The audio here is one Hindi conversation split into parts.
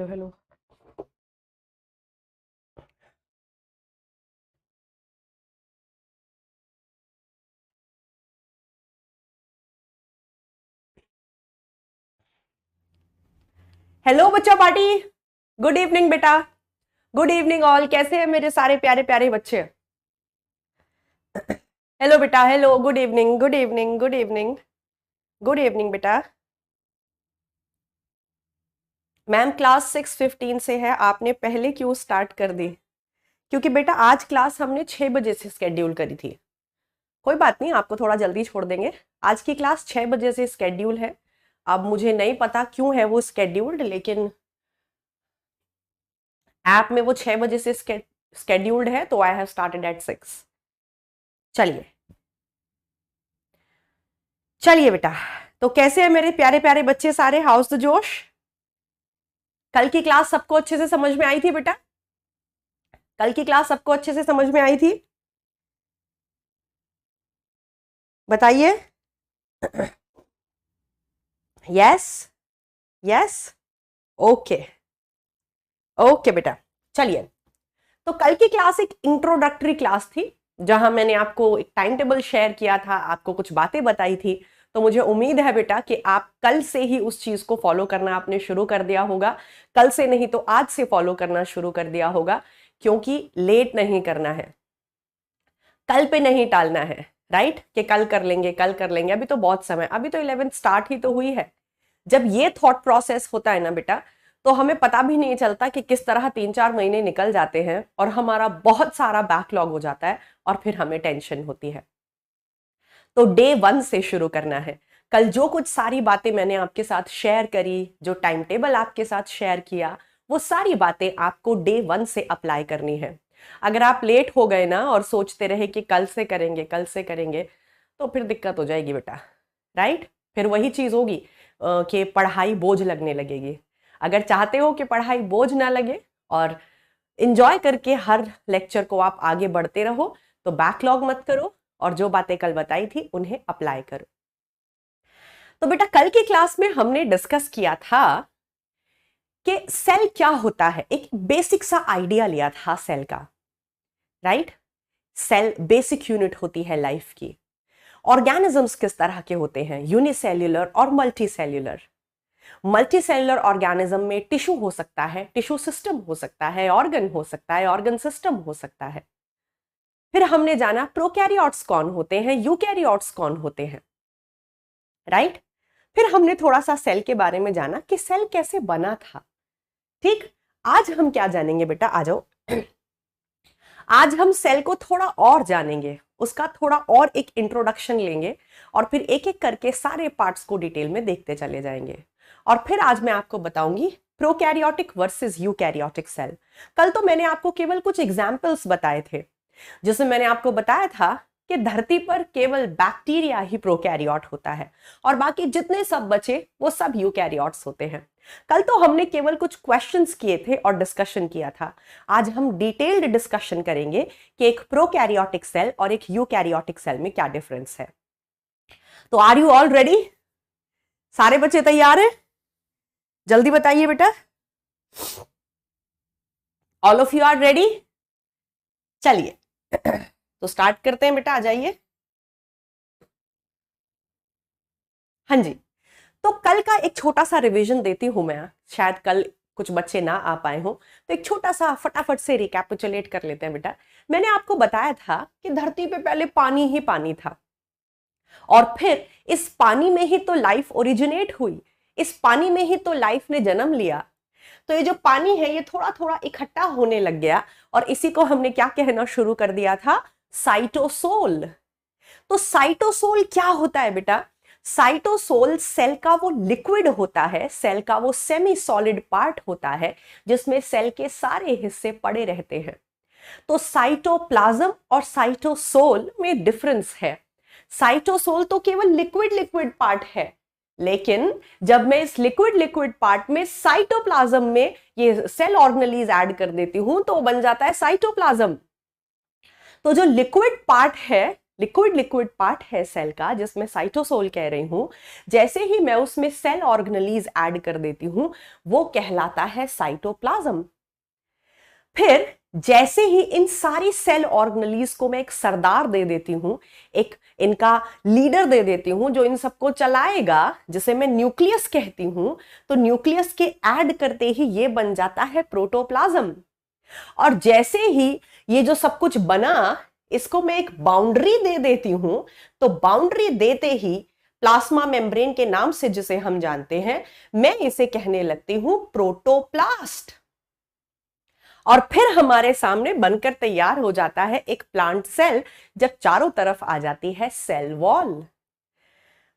Hello hello. हेलो बच्चा पार्टी। गुड इवनिंग बेटा। Good evening all. कैसे हैं मेरे सारे प्यारे प्यारे बच्चे? हेलो बेटा। Hello. Good evening, good evening, good evening, good evening बेटा। मैम क्लास 6:15 से है, आपने पहले क्यों स्टार्ट कर दी? क्योंकि बेटा आज क्लास हमने 6 बजे से स्केड्यूल करी थी। कोई बात नहीं, आपको थोड़ा जल्दी छोड़ देंगे। आज की क्लास 6 बजे से स्केड्यूल है। अब मुझे नहीं पता क्यों है वो स्केड्यूल्ड, लेकिन ऐप में वो 6 बजे से स्केड्यूल्ड है, तो आई हैव स्टार्टेड एट 6। चलिए चलिए बेटा। तो कैसे हैं मेरे प्यारे प्यारे बच्चे सारे? हाउस द जोश? कल की क्लास सबको अच्छे से समझ में आई थी बेटा? कल की क्लास सबको अच्छे से समझ में आई थी? बताइए। यस। यस। ओके। ओके बेटा। चलिए। तो कल की क्लास एक इंट्रोडक्टरी क्लास थी, जहां मैंने आपको एक टाइम टेबल शेयर किया था, आपको कुछ बातें बताई थी। तो मुझे उम्मीद है बेटा कि आप कल से ही उस चीज को फॉलो करना आपने शुरू कर दिया होगा। कल से नहीं तो आज से फॉलो करना शुरू कर दिया होगा, क्योंकि लेट नहीं करना है, कल पे नहीं टालना है। राइट? कि कल कर लेंगे, कल कर लेंगे, अभी तो बहुत समय, अभी तो 11th स्टार्ट ही तो हुई है। जब ये थॉट प्रोसेस होता है ना बेटा, तो हमें पता भी नहीं चलता कि किस तरह 3-4 महीने निकल जाते हैं और हमारा बहुत सारा बैकलॉग हो जाता है, और फिर हमें टेंशन होती है। तो डे 1 से शुरू करना है। कल जो कुछ सारी बातें मैंने आपके साथ शेयर करी, जो टाइम टेबल आपके साथ शेयर किया, वो सारी बातें आपको डे 1 से अप्लाई करनी है। अगर आप लेट हो गए ना और सोचते रहे कि कल से करेंगे, कल से करेंगे, तो फिर दिक्कत हो जाएगी बेटा। राइट? फिर वही चीज होगी कि पढ़ाई बोझ लगने लगेगी। अगर चाहते हो कि पढ़ाई बोझ ना लगे और इंजॉय करके हर लेक्चर को आप आगे बढ़ते रहो, तो बैकलॉग मत करो और जो बातें कल बताई थी उन्हें अप्लाई करो। तो बेटा कल की क्लास में हमने डिस्कस किया था कि सेल क्या होता है, एक बेसिक सा आइडिया लिया था सेल का। राइट? सेल बेसिक यूनिट होती है लाइफ की। ऑर्गेनिजम्स किस तरह के होते हैं? यूनिसेल्युलर और multi cellular. Multi cellular organism में टिश्यू हो सकता है, टिश्यू सिस्टम हो सकता है, ऑर्गन हो सकता है, ऑर्गन सिस्टम हो सकता है। फिर हमने जाना प्रोकैरियोट्स कौन होते हैं, यूकैरियोट्स कौन होते हैं। राइट? फिर हमने थोड़ा सा सेल के बारे में जाना कि सेल कैसे बना था। ठीक? आज हम क्या जानेंगे बेटा? आ जाओ। आज हम सेल को थोड़ा और जानेंगे, उसका थोड़ा और एक इंट्रोडक्शन लेंगे, और फिर एक एक करके सारे पार्ट्स को डिटेल में देखते चले जाएंगे। और फिर आज मैं आपको बताऊंगी प्रोकैरियोटिक वर्सेस यूकैरियोटिक सेल। कल तो मैंने आपको केवल कुछ एग्जाम्पल्स बताए थे, जिसमें मैंने आपको बताया था कि धरती पर केवल बैक्टीरिया ही प्रोकैरियोट होता है और बाकी जितने सब बचे वो सब यूकैरियोट्स होते हैं। कल तो हमने केवल कुछ क्वेश्चंस किए थे और डिस्कशन किया था। आज हम डिटेल्ड डिस्कशन करेंगे कि एक प्रोकैरियोटिक सेल और एक यूकैरियोटिक सेल में क्या डिफरेंस है। तो आर यू ऑल रेडी? सारे बच्चे तैयार हैं? जल्दी बताइए बेटा। All of you are ready? चलिए तो स्टार्ट करते हैं बेटा, आ जाइए। हाँ जी। तो कल का एक छोटा सा रिवीजन देती हूं मैं, शायद कल कुछ बच्चे ना आ पाए हो, तो एक छोटा सा फटाफट से रिकैपिचुलेट कर लेते हैं बेटा। मैंने आपको बताया था कि धरती पे पहले पानी ही पानी था, और फिर इस पानी में ही तो लाइफ ओरिजिनेट हुई, इस पानी में ही तो लाइफ ने जन्म लिया। तो ये जो पानी है ये थोड़ा थोड़ा इकट्ठा होने लग गया, और इसी को हमने क्या कहना शुरू कर दिया था? साइटोसोल। तो साइटोसोल क्या होता है बेटा? साइटोसोल सेल का वो लिक्विड होता है, सेल का वो सेमी सॉलिड पार्ट होता है, जिसमें सेल के सारे हिस्से पड़े रहते हैं। तो साइटोप्लाज्म और साइटोसोल में डिफरेंस है। साइटोसोल तो केवल लिक्विड लिक्विड पार्ट है, लेकिन जब मैं इस लिक्विड लिक्विड पार्ट में साइटोप्लाज्म में ये सेल ऑर्गेनेलीज ऐड कर देती हूं, तो बन जाता है साइटोप्लाज्म। तो जो लिक्विड पार्ट है, लिक्विड लिक्विड पार्ट है सेल का जिसमें साइटोसोल कह रही हूं, जैसे ही मैं उसमें सेल ऑर्गेनेलीज ऐड कर देती हूं वो कहलाता है साइटोप्लाज्म। फिर जैसे ही इन सारी सेल ऑर्गेनेलीज को मैं एक सरदार दे देती हूं, एक इनका लीडर दे देती हूं जो इन सबको चलाएगा, जिसे मैं न्यूक्लियस कहती हूं, तो न्यूक्लियस के ऐड करते ही ये बन जाता है प्रोटोप्लाज्म। और जैसे ही ये जो सब कुछ बना इसको मैं एक बाउंड्री दे देती हूं, तो बाउंड्री देते ही प्लाज्मा मेम्ब्रेन के नाम से जिसे हम जानते हैं, मैं इसे कहने लगती हूं प्रोटोप्लास्ट। और फिर हमारे सामने बनकर तैयार हो जाता है एक प्लांट सेल, जब चारों तरफ आ जाती है सेल वॉल।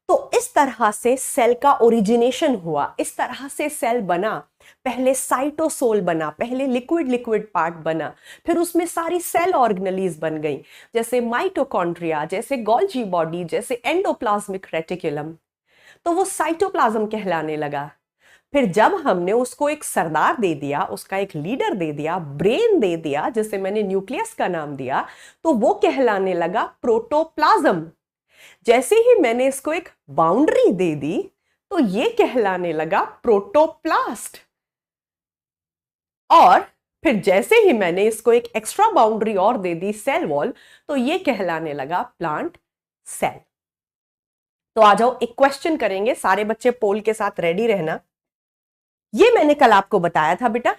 तो इस तरह से सेल का ओरिजिनेशन हुआ, इस तरह से सेल बना। पहले साइटोसोल बना, पहले लिक्विड लिक्विड पार्ट बना, फिर उसमें सारी सेल ऑर्गेनेलीज बन गई, जैसे माइटोकॉन्ड्रिया, जैसे गोल्जी बॉडी, जैसे एंडोप्लाज्मिक रेटिकुलम। तो वो साइटोप्लाज्म कहलाने लगा। फिर जब हमने उसको एक सरदार दे दिया, उसका एक लीडर दे दिया, ब्रेन दे दिया, जिसे मैंने न्यूक्लियस का नाम दिया, तो वो कहलाने लगा प्रोटोप्लाज्म। जैसे ही मैंने इसको एक बाउंड्री दे दी तो ये कहलाने लगा प्रोटोप्लास्ट। और फिर जैसे ही मैंने इसको एक एक्स्ट्रा बाउंड्री और दे दी सेल वॉल, तो ये कहलाने लगा प्लांट सेल। तो आ जाओ एक क्वेश्चन करेंगे, सारे बच्चे पोल के साथ रेडी रहना। ये मैंने कल आपको बताया था बेटा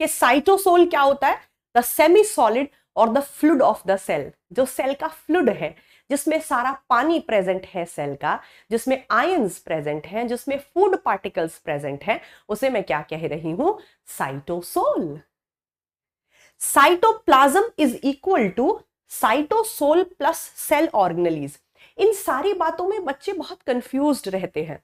कि साइटोसोल क्या होता है, द सेमी सॉलिड और the fluid of the cell. जो सेल का फ्लूइड है, जिसमें सारा पानी प्रेजेंट है सेल का, जिसमें आयंस प्रेजेंट हैं, जिसमें फूड पार्टिकल्स प्रेजेंट हैं, उसे मैं क्या कह रही हूं, cytosol. Cytoplasm is equal to cytosol plus cell organelles. इन सारी बातों में बच्चे बहुत कंफ्यूज्ड रहते हैं।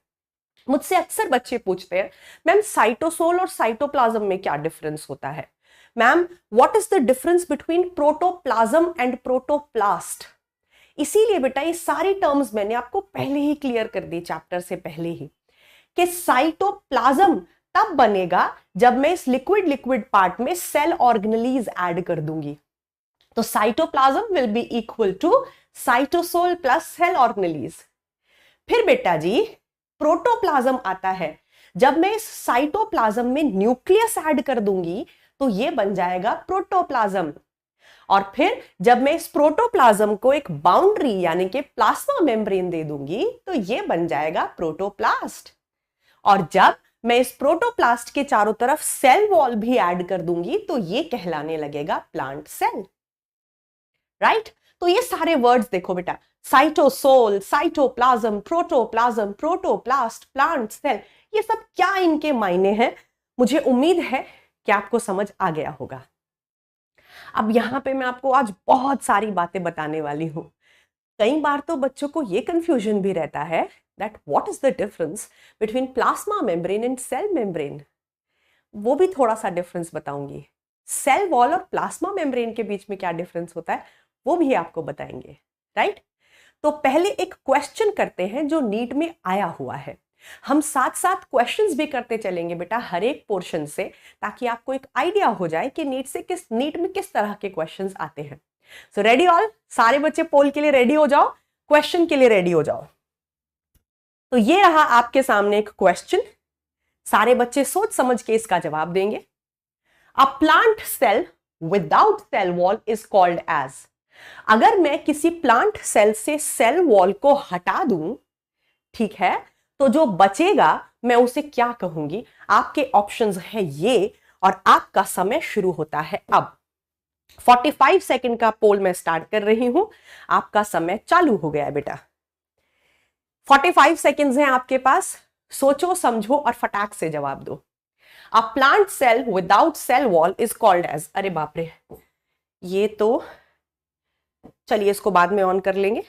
मुझसे अक्सर बच्चे पूछते हैं, मैम साइटोसोल और साइटोप्लाज्म में क्या डिफरेंस होता है? Ma'am what is the difference between protoplasm and protoplast? इसीलिए बेटा ये सारी टर्म्स मैंने आपको पहले ही क्लियर कर दी चैप्टर से पहले ही, कि साइटोप्लाज्म तब बनेगा जब मैं इस लिक्विड लिक्विड पार्ट में सेल ऑर्गेनेलीज ऐड कर दूंगी। तो cytoplasm will be equal to cytosol plus cell organelles. फिर बेटा जी प्रोटोप्लाज्म आता है जब मैं इस साइटोप्लाज्म में न्यूक्लियस ऐड कर दूंगी, तो ये बन जाएगा प्रोटोप्लाज्म। और फिर जब मैं इस प्रोटोप्लाज्म को एक बाउंड्री यानी कि प्लाज्मा मेम्ब्रेन दे दूंगी, तो ये बन जाएगा प्रोटोप्लास्ट। और जब मैं इस प्रोटोप्लास्ट के चारों तरफ सेल वॉल भी ऐड कर दूंगी, तो ये कहलाने लगेगा प्लांट सेल। राइट? तो ये सारे वर्ड्स देखो बेटा, cytosol, cytoplasm, protoplasm, protoplast, plant cell, ये सब क्या इनके मायने हैं, मुझे उम्मीद है कि आपको समझ आ गया होगा। अब यहां पे मैं आपको आज बहुत सारी बातें बताने वाली हूं। कई बार तो बच्चों को ये कंफ्यूजन भी रहता है that what is the difference between plasma membrane and cell membrane. वो भी थोड़ा सा डिफरेंस बताऊंगी। सेल वॉल और प्लाज्मा मेम्ब्रेन के बीच में क्या डिफरेंस होता है वो भी आपको बताएंगे। राइट? तो पहले एक क्वेश्चन करते हैं जो नीट में आया हुआ है। हम साथ साथ क्वेश्चंस भी करते चलेंगे बेटा हर एक पोर्शन से, ताकि आपको एक आइडिया हो जाए कि नीट में किस तरह के क्वेश्चंस आते हैं। सो रेडी ऑल, सारे बच्चे पोल के लिए रेडी हो जाओ, क्वेश्चन के लिए रेडी हो जाओ। तो ये रहा आपके सामने एक क्वेश्चन, सारे बच्चे सोच समझ के इसका जवाब देंगे। A plant cell without cell wall is called as. अगर मैं किसी प्लांट सेल से सेल वॉल को हटा दूं, ठीक है, तो जो बचेगा मैं उसे क्या कहूंगी? आपके ऑप्शंस है ये, और आपका समय शुरू होता है अब। 45 सेकंड का पोल मैं स्टार्ट कर रही हूं, आपका समय चालू हो गया है बेटा। 45 सेकंड्स हैं आपके पास, सोचो समझो और फटाक से जवाब दो। A plant cell without cell wall is called as. अरे बाप रे, ये तो चलिए इसको बाद में ऑन कर लेंगे,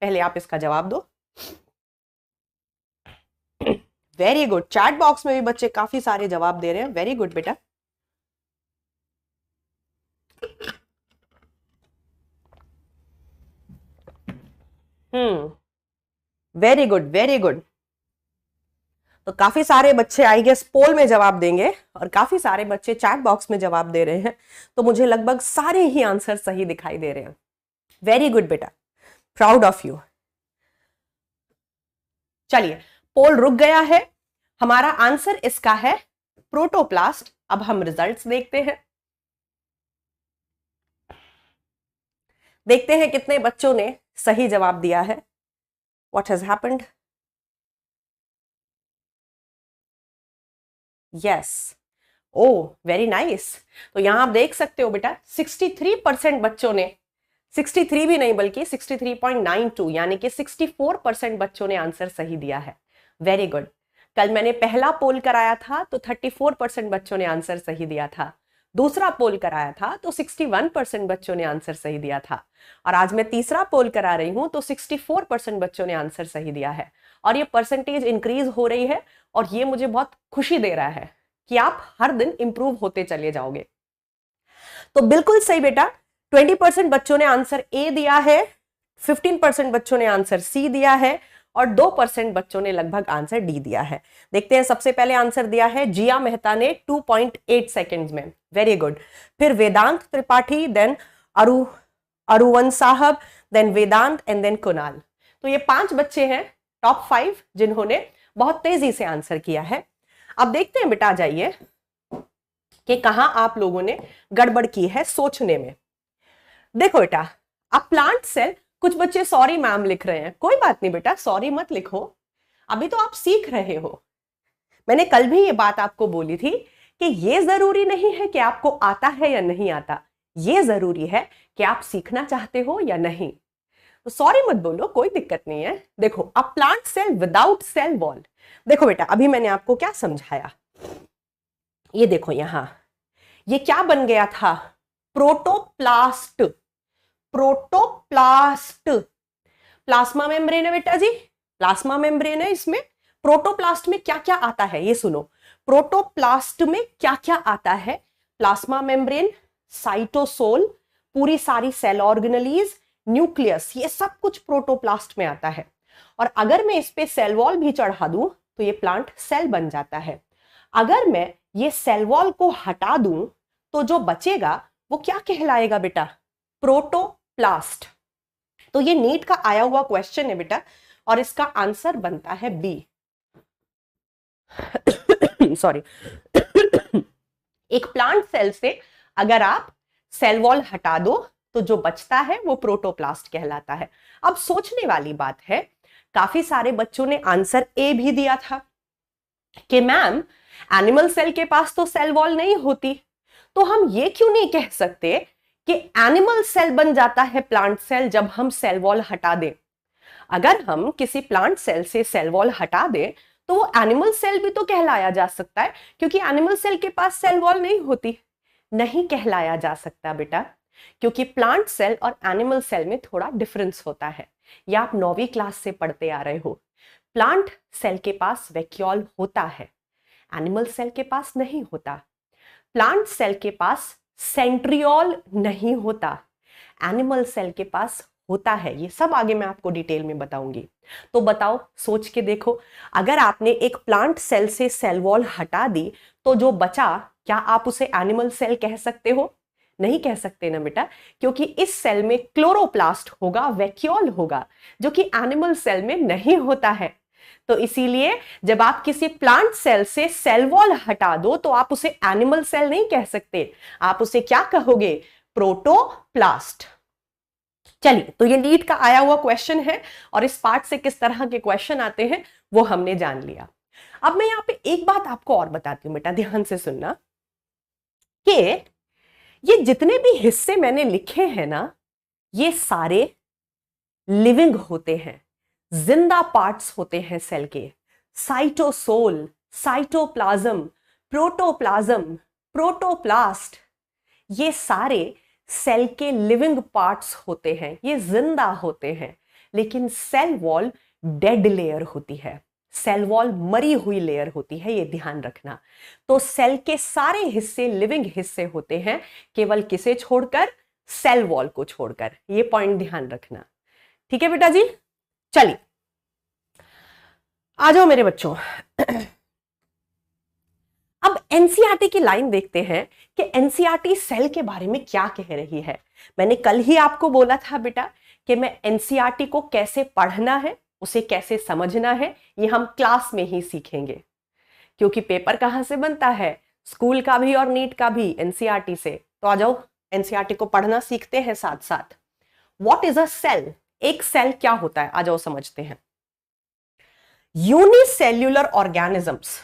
पहले आप इसका जवाब दो। वेरी गुड, चैट बॉक्स में भी बच्चे काफी सारे जवाब दे रहे हैं, वेरी गुड बेटा। Very good very good. तो काफी सारे बच्चे आई गेस पोल में जवाब देंगे और काफी सारे बच्चे चैट बॉक्स में जवाब दे रहे हैं, तो मुझे लगभग सारे ही आंसर सही दिखाई दे रहे हैं। वेरी गुड बेटा। Proud of you. चलिए, पोल रुक गया है। हमारा आंसर इसका है प्रोटोप्लास्ट। अब हम रिजल्ट्स देखते हैं। देखते हैं कितने बच्चों ने सही जवाब दिया है। What has happened? Yes, oh very nice. तो यहां आप देख सकते हो बेटा 63% बच्चों ने, 63 भी नहीं बल्कि 63.92 यानी कि 64% बच्चों ने आंसर सही दिया है। Very good. कल मैंने पहला पोल कराया था तो 34% बच्चों ने आंसर सही दिया था। दूसरा पोल कराया था तो 61% बच्चों ने आंसर सही दिया था। और आज मैं तीसरा पोल करा रही हूं तो 64% बच्चों ने आंसर सही दिया है। और ये परसेंटेज इंक्रीज हो रही है और ये मुझे बहुत खुशी दे रहा है कि आप हर दिन इंप्रूव होते चले जाओगे। तो बिल्कुल सही बेटा, 20% बच्चों ने आंसर ए दिया है, 15% बच्चों ने आंसर सी दिया है और 2% बच्चों ने लगभग आंसर डी दिया है। देखते हैं, सबसे पहले आंसर दिया है जिया मेहता ने 2.8 सेकेंड्स में। Very good. फिर वेदांत त्रिपाठी, देन अरुवन साहब, then Vedant and then Kunal. तो ये 5 बच्चे हैं टॉप 5 जिन्होंने बहुत तेजी से आंसर किया है। अब देखते हैं बेटा, जाइए कि कहां आप लोगों ने गड़बड़ की है सोचने में। देखो बेटा, अब प्लांट सेल, कुछ बच्चे सॉरी मैम लिख रहे हैं। कोई बात नहीं बेटा, सॉरी मत लिखो, अभी तो आप सीख रहे हो। मैंने कल भी ये बात आपको बोली थी कि ये जरूरी नहीं है कि आपको आता है या नहीं आता, ये जरूरी है कि आप सीखना चाहते हो या नहीं। तो सॉरी मत बोलो, कोई दिक्कत नहीं है। देखो, अब plant cell without cell wall. देखो बेटा, अभी मैंने आपको क्या समझाया, ये देखो यहां, ये क्या बन गया था? प्रोटोप्लास्ट। प्रोटोप्लास्ट, प्लाज्मा मेम्ब्रेन है बेटा जी, प्लाज्मा मेम्ब्रेन है। इसमें प्रोटोप्लास्ट में क्या क्या आता है ये सुनो। प्रोटोप्लास्ट में क्या क्या आता है? प्लाज्मा मेम्ब्रेन, साइटोसोल, पूरी सारी सेल ऑर्गेनेलीज, न्यूक्लियस, ये सब कुछ प्रोटोप्लास्ट में आता है। और अगर मैं इस पे सेल वॉल भी चढ़ा दूं तो ये प्लांट सेल बन जाता है। अगर मैं ये सेल वॉल को हटा दूं तो जो बचेगा वो क्या कहलाएगा बेटा? प्रोटोप्लास्ट। तो ये नीट का आया हुआ क्वेश्चन है बेटा और इसका आंसर बनता है बी। सॉरी। एक प्लांट सेल से अगर आप सेल वॉल हटा दो तो जो बचता है वो प्रोटोप्लास्ट कहलाता है। अब सोचने वाली बात है, काफी सारे बच्चों ने आंसर ए भी दिया था कि मैम एनिमल सेल के पास तो सेल वॉल नहीं होती, तो हम ये क्यों नहीं कह सकते कि एनिमल सेल बन जाता है प्लांट सेल जब हम सेल वॉल हटा दें। अगर हम किसी प्लांट सेल से सेल वॉल हटा दें तो वो एनिमल सेल भी तो कहलाया जा सकता है, क्योंकि एनिमल सेल के पास सेल वॉल नहीं होती। नहीं कहलाया जा सकता बेटा, क्योंकि प्लांट सेल और एनिमल सेल में थोड़ा डिफरेंस होता है। ये आप 9वीं क्लास से पढ़ते आ रहे हो। प्लांट सेल के पास वैक्यूल होता है, एनिमल सेल के पास नहीं होता। प्लांट सेल के पास सेंट्रियोल नहीं होता, एनिमल सेल के पास होता है। ये सब आगे मैं आपको डिटेल में बताऊंगी। तो बताओ, सोच के देखो, अगर आपने एक प्लांट सेल से सेल वॉल हटा दी तो जो बचा, क्या आप उसे एनिमल सेल कह सकते हो? नहीं कह सकते ना बेटा, क्योंकि इस सेल में क्लोरोप्लास्ट होगा, वैक्यूल होगा, जो कि एनिमल सेल में नहीं होता है। तो इसीलिए जब आप किसी प्लांट सेल से सेल वॉल हटा दो तो आप उसे एनिमल सेल नहीं कह सकते, आप उसे क्या कहोगे? प्रोटोप्लास्ट। चलिए, तो ये नीट का आया हुआ क्वेश्चन है और इस पार्ट से किस तरह के क्वेश्चन आते हैं वो हमने जान लिया। अब मैं यहां पे एक बात आपको और बताती हूं बेटा, ध्यान से सुनना, कि ये जितने भी हिस्से मैंने लिखे हैं ना, ये सारे लिविंग होते हैं, जिंदा पार्ट्स होते हैं सेल के। साइटोसोल, साइटोप्लाज्म, प्रोटोप्लाज्म, प्रोटोप्लास्ट, ये सारे सेल के लिविंग पार्ट्स होते हैं, ये जिंदा होते हैं। लेकिन सेल वॉल डेड लेयर होती है, सेल वॉल मरी हुई लेयर होती है, ये ध्यान रखना। तो सेल के सारे हिस्से लिविंग हिस्से होते हैं, केवल किसे छोड़कर? सेल वॉल को छोड़कर। ये पॉइंट ध्यान रखना, ठीक है बेटा जी। चलिए आ जाओ मेरे बच्चों। अब एनसीईआरटी की लाइन देखते हैं कि एनसीईआरटी सेल के बारे में क्या कह रही है। मैंने कल ही आपको बोला था बेटा कि मैं एनसीईआरटी को कैसे पढ़ना है, उसे कैसे समझना है, ये हम क्लास में ही सीखेंगे। क्योंकि पेपर कहाँ से बनता है, स्कूल का भी और नीट का भी एनसीईआरटी से। तो आ जाओ एनसीईआरटी को पढ़ना सीखते हैं साथ साथ। What is a cell? एक सेल क्या होता है, आ जाओ समझते हैं। यूनिसेल्यूलर ऑर्गेनिजम्स,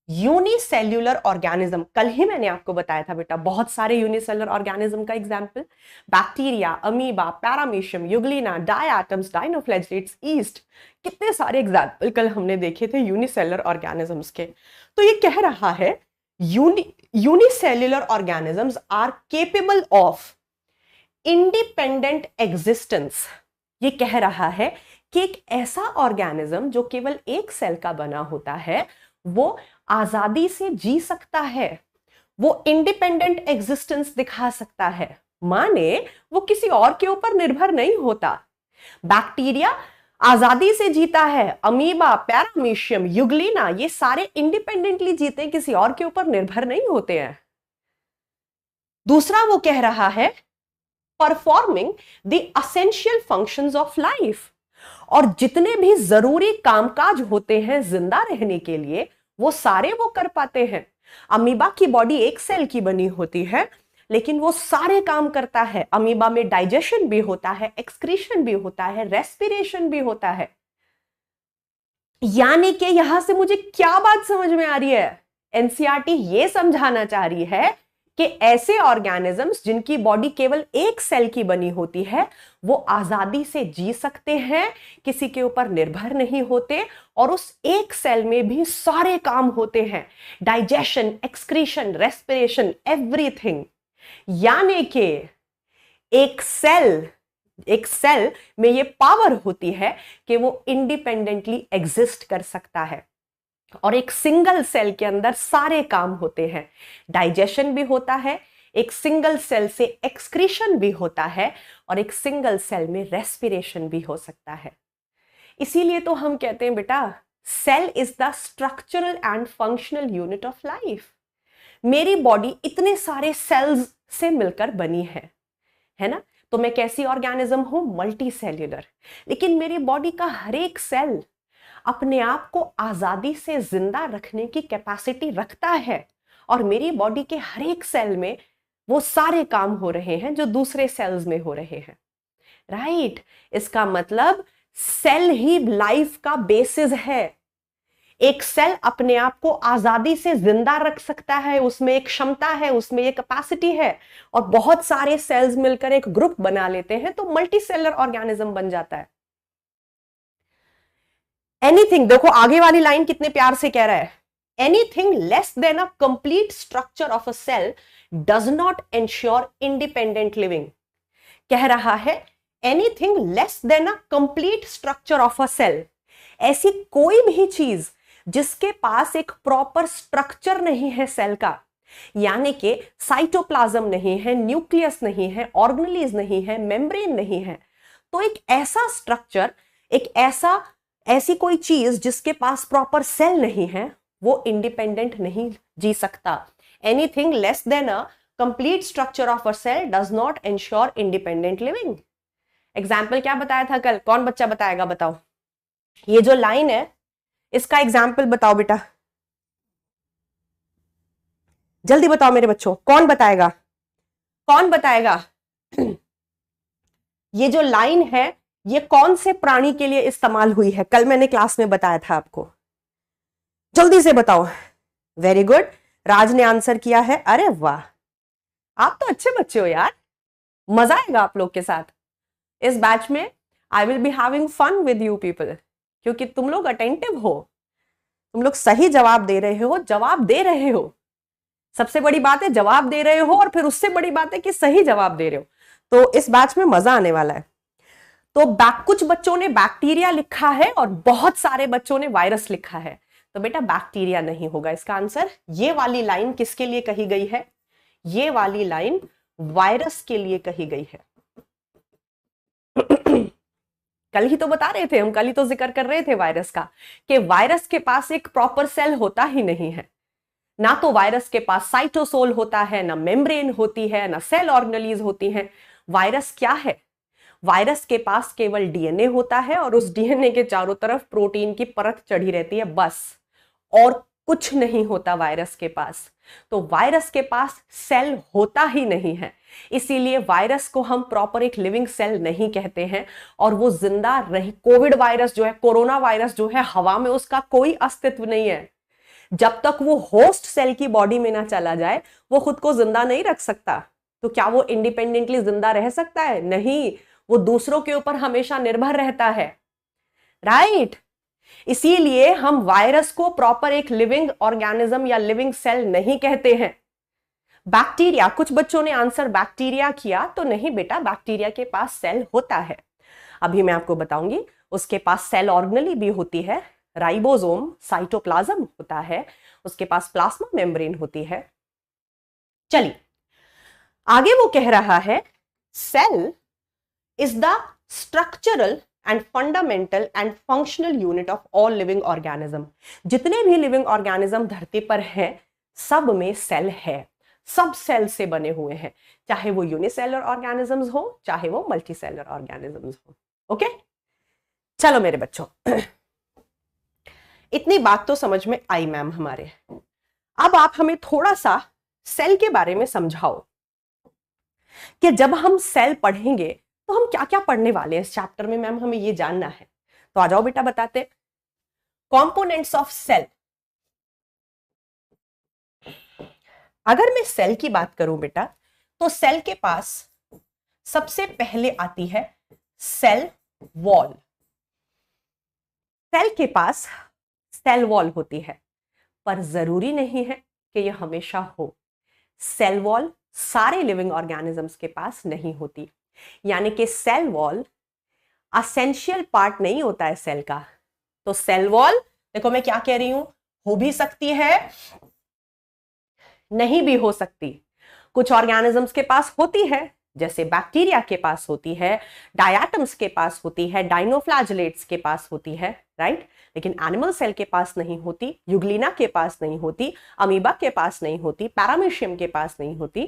यूनिसेल्यूलर ऑर्गेनिज्म, कल ही मैंने आपको बताया था बेटा बहुत सारे यूनिसेलुलर ऑर्गेनिज्म का example, bacteria, amoeba, paramecium, Euglena, diatoms, dinoflagellates, east, कितने सारे एग्जांपल कल हमने देखे थे यूनिसेलुलर ऑर्गेनिजम्स के। तो ये कह रहा है unicellular organisms are capable of independent existence. ये कह रहा है कि एक ऐसा ऑर्गेनिज्म जो केवल एक सेल का बना होता है वो आजादी से जी सकता है, वो इंडिपेंडेंट एग्जिस्टेंस दिखा सकता है, माने वो किसी और के ऊपर निर्भर नहीं होता। बैक्टीरिया आजादी से जीता है, अमीबा, पैरामीशियम, यूग्लिना, ये सारे इंडिपेंडेंटली जीते हैं, किसी और के ऊपर निर्भर नहीं होते हैं। दूसरा वो कह रहा है performing the essential functions of life, और जितने भी जरूरी कामकाज होते हैं जिंदा रहने के लिए वो सारे वो कर पाते हैं। अमीबा की बॉडी एक सेल की बनी होती है लेकिन वो सारे काम करता है। अमीबा में डाइजेशन भी होता है, एक्सक्रीशन भी होता है, रेस्पिरेशन भी होता है। यानी कि यहां से मुझे क्या बात समझ में आ रही है, एनसीईआरटी ये समझाना चाह रही है कि ऐसे ऑर्गेनिजम्स जिनकी बॉडी केवल एक सेल की बनी होती है वो आजादी से जी सकते हैं, किसी के ऊपर निर्भर नहीं होते, और उस एक सेल में भी सारे काम होते हैं, डाइजेशन, एक्सक्रीशन, रेस्पिरेशन, एवरीथिंग। यानी कि एक सेल में ये पावर होती है कि वो इंडिपेंडेंटली एग्जिस्ट कर सकता है, और एक सिंगल सेल के अंदर सारे काम होते हैं, डाइजेशन भी होता है, एक सिंगल सेल से एक्सक्रीशन भी होता है, और एक सिंगल सेल में रेस्पिरेशन भी हो सकता है। इसीलिए तो हम कहते हैं बेटा cell is the structural and functional unit of life. मेरी बॉडी इतने सारे सेल्स से मिलकर बनी है ना। तो मैं कैसी ऑर्गेनिज्म हूं, मल्टी सेल्यूलर, लेकिन मेरी बॉडी का हर एक सेल अपने आप को आजादी से जिंदा रखने की कैपेसिटी रखता है, और मेरी बॉडी के हर एक सेल में वो सारे काम हो रहे हैं जो दूसरे सेल्स में हो रहे हैं। राइट, इसका मतलब सेल ही लाइफ का बेसिस है। एक सेल अपने आप को आजादी से जिंदा रख सकता है, उसमें एक क्षमता है, उसमें एक कैपेसिटी है, और बहुत सारे सेल्स मिलकर एक ग्रुप बना लेते हैं तो मल्टी सेलुलर ऑर्गेनिज्म बन जाता है। एनीथिंग, देखो आगे वाली लाइन कितने प्यार से कह रहा है, anything less than a complete structure of a cell does not ensure independent living. कह रहा है anything less than a complete structure of a cell, ऐसी कोई भी चीज जिसके पास एक प्रॉपर स्ट्रक्चर नहीं है सेल का, यानी कि साइटोप्लाज्म नहीं है, न्यूक्लियस नहीं है, ऑर्गेनेलीज नहीं है, मेम्ब्रेन नहीं है, तो एक ऐसा स्ट्रक्चर, एक ऐसी कोई चीज जिसके पास प्रॉपर सेल नहीं है वो इंडिपेंडेंट नहीं जी सकता। Anything less than a complete structure of a cell does not ensure independent living. Example क्या बताया था कल, कौन बच्चा बताएगा, बताओ। ये जो लाइन है इसका एग्जाम्पल बताओ बेटा, जल्दी बताओ मेरे बच्चों, कौन बताएगा, कौन बताएगा। ये जो लाइन है ये कौन से प्राणी के लिए इस्तेमाल हुई है, कल मैंने क्लास में बताया था आपको, जल्दी से बताओ। वेरी गुड, राज ने आंसर किया है, अरे वाह, आप तो अच्छे बच्चे हो यार, मजा आएगा आप लोग के साथ इस बैच में। I will be having fun with you people, क्योंकि तुम लोग अटेंटिव हो, तुम लोग सही जवाब दे रहे हो, जवाब दे रहे हो। सबसे बड़ी बात है जवाब दे रहे हो, और फिर उससे बड़ी बात है कि सही जवाब दे रहे हो। तो इस बैच में मजा आने वाला है। तो कुछ बच्चों ने बैक्टीरिया लिखा है और बहुत सारे बच्चों ने वायरस लिखा है, तो बेटा बैक्टीरिया नहीं होगा इसका आंसर। ये वाली लाइन किसके लिए कही गई है, ये वाली लाइन वायरस के लिए कही गई है। कल ही तो बता रहे थे हम, कल ही तो जिक्र कर रहे थे वायरस का, कि वायरस के पास एक प्रॉपर सेल होता ही नहीं है, ना तो वायरस के पास साइटोसोल होता है, ना मेम्ब्रेन होती है, ना सेल ऑर्गेनेलीज होती हैं। वायरस क्या है, वायरस के पास केवल डीएनए होता है और उस डीएनए के चारों तरफ प्रोटीन की परत चढ़ी रहती है बस, और कुछ नहीं होता वायरस के पास। तो वायरस के पास सेल होता ही नहीं है, इसीलिए वायरस को हम प्रॉपर एक लिविंग सेल नहीं कहते हैं, और वो जिंदा रही। कोविड वायरस जो है, कोरोना वायरस जो है, हवा में उसका कोई अस्तित्व नहीं है। जब तक वो होस्ट सेल की बॉडी में ना चला जाए वो खुद को जिंदा नहीं रख सकता। तो क्या वो इंडिपेंडेंटली जिंदा रह सकता है? नहीं, वो दूसरों के ऊपर हमेशा निर्भर रहता है, राइट। इसीलिए हम वायरस को प्रॉपर एक लिविंग ऑर्गेनिज्म या लिविंग सेल नहीं कहते हैं। बैक्टीरिया, कुछ बच्चों ने आंसर बैक्टीरिया किया, तो नहीं बेटा, बैक्टीरिया के पास सेल होता है। अभी मैं आपको बताऊंगी, उसके पास सेल ऑर्गेनली भी होती है, राइबोसोम, साइटोप्लाज्म होता है, उसके पास प्लाज्मा मेम्ब्रेन होती है। चलिए आगे वो कह रहा है, cell is the structural and fundamental and functional unit of all living organism. जितने भी लिविंग ऑर्गेनिज्म धरती पर हैं, सब में सेल है, सब सेल से बने हुए हैं, चाहे वो यूनिसेलर ऑर्गेनिजम्स हो, चाहे वो मल्टीसेलर ऑर्गेनिजम्स हो। ओके, चलो मेरे बच्चों, इतनी बात तो समझ में आई मैम हमारे। अब आप हमें थोड़ा सा सेल के बारे में समझाओ कि जब हम सेल पढ़ेंगे तो हम क्या क्या पढ़ने वाले हैं इस चैप्टर में, मैम हमें ये जानना है। तो आ जाओ बेटा, बताते। Components of cell. अगर मैं सेल की बात करूं बेटा, तो सेल के पास सबसे पहले आती है सेल वॉल। सेल के पास सेल वॉल होती है, पर जरूरी नहीं है कि यह हमेशा हो। सेल वॉल सारे लिविंग ऑर्गेनिजम्स के पास नहीं होती, यानी कि सेल वॉल असेंशियल पार्ट नहीं होता है सेल का। तो सेल वॉल, देखो मैं क्या कह रही हूं, हो भी सकती है, नहीं भी हो सकती। कुछ ऑर्गेनिजम्स के पास होती है, जैसे बैक्टीरिया के पास होती है, डायटम्स के पास होती है, डाइनोफ्लैजेलेट्स के पास होती है, राइट। लेकिन एनिमल सेल के पास नहीं होती, यूग्लिना के पास नहीं होती, अमीबा के पास नहीं होती, पैरामीशियम के पास नहीं होती।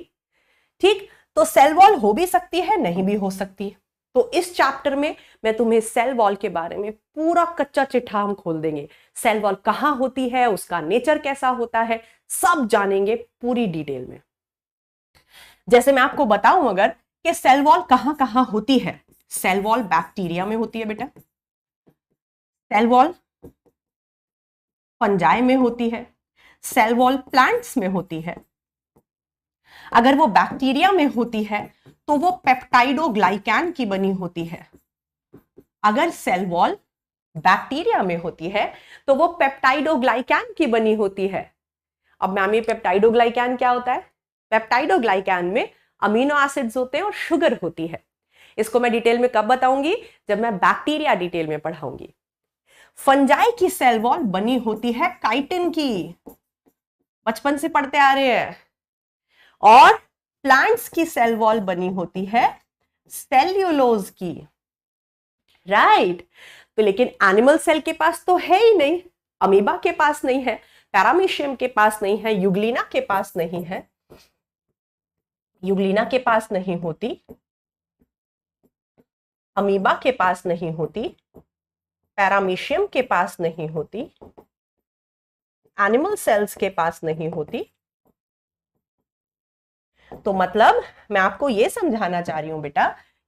ठीक, तो सेल वॉल हो भी सकती है, नहीं भी हो सकती। तो इस चैप्टर में मैं तुम्हें सेल वॉल के बारे में पूरा कच्चा चिट्ठा हम खोल देंगे। सेल वॉल कहां होती है, उसका नेचर कैसा होता है, सब जानेंगे पूरी डिटेल में। जैसे मैं आपको बताऊं अगर कि सेल वॉल कहां कहां होती है। सेल वॉल बैक्टीरिया में होती है बेटा, सेल वॉल फंजाई में होती है, सेल वॉल प्लांट्स में होती है। अगर वो बैक्टीरिया में होती है तो वो पेप्टाइडोग्लाइकैन की बनी होती है। अगर सेल वॉल बैक्टीरिया में होती है तो वो पेप्टाइडोग्लाइकैन की बनी होती है। अब मैम ये पेप्टाइडोग्लाइकैन क्या होता है? पेप्टाइडोग्लाइकैन में अमीनो एसिड्स होते हैं और शुगर होती है। इसको मैं डिटेल में कब बताऊंगी? जब मैं बैक्टीरिया डिटेल में पढ़ाऊंगी। फंजाई की सेल वॉल बनी होती है काइटिन की, बचपन से पढ़ते आ रहे हैं। और प्लांट्स की सेल वॉल बनी होती है सेल्यूलोज की, राइट। तो लेकिन एनिमल सेल के पास तो है ही नहीं, अमीबा के पास नहीं है, पैरामीशियम के पास नहीं है, यूग्लिना के पास नहीं है, यूग्लिना के पास नहीं होती, अमीबा के पास नहीं होती, पैरामीशियम के पास नहीं होती, एनिमल सेल्स के पास नहीं होती। तो मतलब मैं आपको यह समझाना चाह रही हूं बेटा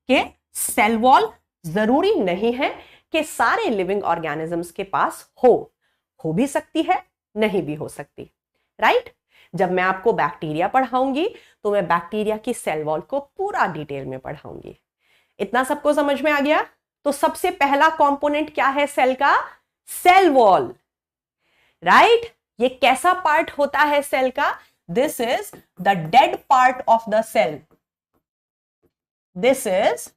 कि सेल वॉल जरूरी नहीं है कि सारे लिविंग ऑर्गेनिजम्स के पास हो भी सकती है, नहीं भी हो सकती, राइट। जब मैं आपको बैक्टीरिया पढ़ाऊंगी तो मैं बैक्टीरिया की सेल वॉल को पूरा डिटेल में पढ़ाऊंगी। इतना सबको समझ में आ गया? तो सबसे पहला कंपोनेंट क्या है सेल का? Cell wall, right. ये कैसा पार्ट होता है सेल का? This is the dead part of the cell, this is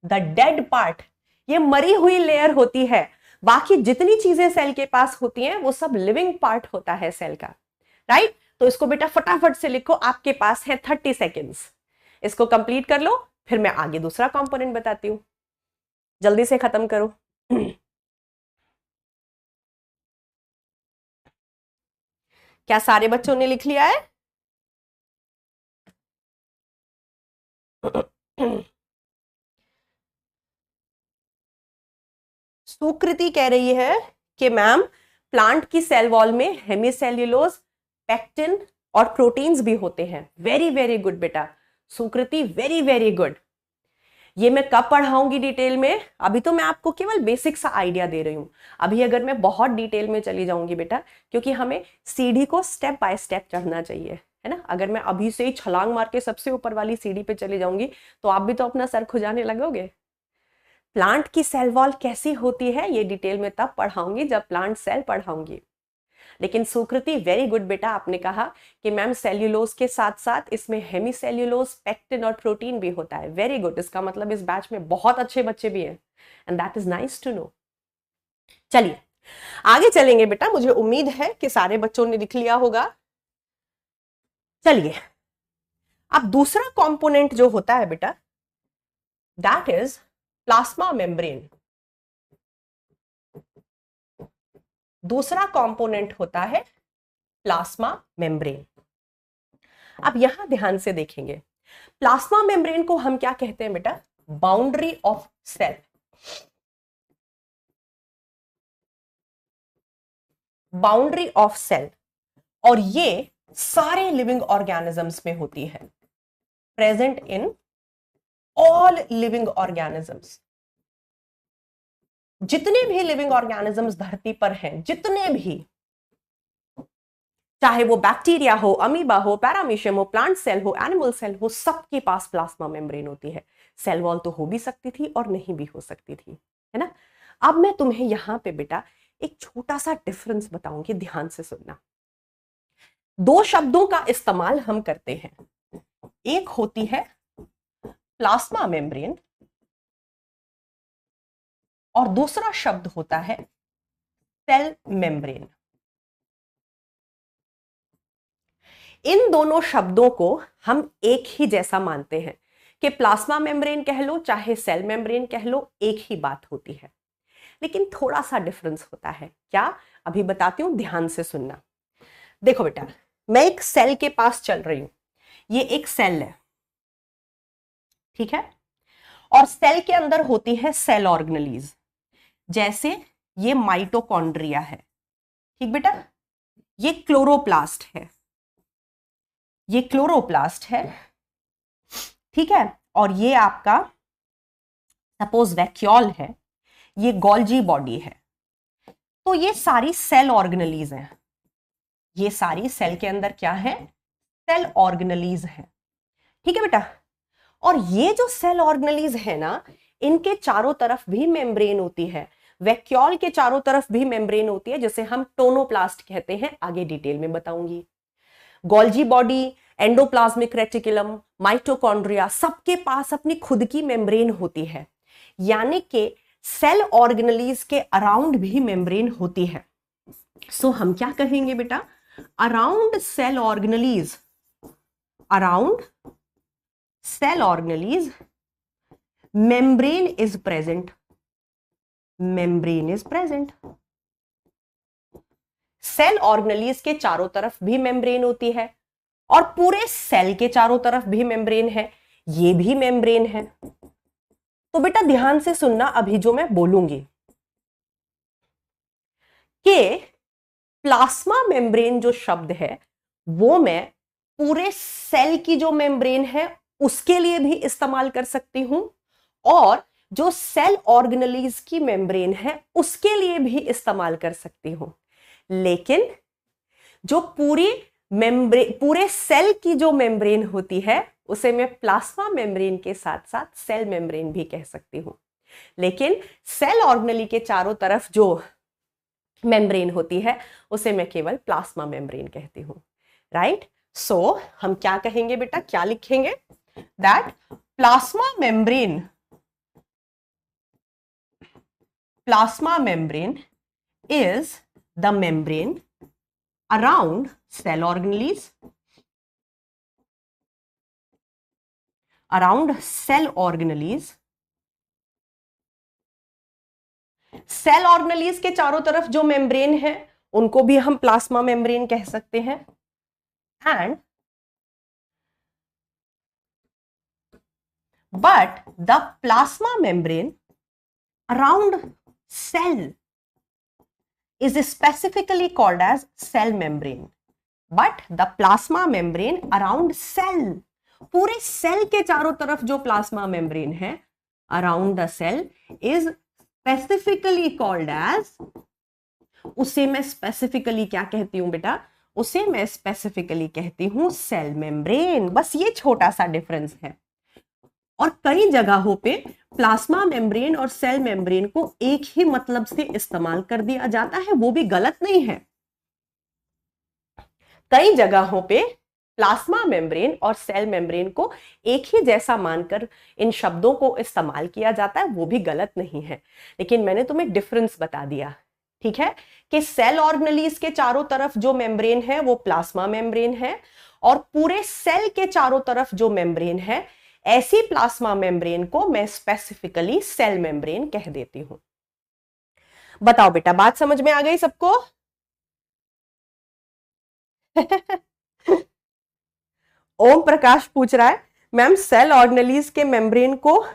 the dead part. ये मरी हुई लेयर होती है, बाकी जितनी चीजें सेल के पास होती हैं वो सब लिविंग पार्ट होता है सेल का, राइट। तो इसको बेटा फटाफट से लिखो, आपके पास है 30 सेकेंड्स, इसको कंप्लीट कर लो, फिर मैं आगे दूसरा कंपोनेंट बताती हूं। जल्दी से खत्म करो। क्या सारे बच्चों ने लिख लिया है? सुकृति कह रही है कि मैम प्लांट की सेल वॉल में हेमीसेल्यूलोज, पेक्टिन और प्रोटीन्स भी होते हैं। वेरी वेरी गुड बेटा सुकृति, वेरी वेरी गुड। ये मैं कब पढ़ाऊंगी डिटेल में, अभी तो मैं आपको केवल बेसिक सा आइडिया दे रही हूं। अभी अगर मैं बहुत डिटेल में चली जाऊंगी बेटा, क्योंकि हमें सीढ़ी को स्टेप बाय स्टेप चढ़ना चाहिए, है ना। अगर मैं अभी से ही छलांग मार के सबसे ऊपर वाली सीढ़ी पे चली जाऊंगी तो आप भी तो अपना सर खुजाने लगोगे। प्लांट की सेल वॉल कैसी होती है ये डिटेल में तब पढ़ाऊंगी जब प्लांट सेल पढ़ाऊंगी। लेकिन सुकृति वेरी गुड बेटा, आपने कहा कि मैम सेल्यूलोज के साथ साथ इसमें हेमीसेल्यूलोज, पेक्टिन और प्रोटीन भी होता है। वेरी गुड, इसका मतलब इस बैच में बहुत अच्छे बच्चे भी हैं and that is nice to know. चलिए आगे चलेंगे बेटा, मुझे उम्मीद है कि सारे बच्चों ने लिख लिया होगा। चलिए अब दूसरा कंपोनेंट जो होता है बेटा दैट इज प्लाज्मा मेम्ब्रेन। दूसरा कंपोनेंट होता है प्लाज्मा मेम्ब्रेन। अब यहां ध्यान से देखेंगे, प्लाज्मा मेम्ब्रेन को हम क्या कहते हैं बेटा, boundary of cell. Boundary of cell, और ये सारे लिविंग ऑर्गेनिजम्स में होती है, present in all living organisms. जितने भी लिविंग ऑर्गेनिजम्स धरती पर हैं, जितने भी, चाहे वो बैक्टीरिया हो, अमीबा हो, पैरामीशियम हो, प्लांट सेल हो, एनिमल सेल हो, सबके पास प्लाज्मा मेम्ब्रेन होती है। सेल वॉल तो हो भी सकती थी और नहीं भी हो सकती थी, है ना। अब मैं तुम्हें यहां पे बेटा एक छोटा सा डिफरेंस बताऊंगी, ध्यान से सुनना। दो शब्दों का इस्तेमाल हम करते हैं, एक होती है प्लाज्मा मेम्ब्रेन और दूसरा शब्द होता है सेल मेम्ब्रेन। इन दोनों शब्दों को हम एक ही जैसा मानते हैं कि प्लाज्मा मेम्ब्रेन कह लो चाहे सेल मेम्ब्रेन कह लो, एक ही बात होती है। लेकिन थोड़ा सा डिफरेंस होता है, क्या अभी बताती हूं, ध्यान से सुनना। देखो बेटा, मैं एक सेल के पास चल रही हूं, ये एक सेल है, ठीक है, और सेल के अंदर होती है सेल ऑर्गेनेलीज, जैसे ये माइटोकॉन्ड्रिया है, ठीक बेटा, ये क्लोरोप्लास्ट है, ये क्लोरोप्लास्ट है, ठीक है, और ये आपका सपोज वैक्यूल है, ये गोल्जी बॉडी है। तो ये सारी सेल ऑर्गेनेलीज हैं, ये सारी सेल के अंदर क्या है, सेल ऑर्गेनेलीज है, ठीक है बेटा। और ये जो सेल ऑर्गेनेलीज है ना, इनके चारों तरफ भी मेम्ब्रेन होती है, वैक्यूल के चारों तरफ भी मेम्ब्रेन होती है, जिसे हम टोनोप्लास्ट कहते हैं, आगे डिटेल में बताऊंगी। Golgi body, endoplasmic reticulum, mitochondria, सबके पास अपनी खुद की मेम्ब्रेन होती है, यानी कि सेल ऑर्गेनेलीज के अराउंड भी मेम्ब्रेन होती है। सो हम क्या कहेंगे बेटा, around cell organelles, around cell organelles membrane is present, membrane is present. Cell organelles के चारों तरफ भी मेम्ब्रेन होती है और पूरे सेल के चारों तरफ भी मेम्ब्रेन है, ये भी मेम्ब्रेन है। तो बेटा ध्यान से सुनना अभी जो मैं बोलूंगी, कि प्लाज्मा मेम्ब्रेन जो शब्द है वो मैं पूरे सेल की जो मेम्ब्रेन है उसके लिए भी इस्तेमाल कर सकती हूं, और जो सेल ऑर्गेनेलीज की मेम्ब्रेन है उसके लिए भी इस्तेमाल कर सकती हूं। लेकिन जो पूरे सेल की जो मेम्ब्रेन होती है उसे मैं प्लाज्मा मेम्ब्रेन के साथ साथ सेल मेम्ब्रेन भी कह सकती हूं। लेकिन सेल ऑर्गेनेली के चारों तरफ जो मेम्ब्रेन होती है उसे मैं केवल प्लाज्मा मेम्ब्रेन कहती हूं, राइट। सो हम क्या कहेंगे बेटा, क्या लिखेंगे, that plasma membrane is the membrane around cell organelles, around cell organelles, cell organelles के चारों तरफ जो मेम्ब्रेन है उनको भी हम प्लाज्मा मेम्ब्रेन कह सकते हैं, and but the plasma membrane around cell is specifically called as cell membrane, but the plasma membrane around cell, पूरे सेल के चारों तरफ जो प्लाज्मा मेम्ब्रेन है around the cell is specifically called as, उसे मैं स्पेसिफिकली क्या कहती हूं बेटा, उसे मैं स्पेसिफिकली कहती हूं सेल मेम्ब्रेन। बस ये छोटा सा डिफरेंस है। और कई जगहों पे प्लाज्मा मेम्ब्रेन और सेल मेम्ब्रेन को एक ही मतलब से इस्तेमाल कर दिया जाता है, वो भी गलत नहीं है। कई जगहों पे प्लाज्मा मेम्ब्रेन और सेल मेम्ब्रेन को एक ही जैसा मानकर इन शब्दों को इस्तेमाल किया जाता है, वो भी गलत नहीं है। लेकिन मैंने तुम्हें डिफरेंस बता दिया, ठीक है, कि सेल ऑर्गेनेलीज के चारों तरफ जो मेम्ब्रेन है वो प्लाज्मा मेम्ब्रेन है, और पूरे सेल के चारों तरफ जो मेम्ब्रेन है, ऐसी प्लाज्मा मेम्ब्रेन को मैं स्पेसिफिकली सेल मेम्ब्रेन कह देती हूं। बताओ बेटा, बात समझ में आ गई सबको? ओम प्रकाश पूछ रहा है, मैम सेल ऑर्गेनेलीज के मेम्ब्रेन को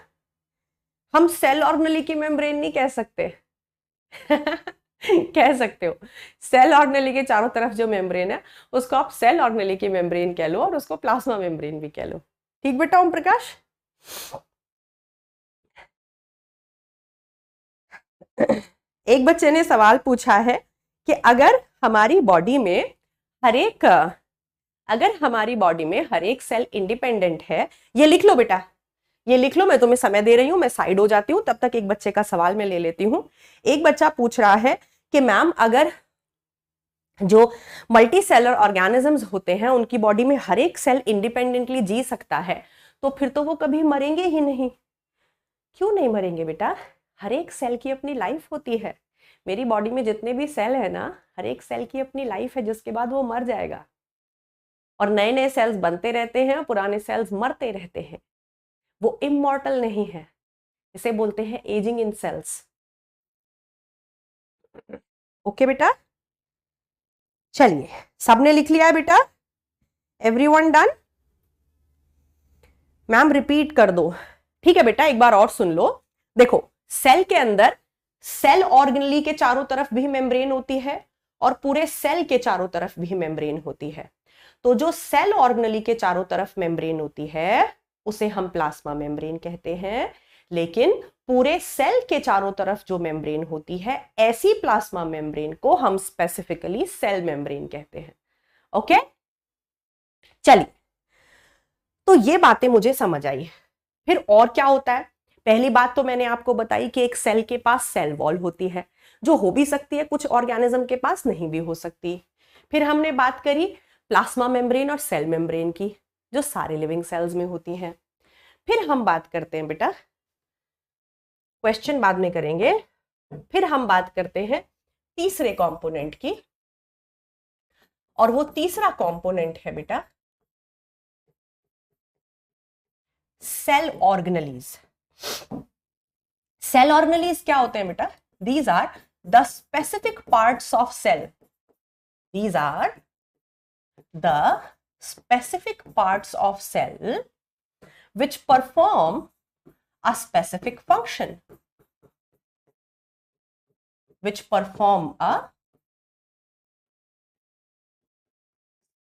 हम सेल ऑर्गेनेली की मेम्ब्रेन नहीं कह सकते? कह सकते हो। सेल ऑर्गेनेली के चारों तरफ जो मेम्ब्रेन है उसको आप सेल ऑर्गेनेली की मेम्ब्रेन कह लो, और उसको प्लाज्मा मेम्ब्रेन भी कह लो। ठीक बेटा ओम प्रकाश? एक बच्चे ने सवाल पूछा है कि अगर हमारी बॉडी में हर एक सेल इंडिपेंडेंट है, ये लिख लो बेटा, ये लिख लो, मैं तुम्हें समय दे रही हूं, मैं साइड हो जाती हूं, तब तक एक बच्चे का सवाल मैं ले लेती हूं। एक बच्चा पूछ रहा है कि मैम अगर जो मल्टी सेलर ऑर्गेनिजम्स होते हैं उनकी बॉडी में हर एक सेल इंडिपेंडेंटली जी सकता है, तो फिर तो वो कभी मरेंगे ही नहीं। क्यों नहीं मरेंगे बेटा? हर एक सेल की अपनी लाइफ होती है। मेरी बॉडी में जितने भी सेल है ना, हर एक सेल की अपनी लाइफ है, जिसके बाद वो मर जाएगा, और नए नए सेल्स बनते रहते हैं, पुराने सेल्स मरते रहते हैं। वो इमॉर्टल नहीं है, इसे बोलते हैं एजिंग इन सेल्स। ओके बेटा, चलिए सबने लिख लिया है बेटा? Everyone done? मैम रिपीट कर दो। ठीक है बेटा, एक बार और सुन लो। देखो, सेल के अंदर सेल ऑर्गेनेली के चारों तरफ भी मेम्ब्रेन होती है, और पूरे सेल के चारों तरफ भी मेम्ब्रेन होती है। तो जो सेल ऑर्गेनेली के चारों तरफ मेम्ब्रेन होती है उसे हम प्लाज्मा मेम्ब्रेन कहते हैं, लेकिन पूरे सेल के चारों तरफ जो मेम्ब्रेन होती है, ऐसी प्लाज्मा मेम्ब्रेन को हम स्पेसिफिकली सेल मेम्ब्रेन कहते हैं। ओके, चलिए, तो ये बातें मुझे समझ आई। फिर और क्या होता है? पहली बात तो मैंने आपको बताई कि एक सेल के पास सेल वॉल होती है, जो हो भी सकती है, कुछ ऑर्गेनिज्म के पास नहीं भी हो सकती। फिर हमने बात करी प्लाज्मा मेम्ब्रेन और सेल मेम्ब्रेन की, जो सारे लिविंग सेल्स में होती हैं। फिर हम बात करते हैं बेटा, क्वेश्चन बाद में करेंगे, फिर हम बात करते हैं तीसरे कंपोनेंट की, और वो तीसरा कंपोनेंट है बेटा सेल ऑर्गेनेलीज। सेल ऑर्गेनेलीज क्या होते हैं बेटा? These are the specific parts of cell, these are the specific parts of cell which perform a specific function, which perform a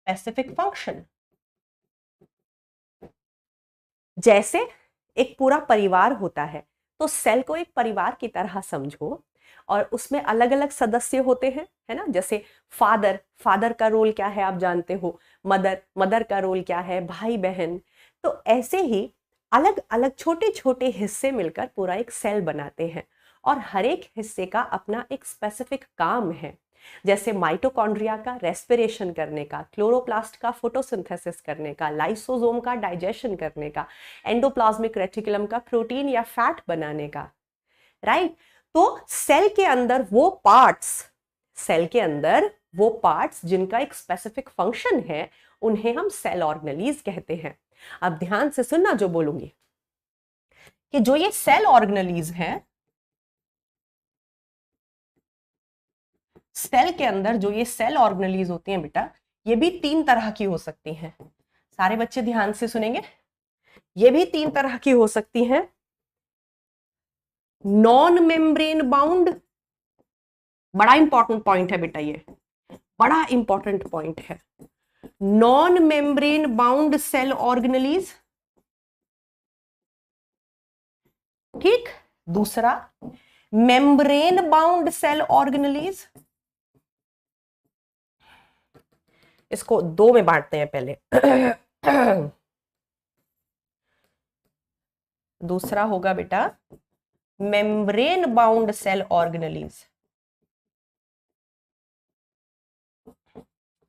specific function। जैसे एक पूरा परिवार होता है, तो सेल को एक परिवार की तरह समझो, और उसमें अलग अलग सदस्य होते हैं, है ना? जैसे फादर का रोल क्या है आप जानते हो, मदर का रोल क्या है, भाई बहन। तो ऐसे ही अलग अलग छोटे छोटे हिस्से मिलकर पूरा एक सेल बनाते हैं, और हर एक हिस्से का अपना एक स्पेसिफिक काम है। जैसे माइटोकॉन्ड्रिया का रेस्पिरेशन करने का, क्लोरोप्लास्ट का फोटोसिंथेसिस करने का, लाइसोसोम का डाइजेशन करने का, एंडोप्लाज्मिक रेटिकुलम का प्रोटीन या फैट बनाने का, राइट? तो सेल के अंदर वो पार्ट्स जिनका एक स्पेसिफिक फंक्शन है, उन्हें हम सेल ऑर्गेनेलीज कहते हैं। अब ध्यान से सुनना जो बोलूंगी, कि जो ये सेल ऑर्गेनेलीज हैं, सेल के अंदर जो ये सेल ऑर्गेनेलीज होती हैं बेटा, ये भी 3 तरह की हो सकती हैं। सारे बच्चे ध्यान से सुनेंगे, ये भी 3 तरह की हो सकती हैं। नॉन मेम्ब्रेन बाउंड बड़ा इंपॉर्टेंट पॉइंट है बेटा, ये बड़ा इंपॉर्टेंट पॉइंट है। Non membrane bound cell organelles, ठीक। दूसरा मेम्ब्रेन बाउंड सेल ऑर्गेनेलीज, इसको दो में बांटते हैं पहले। दूसरा होगा बेटा membrane bound cell organelles.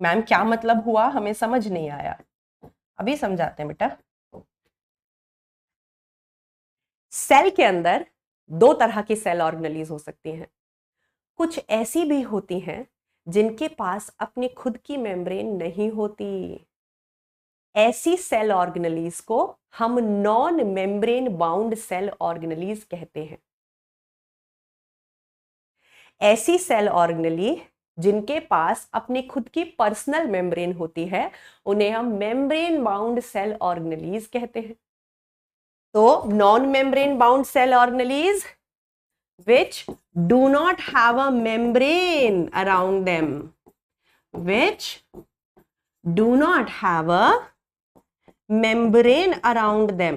Ma'am क्या मतलब हुआ, हमें समझ नहीं आया, अभी समझाते हैं बेटा। सेल के अंदर दो तरह की सेल ऑर्गेनेलीज हो सकती हैं। कुछ ऐसी भी होती हैं जिनके पास अपनी खुद की मेम्ब्रेन नहीं होती। ऐसी सेल ऑर्गेनेलीज को हम non membrane bound cell organelles कहते हैं। ऐसी सेल ऑर्गेनेली जिनके पास अपनी खुद की पर्सनल मेम्ब्रेन होती है उन्हें हम मेम्ब्रेन बाउंड सेल ऑर्गेनेलीज कहते हैं। तो non membrane bound cell organelles which do not have a membrane around them, which do not have a membrane around them,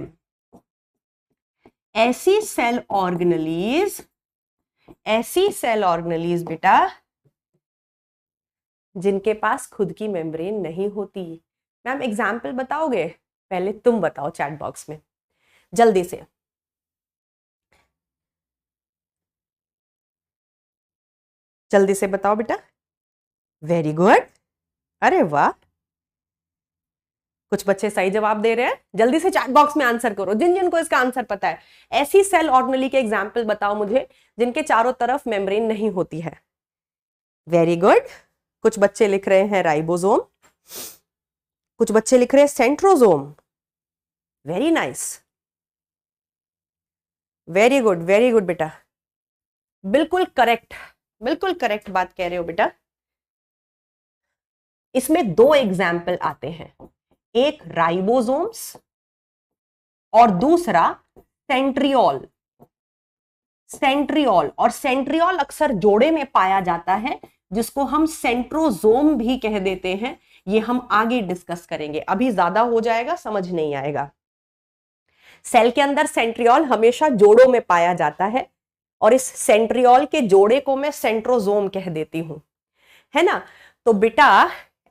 ऐसी सेल ऑर्गेनेलीज बेटा जिनके पास खुद की मेम्ब्रेन नहीं होती। मैम एग्जाम्पल बताओगे? पहले तुम बताओ चैट बॉक्स में जल्दी से। जल्दी से बताओ बेटा। वेरी गुड, अरे वाह, कुछ बच्चे सही जवाब दे रहे हैं। जल्दी से चैट बॉक्स में आंसर करो जिन जिनको इसका आंसर पता है। ऐसी सेल ऑर्गेनेली के एग्जाम्पल बताओ मुझे जिनके चारों तरफ मेम्ब्रेन नहीं होती है। वेरी गुड, कुछ बच्चे लिख रहे हैं राइबोसोम, कुछ बच्चे लिख रहे हैं centrosome. Very nice, very good बेटा, बिल्कुल करेक्ट, बिल्कुल करेक्ट बात कह रहे हो बेटा। इसमें दो एग्जाम्पल आते हैं, एक राइबोसोम्स और दूसरा सेंट्रियोल। सेंट्रियोल और सेंट्रियोल अक्सर जोड़े में पाया जाता है जिसको हम सेंट्रोसोम भी कह देते हैं। ये हम आगे डिस्कस करेंगे, अभी ज्यादा हो जाएगा, समझ नहीं आएगा। सेल के अंदर सेंट्रियोल हमेशा जोड़ों में पाया जाता है और इस सेंट्रियोल के जोड़े को मैं सेंट्रोसोम कह देती हूं, है ना। तो बेटा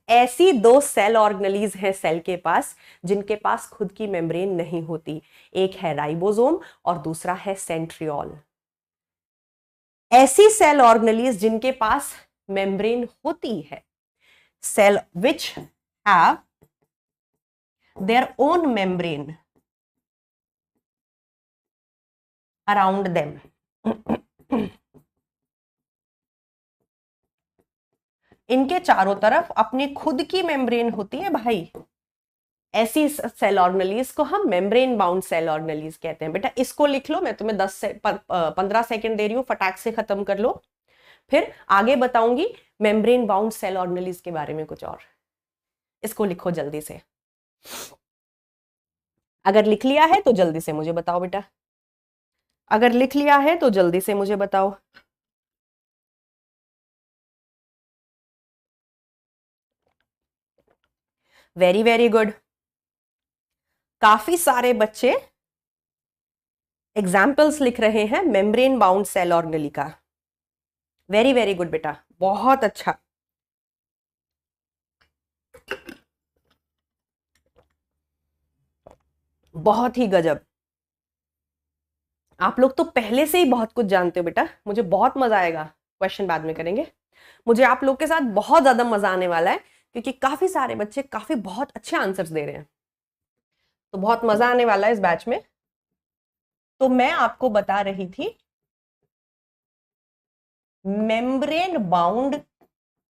ऐसी दो सेल ऑर्गेनेलीज हैं सेल के पास जिनके पास खुद की मेम्ब्रेन नहीं होती, एक है राइबोसोम और दूसरा है सेंट्रियोल। ऐसी सेल ऑर्गेनेलीज जिनके पास मेम्ब्रेन होती है, cell which have their own membrane around them, इनके चारों तरफ अपनी खुद की मेम्ब्रेन होती है भाई। ऐसी सेल ऑर्गेनेलीज को हम मेम्ब्रेन बाउंड सेल ऑर्गेनेलीज कहते हैं। बेटा इसको लिख लो, मैं तुम्हें 15 सेकंड दे रही हूं, फटाक से खत्म कर लो, फिर आगे बताऊंगी मेम्ब्रेन बाउंड सेल ऑर्गेनेलीज के बारे में कुछ और। इसको लिखो जल्दी से, अगर लिख लिया है तो जल्दी से मुझे बताओ बेटा, अगर लिख लिया है तो जल्दी से मुझे बताओ। वेरी गुड, काफी सारे बच्चे एग्जाम्पल्स लिख रहे हैं मेम्ब्रेन बाउंड सेल ऑर्गेनेली का। वेरी गुड बेटा, बहुत अच्छा। बहुत ही गजब, आप लोग तो पहले से ही बहुत कुछ जानते हो बेटा। मुझे बहुत मजा आएगा, क्वेश्चन बाद में करेंगे। मुझे आप लोग के साथ बहुत ज्यादा मजा आने वाला है क्योंकि काफी सारे बच्चे काफी बहुत अच्छे आंसर्स दे रहे हैं, तो बहुत मजा आने वाला है इस बैच में। तो मैं आपको बता रही थी मेम्ब्रेन बाउंड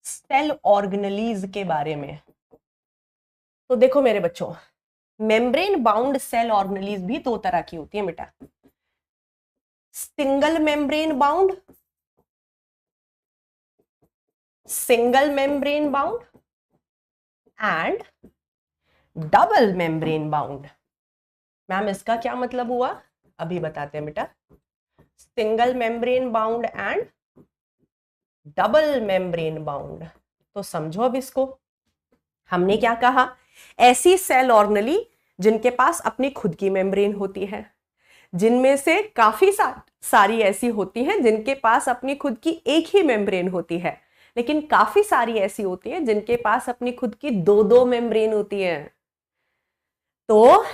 सेल ऑर्गेनेलीज के बारे में। तो देखो मेरे बच्चों, मेम्ब्रेन बाउंड सेल ऑर्गेनेलीज भी दो तरह की होती है बेटा, single membrane bound, single membrane bound and double membrane bound. Ma'am इसका क्या मतलब हुआ, अभी बताते हैं बेटा। Single membrane bound and double membrane bound. तो समझो अब इसको, हमने क्या कहा, ऐसी सेल ऑर्गेनेली जिनके पास अपनी खुद की मेम्ब्रेन होती है, जिनमें से काफी सारी ऐसी होती हैं जिनके पास अपनी खुद की एक ही मेम्ब्रेन होती है, लेकिन काफी सारी ऐसी होती हैं जिनके पास अपनी खुद की दो दो मेम्ब्रेन होती है। तो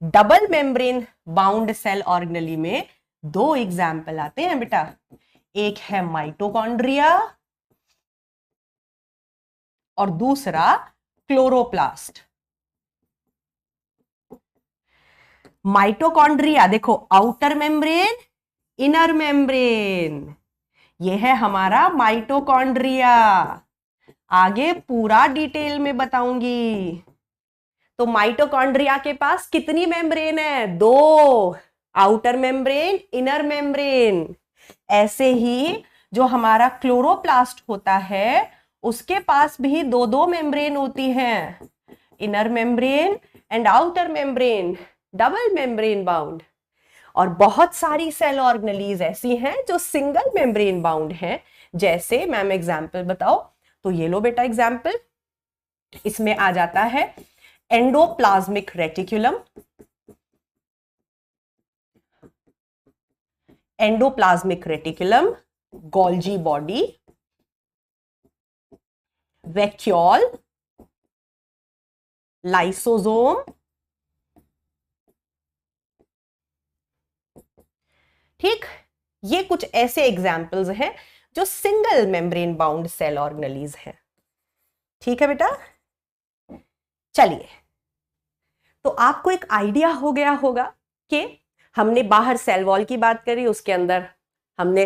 double membrane bound cell organelle में दो एग्जाम्पल आते हैं बेटा, एक है माइटोकॉन्ड्रिया और दूसरा क्लोरोप्लास्ट। माइटोकॉन्ड्रिया देखो, आउटर मेम्ब्रेन, इनर मेम्ब्रेन, यह है हमारा माइटोकॉन्ड्रिया। आगे पूरा डिटेल में बताऊंगी। तो माइटोकॉन्ड्रिया के पास कितनी मेम्ब्रेन है? दो, आउटर मेम्ब्रेन, इनर मेम्ब्रेन। ऐसे ही जो हमारा क्लोरोप्लास्ट होता है उसके पास भी दो दो मेम्ब्रेन होती हैं, inner membrane and outer membrane, double membrane bound. और बहुत सारी सेल ऑर्गेनेलीज ऐसी हैं जो सिंगल मेम्ब्रेन बाउंड हैं। जैसे मैम एग्जाम्पल बताओ, तो ये लो बेटा एग्जाम्पल, इसमें आ जाता है endoplasmic reticulum, endoplasmic reticulum, Golgi body, vacuole, lysosome. ठीक, ये कुछ ऐसे एग्जाम्पल्स हैं जो single membrane bound cell organelles हैं। ठीक है बेटा, चलिए, तो आपको एक आइडिया हो गया होगा कि हमने बाहर सेल वॉल की बात करी, उसके अंदर हमने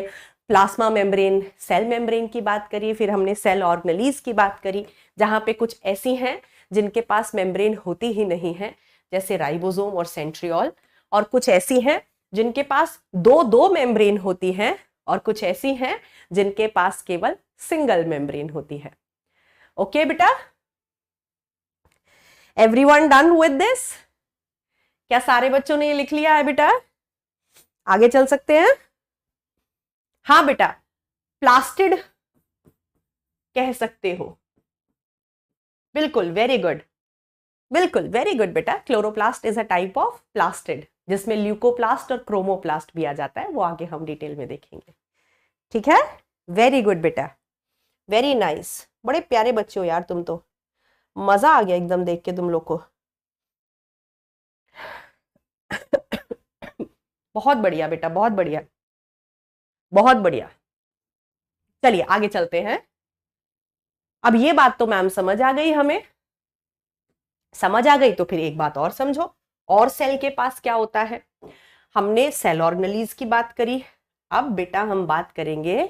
प्लाज्मा मेम्ब्रेन, सेल मेम्ब्रेन की बात करी, फिर हमने सेल ऑर्गेनेलीज की बात करी जहां पे कुछ ऐसी हैं जिनके पास मेम्ब्रेन होती ही नहीं है, जैसे राइबोसोम और सेंट्रियोल, और कुछ ऐसी हैं जिनके पास दो दो मेम्ब्रेन होती हैं, और कुछ ऐसी हैं जिनके पास केवल सिंगल मेम्ब्रेन होती है। ओके बेटा, एवरीवन डन विद दिस? क्या सारे बच्चों ने ये लिख लिया है बेटा? आगे चल सकते हैं? हाँ बेटा, प्लास्टिड कह सकते हो, बिल्कुल, वेरी गुड, बिल्कुल वेरी गुड बेटा। Chloroplast is a type of plastid जिसमें ल्यूकोप्लास्ट और क्रोमोप्लास्ट भी आ जाता है, वो आगे हम डिटेल में देखेंगे। ठीक है, वेरी गुड बेटा, वेरी नाइस। बड़े प्यारे बच्चे हो यार तुम तो, मजा आ गया एकदम देख के तुम लोग को। बहुत बढ़िया बेटा, बहुत बढ़िया, बहुत बढ़िया। चलिए आगे चलते हैं। अब ये बात तो मैम समझ आ गई हमें, समझ आ गई तो फिर एक बात और समझो, और सेल के पास क्या होता है। हमने सेल ऑर्गेनेलीज की बात करी, अब बेटा हम बात करेंगे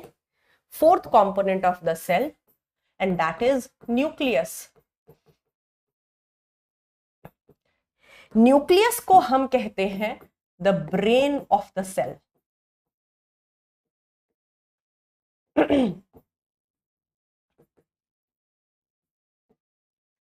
fourth component of the cell, and that is nucleus. Nucleus को हम कहते हैं the brain of the cell.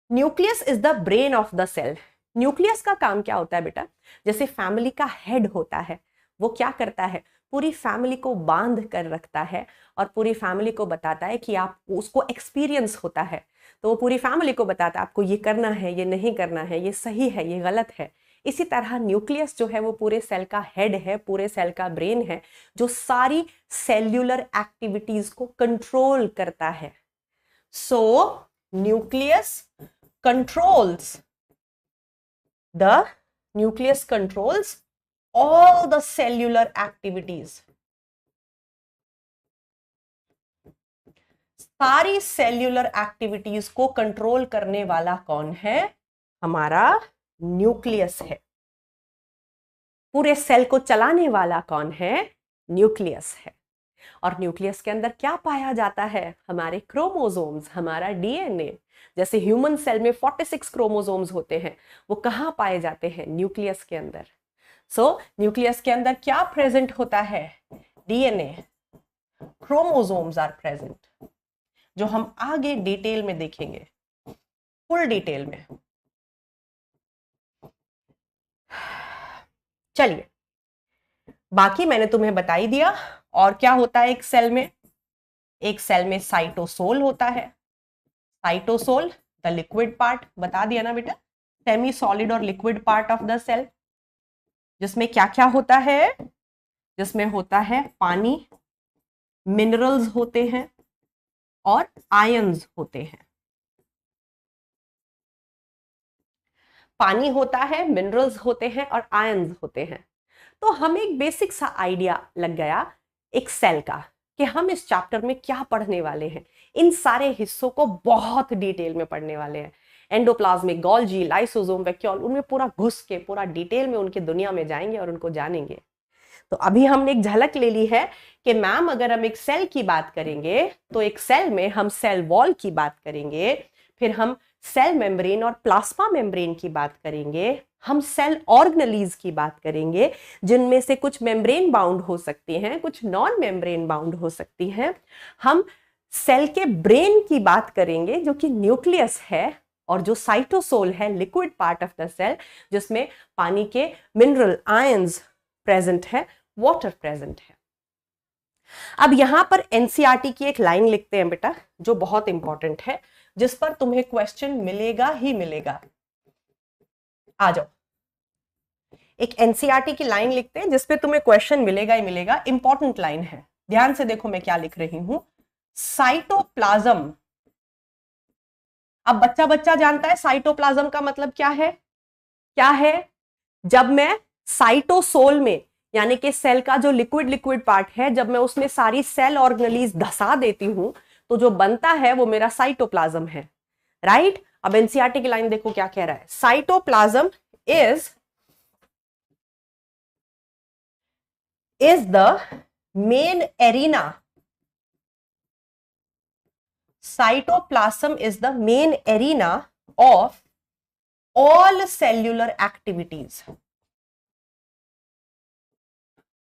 Nucleus is the brain of the cell. Nucleus का काम क्या होता है बेटा? जैसे फैमिली का हेड होता है, वो क्या करता है, पूरी फैमिली को बांध कर रखता है और पूरी फैमिली को बताता है कि आप, उसको एक्सपीरियंस होता है तो वो पूरी फैमिली को बताता है आपको ये करना है, ये नहीं करना है, ये सही है, ये गलत है। इसी तरह न्यूक्लियस जो है वो पूरे सेल का हेड है, पूरे सेल का ब्रेन है, जो सारी सेल्यूलर एक्टिविटीज को कंट्रोल करता है। सो nucleus controls the nucleus controls all the cellular activities। सारी सेल्यूलर एक्टिविटीज को कंट्रोल करने वाला कौन है? हमारा न्यूक्लियस है। पूरे सेल को चलाने वाला कौन है? न्यूक्लियस है। और न्यूक्लियस के अंदर क्या पाया जाता है? हमारे क्रोमोसोम्स, हमारा डीएनए। जैसे ह्यूमन सेल में 46 क्रोमोसोम्स होते हैं, वो कहाँ पाए जाते हैं? न्यूक्लियस के अंदर। सो न्यूक्लियस के अंदर क्या प्रेजेंट होता है? डीएनए, क्रोमोसोम्स आर प्रेजेंट, जो हम आगे डिटेल में देखेंगे, फुल डिटेल में। चलिए, बाकी मैंने तुम्हें बता ही दिया। और क्या होता है एक सेल में? एक सेल में साइटोसोल होता है, साइटोसोल द लिक्विड पार्ट, बता दिया ना बेटा, सेमी सॉलिड और liquid part of the cell, जिसमें क्या क्या होता है, जिसमें होता है पानी, मिनरल्स होते हैं और आयंस होते हैं। पानी होता है, मिनरल्स होते हैं और आयंस होते हैं। तो हमें एक बेसिक सा आइडिया लग गया एक सेल का कि हम इस चैप्टर में क्या पढ़ने वाले हैं। इन सारे हिस्सों को बहुत डिटेल में पढ़ने वाले हैं। एंडोप्लाज्मिक, गोल्जी, लाइसोसोम, वैक्यूल, उनमें पूरा घुस के पूरा डिटेल में उनकी दुनिया में जाएंगे और उनको जानेंगे। तो अभी हमने एक झलक ले ली है कि मैम अगर हम एक सेल की बात करेंगे तो एक सेल में हम सेल वॉल की बात करेंगे, फिर हम सेल मेम्ब्रेन और प्लाज्मा मेम्ब्रेन की बात करेंगे, हम सेल ऑर्गेनेलीज की बात करेंगे जिनमें से कुछ मेम्ब्रेन बाउंड हो सकती हैं, कुछ नॉन मेम्ब्रेन बाउंड हो सकती हैं। हम सेल के ब्रेन की बात करेंगे जो कि न्यूक्लियस है, और जो साइटोसोल है liquid part of the cell, जिसमें पानी के मिनरल आयंस प्रेजेंट है, वाटर प्रेजेंट है। अब यहां पर एनसीईआरटी की एक लाइन लिखते हैं बेटा जो बहुत इंपॉर्टेंट है, जिस पर तुम्हें क्वेश्चन मिलेगा ही मिलेगा। आ जाओ, एक एनसीईआरटी की लाइन लिखते हैं जिस पे तुम्हें क्वेश्चन मिलेगा ही मिलेगा। इंपॉर्टेंट लाइन है, ध्यान से देखो मैं क्या लिख रही हूं। साइटोप्लाज्म, अब बच्चा बच्चा जानता है साइटोप्लाज्म का मतलब क्या है। क्या है? जब मैं साइटोसोल में, यानी कि सेल का जो लिक्विड लिक्विड पार्ट है, जब मैं उसमें सारी सेल ऑर्गेनेलीज धसा देती हूं तो जो बनता है वो मेरा साइटोप्लाज्म है, राइट। अब एनसीईआरटी की लाइन देखो क्या कह रहा है। Cytoplasm is the main arena, cytoplasm is the main arena of all cellular activities।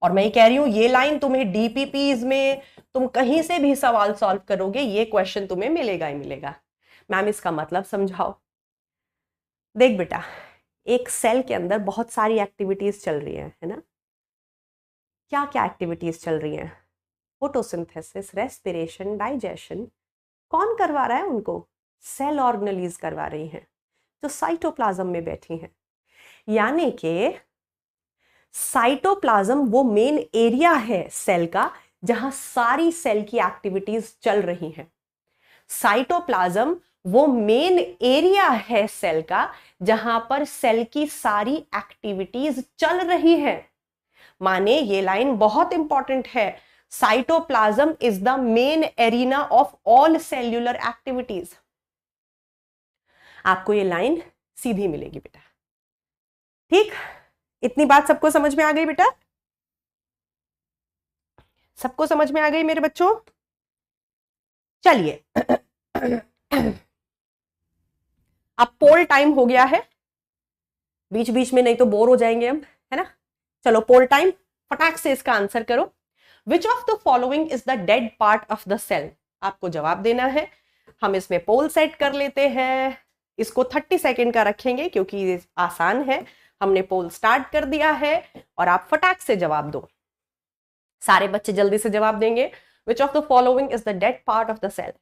और मैं कह रही हूं ये लाइन तुम्हें डीपीपीज में, तुम कहीं से भी सवाल सॉल्व करोगे ये क्वेश्चन तुम्हें मिलेगा ही मिलेगा। मैम इसका मतलब समझाओ। देख बेटा, एक सेल के अंदर बहुत सारी एक्टिविटीज चल रही है ना। क्या क्या एक्टिविटीज चल रही हैं? Photosynthesis, respiration, digestion. कौन करवा रहा है उनको? सेल ऑर्गेनेलीज करवा रही हैं जो साइटोप्लाज्म में बैठी हैं। यानी कि साइटोप्लाज्म वो मेन एरिया है सेल का जहां सारी सेल की एक्टिविटीज चल रही हैं। साइटोप्लाज्म वो मेन एरिया है सेल का जहां पर सेल की सारी एक्टिविटीज चल रही है। माने ये लाइन बहुत इंपॉर्टेंट है। Cytoplasm is the main arena of all cellular activities. आपको ये लाइन सीधी मिलेगी बेटा, ठीक। इतनी बात सबको समझ में आ गई बेटा? सबको समझ में आ गई मेरे बच्चों? चलिए अब पोल टाइम हो गया है, बीच बीच में नहीं तो बोर हो जाएंगे हम, है ना। चलो पोल टाइम, फटाक से इसका आंसर करो। Which of the following is the dead part of the cell? आपको जवाब देना है। हम इसमें पोल सेट कर लेते हैं, इसको 30 सेकेंड का रखेंगे क्योंकि आसान है। हमने पोल स्टार्ट कर दिया है और आप फटाक से जवाब दो। सारे बच्चे जल्दी से जवाब देंगे। Which of the following is the dead part of the cell?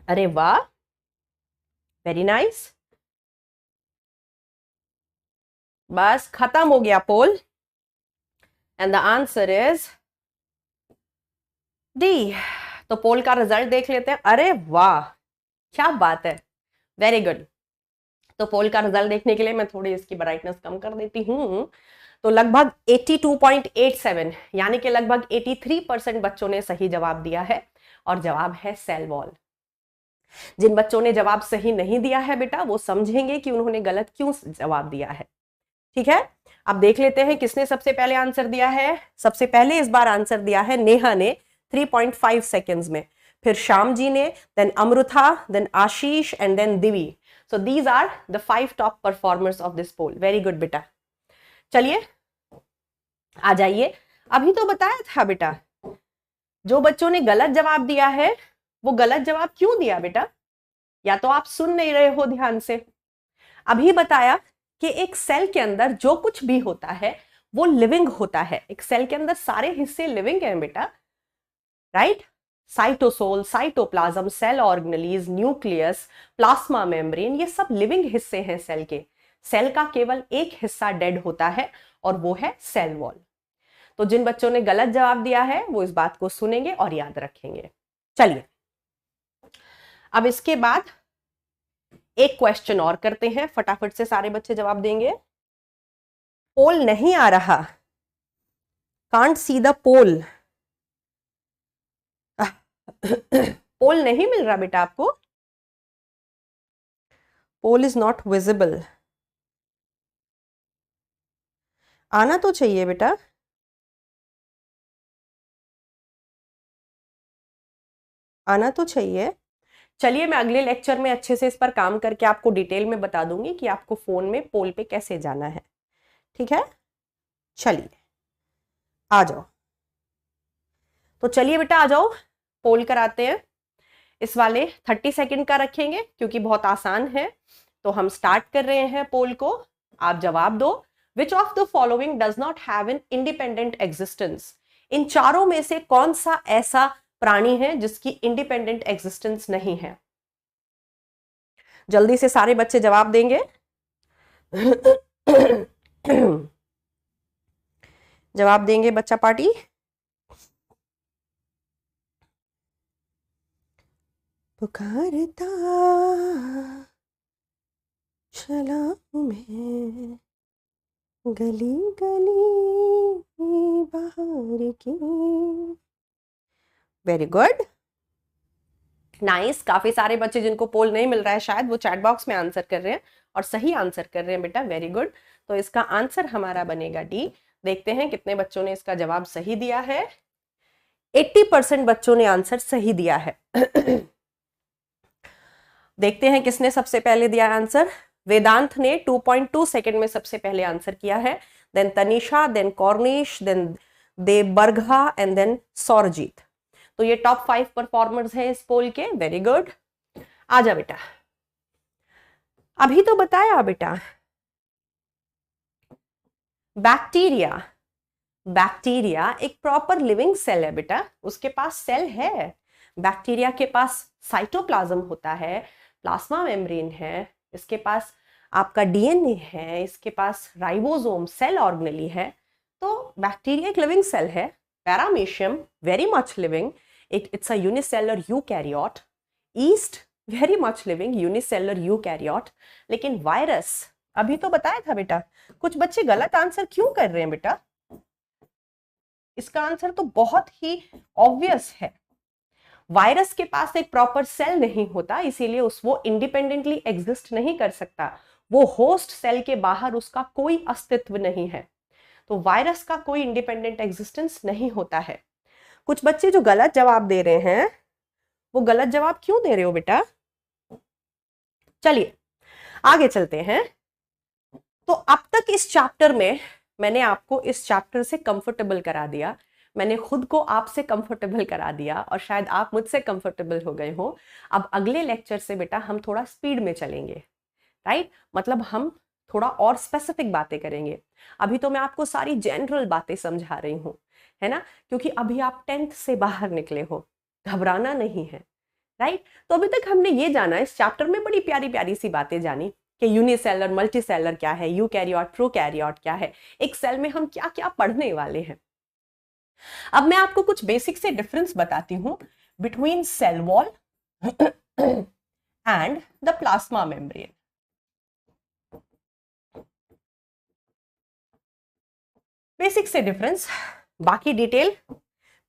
अरे वाह, वेरी नाइस। बस खत्म हो गया poll and the answer is D. तो पोल का रिजल्ट देख लेते हैं। अरे वाह, क्या बात है, वेरी गुड। तो पोल का रिजल्ट देखने के लिए मैं थोड़ी इसकी ब्राइटनेस कम कर देती हूं। तो लगभग 82.87 यानी कि लगभग 83% बच्चों ने सही जवाब दिया है और जवाब है सेल वॉल। जिन बच्चों ने जवाब सही नहीं दिया है बेटा वो समझेंगे कि उन्होंने गलत क्यों जवाब दिया है, ठीक है। अब देख लेते हैं किसने सबसे पहले आंसर दिया है। सबसे पहले इस बार आंसर दिया है नेहा ने 3.5 सेकेंड्स में, फिर श्याम जी ने, then Amrita, then Ashish and then Divi. So these are the 5 top performers of this poll. Very good बेटा। चलिए आ जाइए। अभी तो बताया था बेटा, जो बच्चों ने गलत जवाब दिया है वो गलत जवाब क्यों दिया बेटा? या तो आप सुन नहीं रहे हो ध्यान से। अभी बताया कि एक सेल के अंदर जो कुछ भी होता है वो लिविंग होता है। एक सेल के अंदर सारे हिस्से लिविंग हैं बेटा, right? Cytosol, cytoplasm, cell organelles, nucleus, plasma membrane, ये सब लिविंग हिस्से हैं सेल के। सेल का केवल एक हिस्सा डेड होता है और वो है सेल वॉल। तो जिन बच्चों ने गलत जवाब दिया है वो इस बात को सुनेंगे और याद रखेंगे। चलिए अब इसके बाद एक क्वेश्चन और करते हैं, फटाफट से सारे बच्चे जवाब देंगे। पोल नहीं आ रहा, कांट सी द पोल। पोल नहीं मिल रहा बेटा आपको? Pole is not visible. आना तो चाहिए बेटा। आना तो चाहिए। चलिए मैं अगले लेक्चर में अच्छे से इस पर काम करके आपको डिटेल में बता दूंगी कि आपको फोन में पोल पे कैसे जाना है। ठीक है, चलिए आ जाओ। तो चलिए बेटा आ जाओ, पोल कराते हैं। इस वाले 30 सेकंड का रखेंगे क्योंकि बहुत आसान है। तो हम स्टार्ट कर रहे हैं पोल को। आप जवाब दो। Which of the following does not have an independent existence? इन चारों में से कौन सा ऐसा प्राणी है जिसकी इंडिपेंडेंट एग्जिस्टेंस नहीं है? जल्दी से सारे बच्चे जवाब देंगे। जवाब देंगे बच्चा पार्टी। पुकारता चला मैं गली गली बाहर की। Very good, nice. काफी सारे बच्चे जिनको पोल नहीं मिल रहा है शायद वो चैट बॉक्स में आंसर कर रहे हैं और सही आंसर कर रहे हैं बेटा, वेरी गुड। तो इसका आंसर हमारा बनेगा डी। देखते हैं कितने बच्चों ने इसका जवाब सही दिया है। 80% बच्चों ने आंसर सही दिया है। देखते हैं किसने सबसे पहले दिया आंसर। वेदांत ने 2.2 सेकंड में सबसे पहले आंसर किया है, then Tanisha, then Cornish, then Debargha and then Sourajit. तो ये टॉप 5 परफॉर्मर्स हैं इस पोल के, वेरी गुड। आजा बेटा, अभी तो बताया बेटा। बैक्टीरिया, बैक्टीरिया एक प्रॉपर लिविंग सेल है बेटा, उसके पास सेल है। बैक्टीरिया के पास साइटोप्लाज्म होता है, प्लाज्मा मेम्ब्रेन है, इसके पास आपका डीएनए है, इसके पास राइबोसोम, सेल ऑर्गेनेली है। तो बैक्टीरिया एक लिविंग सेल है। Paramecium very much living, it's a unicellular eukaryote. East very much living, unicellular eukaryote. लेकिन वायरस, अभी तो बताया था बेटा। कुछ बच्चे गलत आंसर क्यों कर रहे हैं बेटा? इसका आंसर तो बहुत ही ऑब्वियस है। वायरस के पास एक प्रॉपर सेल नहीं होता, इसीलिए वो इंडिपेंडेंटली एग्जिस्ट नहीं कर सकता। वो होस्ट सेल के बाहर उसका कोई अस्तित्व नहीं है। तो वायरस का कोई इंडिपेंडेंट एग्जिस्टेंस नहीं होता है। कुछ बच्चे जो गलत जवाब दे रहे हैं वो गलत जवाब क्यों दे रहे हो बेटा? चलिए आगे चलते हैं। तो अब तक इस चैप्टर में मैंने आपको इस चैप्टर से कंफर्टेबल करा दिया, मैंने खुद को आपसे कंफर्टेबल करा दिया और शायद आप मुझसे कंफर्टेबल हो गए हो। अब अगले लेक्चर से बेटा हम थोड़ा स्पीड में चलेंगे, राइट? मतलब हम थोड़ा और स्पेसिफिक बातें करेंगे। अभी तो मैं आपको सारी जनरल बातें समझा रही हूँ, है ना? क्योंकि अभी आप 10th से बाहर निकले हो, घबराना नहीं है, राइट? तो अभी तक हमने ये जाना, इस चैप्टर में बड़ी प्यारी प्यारी सी बातें जानी कि यूनिसेलर, मल्टीसेलर क्या है, यूकैरियोट, प्रोकैरियोट क्या है, एक सेल में हम क्या क्या पढ़ने वाले हैं। अब मैं आपको कुछ बेसिक से डिफरेंस बताती हूं between cell wall and the plasma membrane. Basic से डिफरेंस, बाकी डिटेल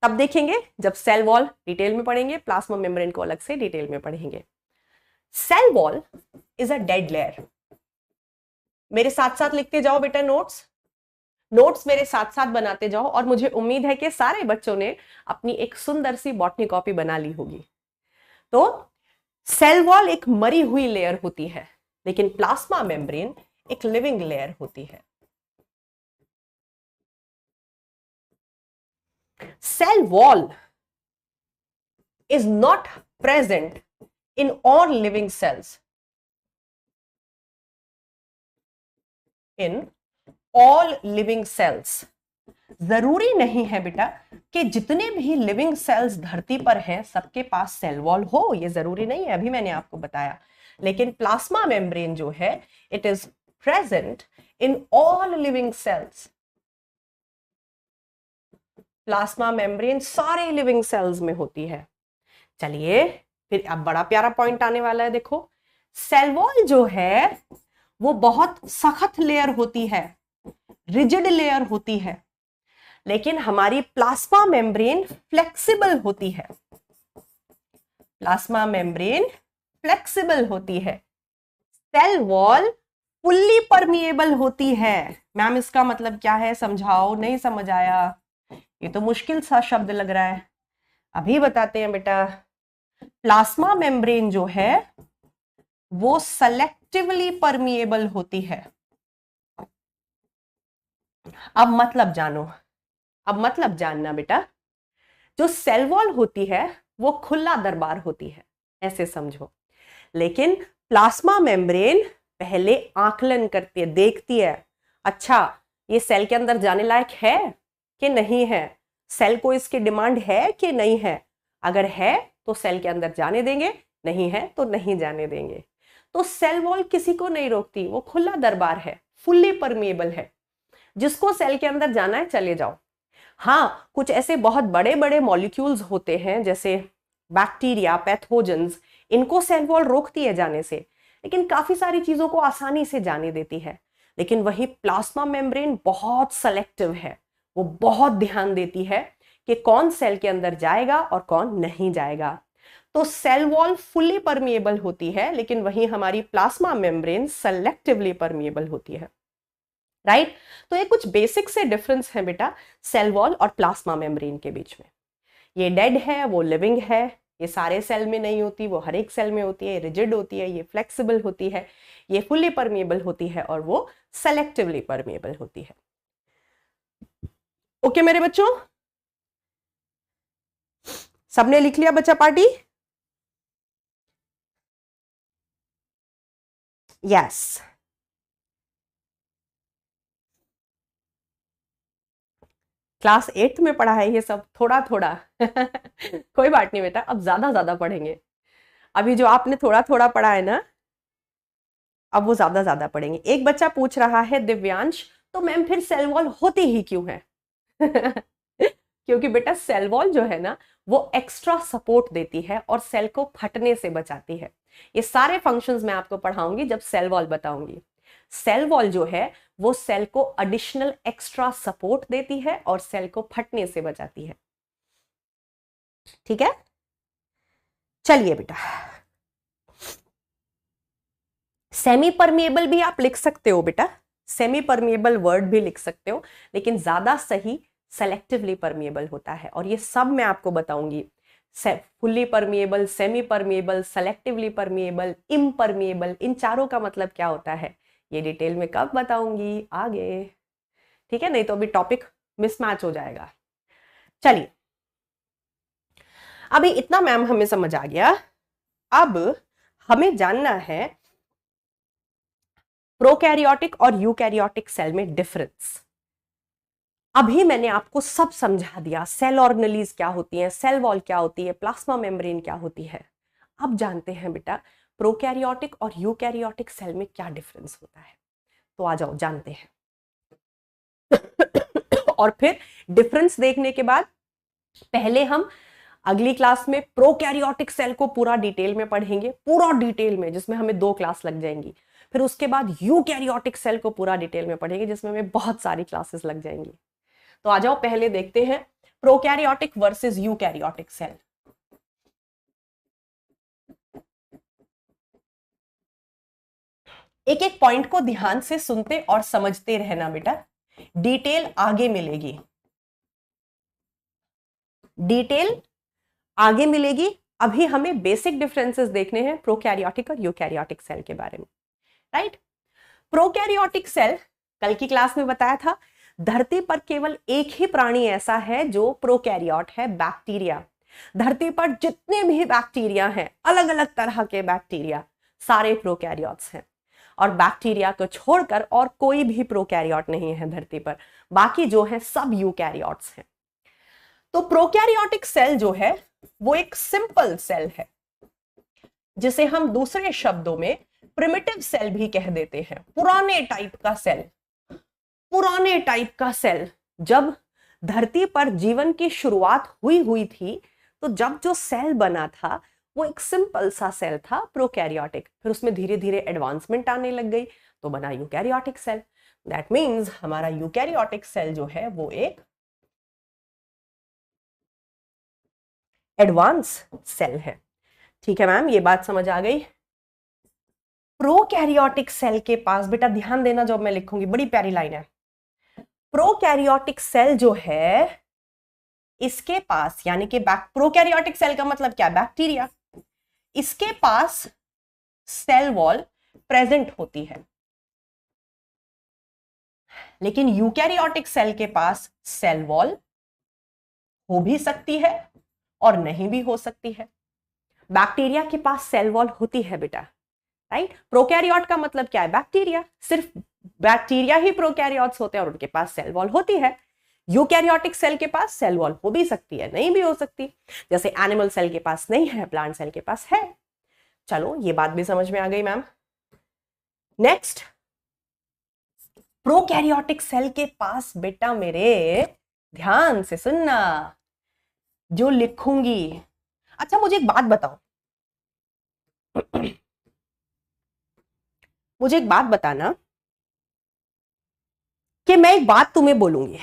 तब देखेंगे जब सेल वॉल डिटेल में पढ़ेंगे, प्लाज्मा मेम्ब्रेन को अलग से डिटेल में पढ़ेंगे। Cell wall is a dead layer. मेरे साथ साथ लिखते जाओ बेटा, नोट्स नोट्स मेरे साथ साथ बनाते जाओ। और मुझे उम्मीद है कि सारे बच्चों ने अपनी एक सुंदर सी बॉटनी कॉपी बना ली होगी। तो सेल वॉल एक मरी हुई लेयर होती है, लेकिन प्लाज्मा मेम्ब्रेन एक लिविंग लेयर होती है। Cell wall is not present in all living cells. In all living cells. जरूरी नहीं है बेटा कि जितने भी लिविंग सेल्स धरती पर हैं सबके पास सेल वॉल हो, ये जरूरी नहीं है, अभी मैंने आपको बताया। लेकिन प्लाज्मा मेम्ब्रेन जो है it is present in all living cells. Plasma membrane सारे लिविंग सेल्स में होती है। चलिए फिर अब बड़ा प्यारा पॉइंट आने वाला है, देखो सेल वॉल जो है वो बहुत सख्त लेयर होती है, रिजिड लेयर होती है, लेकिन हमारी प्लाज्मा मेम्ब्रेन फ्लेक्सिबल होती है। प्लाज्मा मेम्ब्रेन फ्लेक्सिबल होती है। सेल वॉल फुल्ली परमिएबल होती है। मैम इसका मतलब क्या है, समझाओ, नहीं समझ आया, ये तो मुश्किल सा शब्द लग रहा है, अभी बताते हैं बेटा। प्लाज्मा मेम्ब्रेन जो है वो सेलेक्टिवली परमिएबल होती है। अब मतलब जानो, अब मतलब जानना बेटा, जो सेल वॉल होती है वो खुला दरबार होती है, ऐसे समझो। लेकिन प्लाज्मा मेम्ब्रेन पहले आकलन करती है, देखती है, अच्छा ये सेल के अंदर जाने लायक है कि नहीं है, सेल को इसकी डिमांड है कि नहीं है। अगर है तो सेल के अंदर जाने देंगे, नहीं है तो नहीं जाने देंगे। तो सेल वॉल किसी को नहीं रोकती, वो खुला दरबार है, फुल्ली परमिएबल है। जिसको सेल के अंदर जाना है चले जाओ। हाँ, कुछ ऐसे बहुत बड़े बड़े मॉलिक्यूल्स होते हैं जैसे बैक्टीरिया, पैथोजेंस, इनको सेल वॉल रोकती है जाने से, लेकिन काफी सारी चीजों को आसानी से जाने देती है। लेकिन वही प्लाज्मा मेम्ब्रेन बहुत सेलेक्टिव है, वो बहुत ध्यान देती है कि कौन सेल के अंदर जाएगा और कौन नहीं जाएगा। तो सेल वॉल फुल्ली परमिएबल होती है, लेकिन वही हमारी प्लाज्मा मेम्ब्रेन सेलेक्टिवली परमिएबल होती है। राइट? तो ये कुछ बेसिक से डिफरेंस है बेटा सेल वॉल और प्लाज्मा मेम्ब्रेन के बीच में। ये डेड है, वो लिविंग है, ये सारे सेल में नहीं होती, वो हर एक सेल में होती है, रिजिड होती है, ये फ्लेक्सिबल होती है, ये फुल्ली परमिएबल होती है और वो सेलेक्टिवली परमिएबल होती है। ओके मेरे बच्चों, सबने लिख लिया बच्चा पार्टी? यस। क्लास 8th में पढ़ा है ये सब थोड़ा थोड़ा कोई बात नहीं बेटा, अब ज्यादा ज्यादा पढ़ेंगे। अभी जो आपने थोड़ा थोड़ा पढ़ा है ना, अब वो ज्यादा ज्यादा पढ़ेंगे। एक बच्चा पूछ रहा है दिव्यांश, तो मैम फिर सेल वॉल होती ही क्यों है? क्योंकि बेटा सेल वॉल जो है ना वो एक्स्ट्रा सपोर्ट देती है और सेल को फटने से बचाती है। ये सारे फंक्शंस मैं आपको पढ़ाऊंगी जब सेल वॉल बताऊंगी। सेल वॉल जो है वो सेल को एडिशनल एक्स्ट्रा सपोर्ट देती है और सेल को फटने से बचाती है। ठीक है, चलिए बेटा। सेमी परमिएबल भी आप लिख सकते हो बेटा, सेमी परमिएबल वर्ड भी लिख सकते हो, लेकिन ज्यादा सही सेलेक्टिवली परमिएबल होता है। और ये सब मैं आपको बताऊंगी, fully permeable, semi permeable, selectively permeable, impermeable, इन चारों का मतलब क्या होता है ये डिटेल में कब बताऊंगी आगे। ठीक है, नहीं तो अभी टॉपिक मिसमैच हो जाएगा। चलिए, अभी इतना मैम हमें समझ आ गया। अब हमें जानना है प्रोकैरियोटिक और यूकैरियोटिक सेल में डिफरेंस। अभी मैंने आपको सब समझा दिया, सेल ऑर्गेनेलीज क्या होती हैं, सेल वॉल क्या होती है, प्लाज्मा मेम्ब्रेन क्या होती है। अब जानते हैं बेटा प्रोकैरियोटिक और यूकैरियोटिक सेल में क्या डिफरेंस होता है। तो आ जाओ जानते हैं। और फिर डिफरेंस देखने के बाद पहले हम अगली क्लास में प्रोकैरियोटिक सेल को पूरा डिटेल में पढ़ेंगे, पूरा डिटेल में, जिसमें हमें 2 क्लास लग जाएंगी। फिर उसके बाद यूकैरियोटिक सेल को पूरा डिटेल में पढ़ेंगे, जिसमें हमें बहुत सारी क्लासेस लग जाएंगी। तो आ जाओ पहले देखते हैं प्रोकैरियोटिक वर्सेस यूकैरियोटिक सेल। एक एक पॉइंट को ध्यान से सुनते और समझते रहना बेटा, डिटेल आगे मिलेगी, डिटेल आगे मिलेगी। अभी हमें बेसिक डिफरेंसेस देखने हैं प्रोकैरियोटिक और यूकैरियोटिक सेल के बारे में। राइट? प्रोकैरियोटिक सेल कल की क्लास में बताया था, धरती पर केवल एक ही प्राणी ऐसा है जो प्रोकैरियोट है, बैक्टीरिया। धरती पर जितने भी बैक्टीरिया हैं, अलग अलग तरह के बैक्टीरिया, सारे प्रोकैरियोट्स हैं। और बैक्टीरिया को छोड़कर और कोई भी प्रोकैरियोट नहीं है धरती पर, बाकी जो है सब यूकैरियोट्स हैं। तो प्रोकैरियोटिक सेल जो है वो एक सिंपल सेल है, जिसे हम दूसरे शब्दों में प्रिमिटिव सेल भी कह देते हैं। पुराने टाइप का सेल, पुराने टाइप का सेल। जब धरती पर जीवन की शुरुआत हुई थी, तो जब जो सेल बना था वो एक सिंपल सा सेल था, प्रोकैरियोटिक। फिर उसमें धीरे धीरे एडवांसमेंट आने लग गई तो बना यूकैरियोटिक सेल। दैट मीन्स हमारा यूकैरियोटिक सेल जो है वो एक एडवांस सेल है। ठीक है मैम, ये बात समझ आ गई। प्रोकैरियोटिक सेल के पास, बेटा ध्यान देना जो मैं लिखूंगी, बड़ी प्यारी लाइन है। प्रोकैरियोटिक सेल जो है इसके पास, यानी कि प्रोकैरियोटिक सेल का मतलब क्या, बैक्टीरिया, इसके पास सेल वॉल प्रेजेंट होती है। लेकिन यूकैरियोटिक सेल के पास सेल वॉल हो भी सकती है और नहीं भी हो सकती है। बैक्टीरिया के पास सेल वॉल होती है बेटा, राइट। प्रोकैरियोट का मतलब क्या है, बैक्टीरिया। सिर्फ बैक्टीरिया ही प्रोकैरियोट्स होते हैं और उनके पास सेल वॉल होती है। यूकैरियोटिक सेल के पास सेल वॉल हो भी सकती है, नहीं भी हो सकती। जैसे एनिमल सेल के पास नहीं है, प्लांट सेल के पास है। चलो ये बात भी समझ में आ गई मैम। नेक्स्ट, प्रोकैरियोटिक सेल के पास बेटा मेरे ध्यान से सुनना जो लिखूंगी। अच्छा मुझे एक बात बताओ, मुझे एक बात बताना कि मैं एक बात तुम्हें बोलूंगी,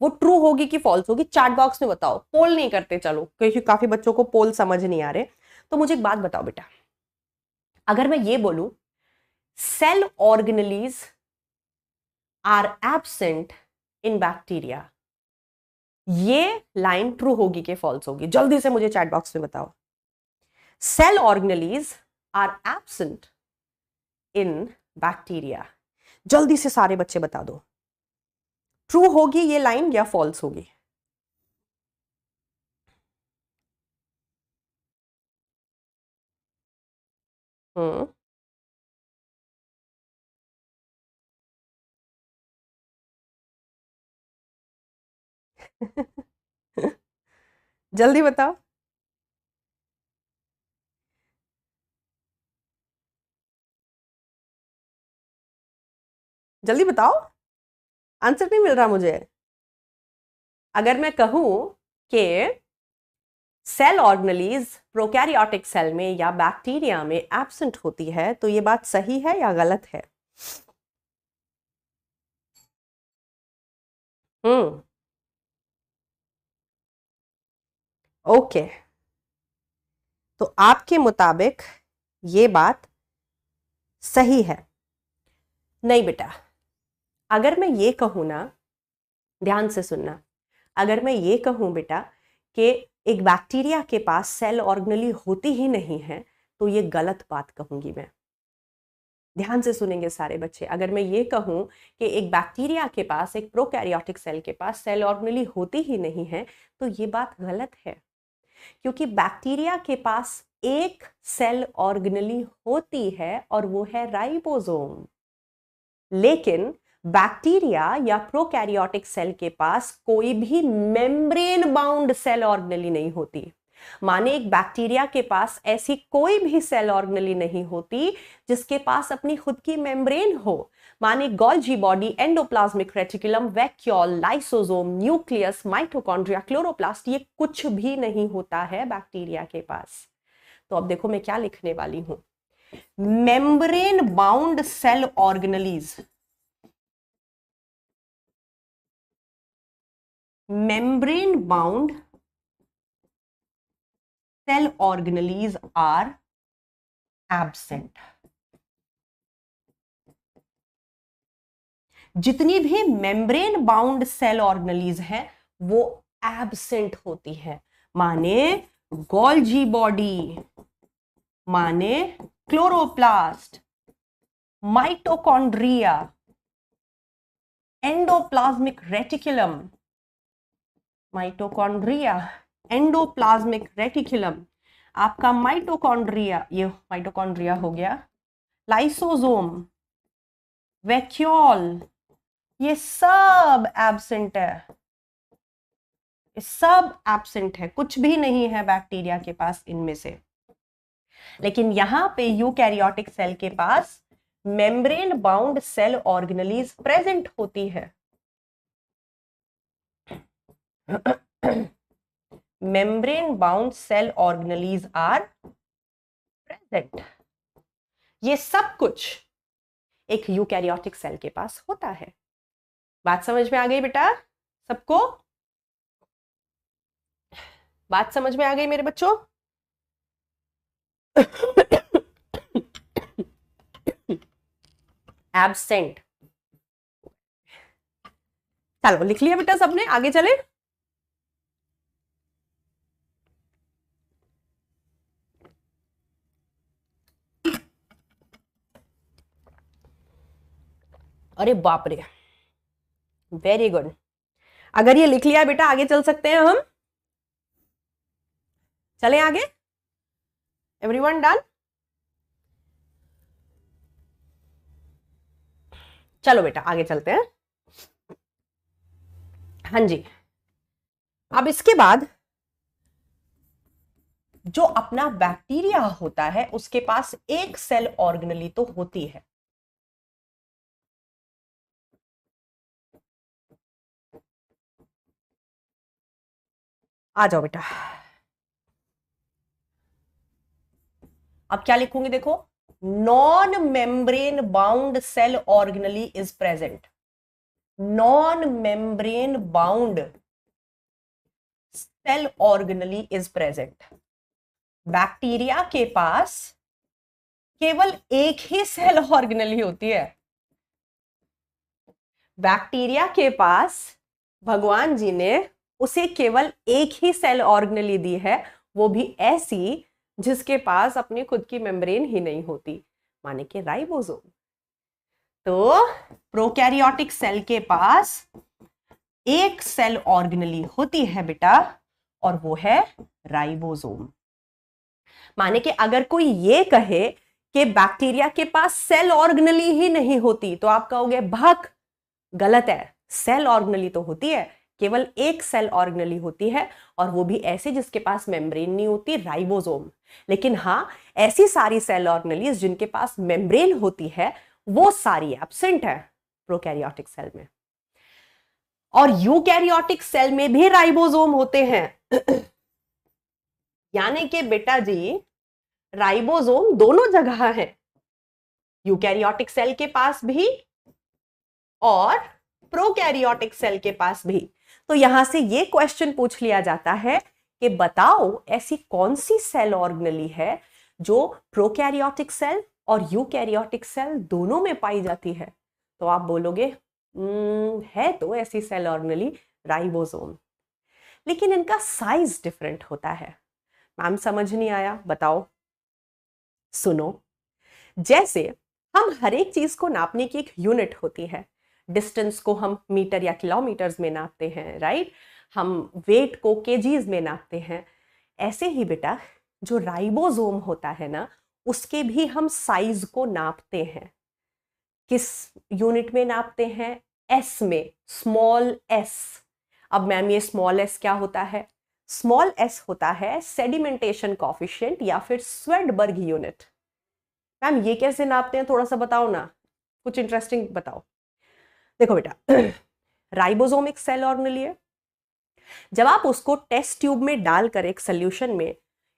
वो ट्रू होगी कि फॉल्स होगी, चैट बॉक्स में बताओ। पोल नहीं करते चलो, क्योंकि काफी बच्चों को पोल समझ नहीं आ रहे। तो मुझे एक बात बताओ बेटा, अगर मैं ये बोलूं cell organelles are absent in bacteria, ये लाइन ट्रू होगी कि फॉल्स होगी? जल्दी से मुझे चैट बॉक्स में बताओ। Cell organelles are absent in bacteria, जल्दी से सारे बच्चे बता दो, ट्रू होगी ये लाइन या फॉल्स होगी? हम्म जल्दी बताओ, जल्दी बताओ, आंसर नहीं मिल रहा मुझे। अगर मैं कहूं कि सेल ऑर्गेनेलीज प्रोकैरियोटिक सेल में या बैक्टीरिया में एब्सेंट होती है, तो ये बात सही है या गलत है? हम्म ओके, तो आपके मुताबिक ये बात सही है? नहीं बेटा, अगर मैं ये कहूं ना, ध्यान से सुनना, अगर मैं ये कहूं बेटा कि एक बैक्टीरिया के पास सेल ऑर्गेनेली होती ही नहीं है, तो ये गलत बात कहूंगी मैं। ध्यान से सुनेंगे सारे बच्चे। अगर मैं ये कहूं कि एक बैक्टीरिया के पास, एक प्रोकैरियोटिक सेल के पास सेल ऑर्गेनेली होती ही नहीं है, तो ये बात गलत है। क्योंकि बैक्टीरिया के पास एक सेल ऑर्गेनेली होती है और वो है राइबोसोम। लेकिन बैक्टीरिया या प्रोकैरियोटिक सेल के पास कोई भी मेम्ब्रेन बाउंड सेल ऑर्गेनेली नहीं होती। माने एक बैक्टीरिया के पास ऐसी कोई भी सेल ऑर्गेनेली नहीं होती जिसके पास अपनी खुद की मेम्ब्रेन हो। माने Golgi body, endoplasmic reticulum, vacuole, lysosome, nucleus, mitochondria, chloroplast, ये कुछ भी नहीं होता है बैक्टीरिया के पास। तो अब देखो मैं क्या लिखने वाली हूं, membrane bound cell organelles, membrane bound cell organelles are absent। जितनी भी मेम्ब्रेन बाउंड सेल ऑर्गेनेलीज हैं वो एब्सेंट होती है। माने गोल्जी बॉडी, माने chloroplast, mitochondria, endoplasmic reticulum, mitochondria, endoplasmic reticulum, आपका माइटोकॉन्ड्रिया, ये माइटोकॉन्ड्रिया हो गया, लाइसोसोम, वैक्यूल, ये सब एब्सेंट है, ये सब एब्सेंट है, कुछ भी नहीं है बैक्टीरिया के पास इनमें से। लेकिन यहां पे यूकैरियोटिक सेल के पास membrane bound cell organelles present होती है। Membrane bound cell organelles are present. ये सब कुछ एक यूकैरियोटिक सेल के पास होता है। बात समझ में आ गई बेटा सबको? बात समझ में आ गई मेरे बच्चों? एब्सेंट। चलो लिख लिया बेटा सबने, आगे चले। अरे बाप रे, वेरी गुड। अगर ये लिख लिया बेटा आगे चल सकते हैं हम। चले आगे, एवरीवन डन? चलो बेटा आगे चलते हैं। हाँ जी, अब इसके बाद जो अपना बैक्टीरिया होता है उसके पास एक सेल ऑर्गेनेली तो होती है। आ जाओ बेटा, अब क्या लिखूंगी देखो, non membrane bound cell organelle is present. Non membrane bound cell organelle is present. Bacteria के पास केवल एक ही सेल ऑर्गेनेली होती है। बैक्टीरिया के पास भगवान जी ने उसे केवल एक ही सेल ऑर्गेनेली दी है, वो भी ऐसी जिसके पास अपनी खुद की मेम्ब्रेन ही नहीं होती, माने कि राइबोसोम। तो प्रोकैरियोटिक सेल के पास एक सेल ऑर्गेनेली होती है बेटा, और वो है राइबोसोम। माने कि अगर कोई ये कहे कि बैक्टीरिया के पास सेल ऑर्गेनेली ही नहीं होती तो आप कहोगे भक, गलत है। सेल ऑर्गेनेली तो होती है, केवल एक सेल ऑर्गेनेली होती है, और वो भी ऐसे जिसके पास मेम्ब्रेन नहीं होती, राइबोसोम। लेकिन हाँ, ऐसी सारी सेल ऑर्गेनेलीज जिनके पास मेम्ब्रेन होती है वो सारी एब्सेंट है प्रोकैरियोटिक सेल में। और यूकैरियोटिक सेल में भी राइबोसोम होते हैं। यानी कि बेटा जी राइबोसोम दोनों जगह है, यूकैरियोटिक सेल के पास भी और प्रोकैरियोटिक सेल के पास भी। तो यहां से ये क्वेश्चन पूछ लिया जाता है कि बताओ ऐसी कौन सी सेल ऑर्गेनेली है जो प्रोकैरियोटिक सेल और यूकैरियोटिक सेल दोनों में पाई जाती है। तो आप बोलोगे है तो ऐसी सेल ऑर्गेनेली राइबोसोम, लेकिन इनका साइज डिफरेंट होता है। मैम समझ नहीं आया, बताओ। सुनो, जैसे हम हर एक चीज को नापने की एक यूनिट होती है। डिस्टेंस को हम मीटर या किलोमीटर्स में नापते हैं, राइट? हम वेट को केजीज में नापते हैं। ऐसे ही बेटा जो राइबोसोम होता है ना, उसके भी हम साइज को नापते हैं। किस यूनिट में नापते हैं? एस में, स्मॉल एस। अब मैम ये स्मॉल एस क्या होता है? स्मॉल एस होता है सेडिमेंटेशन कॉफिशिएंट या फिर स्वेडबर्ग यूनिट। मैम ये कैसे नापते हैं, थोड़ा सा बताओ ना, कुछ इंटरेस्टिंग बताओ। देखो बेटा, राइबोसोम एक सेल ऑर्गेनेली है। जब आप उसको टेस्ट ट्यूब में डालकर एक सोल्यूशन में,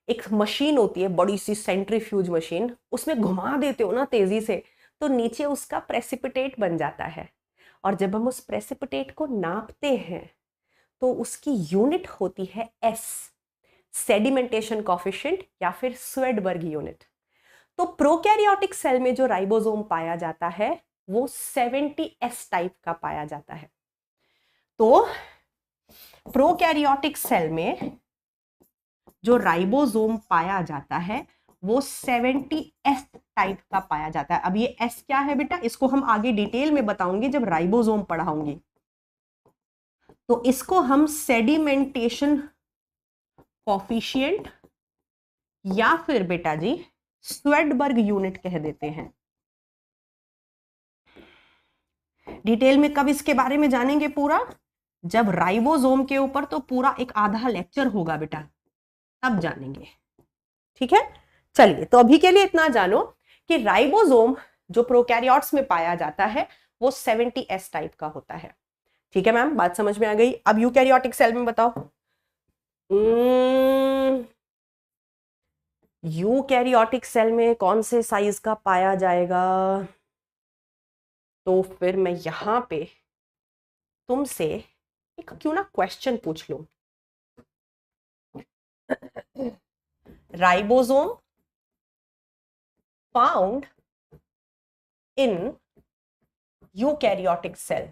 एक मशीन होती है बड़ी सी सेंट्रीफ्यूज मशीन, उसमें घुमा देते हो ना तेजी से, तो नीचे उसका प्रेसिपिटेट बन जाता है। और जब हम उस प्रेसिपिटेट को नापते हैं तो उसकी यूनिट होती है एस, सेडिमेंटेशन कॉफिशिएंट या फिर स्वेडबर्ग यूनिट। तो प्रोकैरियोटिक सेल में जो राइबोसोम पाया जाता है वो 70s टाइप का पाया जाता है। तो प्रोकैरियोटिक सेल में जो राइबोसोम पाया जाता है वो 70s टाइप का पाया जाता है। अब ये S क्या है बेटा, इसको हम आगे डिटेल में बताऊंगी जब राइबोसोम पढ़ाऊंगी। तो इसको हम सेडिमेंटेशन कोफिशिएंट या फिर बेटा जी स्वेडबर्ग यूनिट कह देते हैं। डिटेल में कब इसके बारे में जानेंगे पूरा, जब राइबोसोम के ऊपर तो पूरा एक आधा लेक्चर होगा बेटा, तब जानेंगे। ठीक है, चलिए तो अभी के लिए इतना जानो कि राइबोसोम जो प्रोकैरियोट्स में पाया जाता है वो 70S टाइप का होता है। ठीक है मैम, बात समझ में आ गई। अब यूकैरियोटिक सेल में बताओ, यूकैरियोटिक सेल में कौन से साइज का पाया जाएगा? तो फिर मैं यहां पे तुमसे एक क्यों ना क्वेश्चन पूछ लूं। Ribosome found in eukaryotic cell,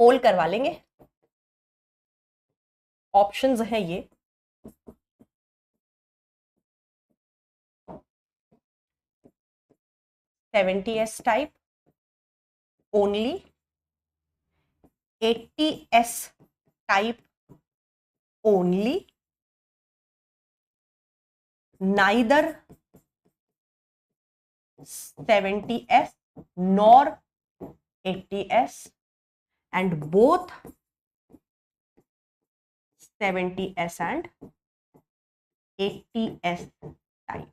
poll करवा लेंगे। ऑप्शंस हैं ये, $70S type only, $80S type only, neither 70S nor 80S and both 70S and 80S type.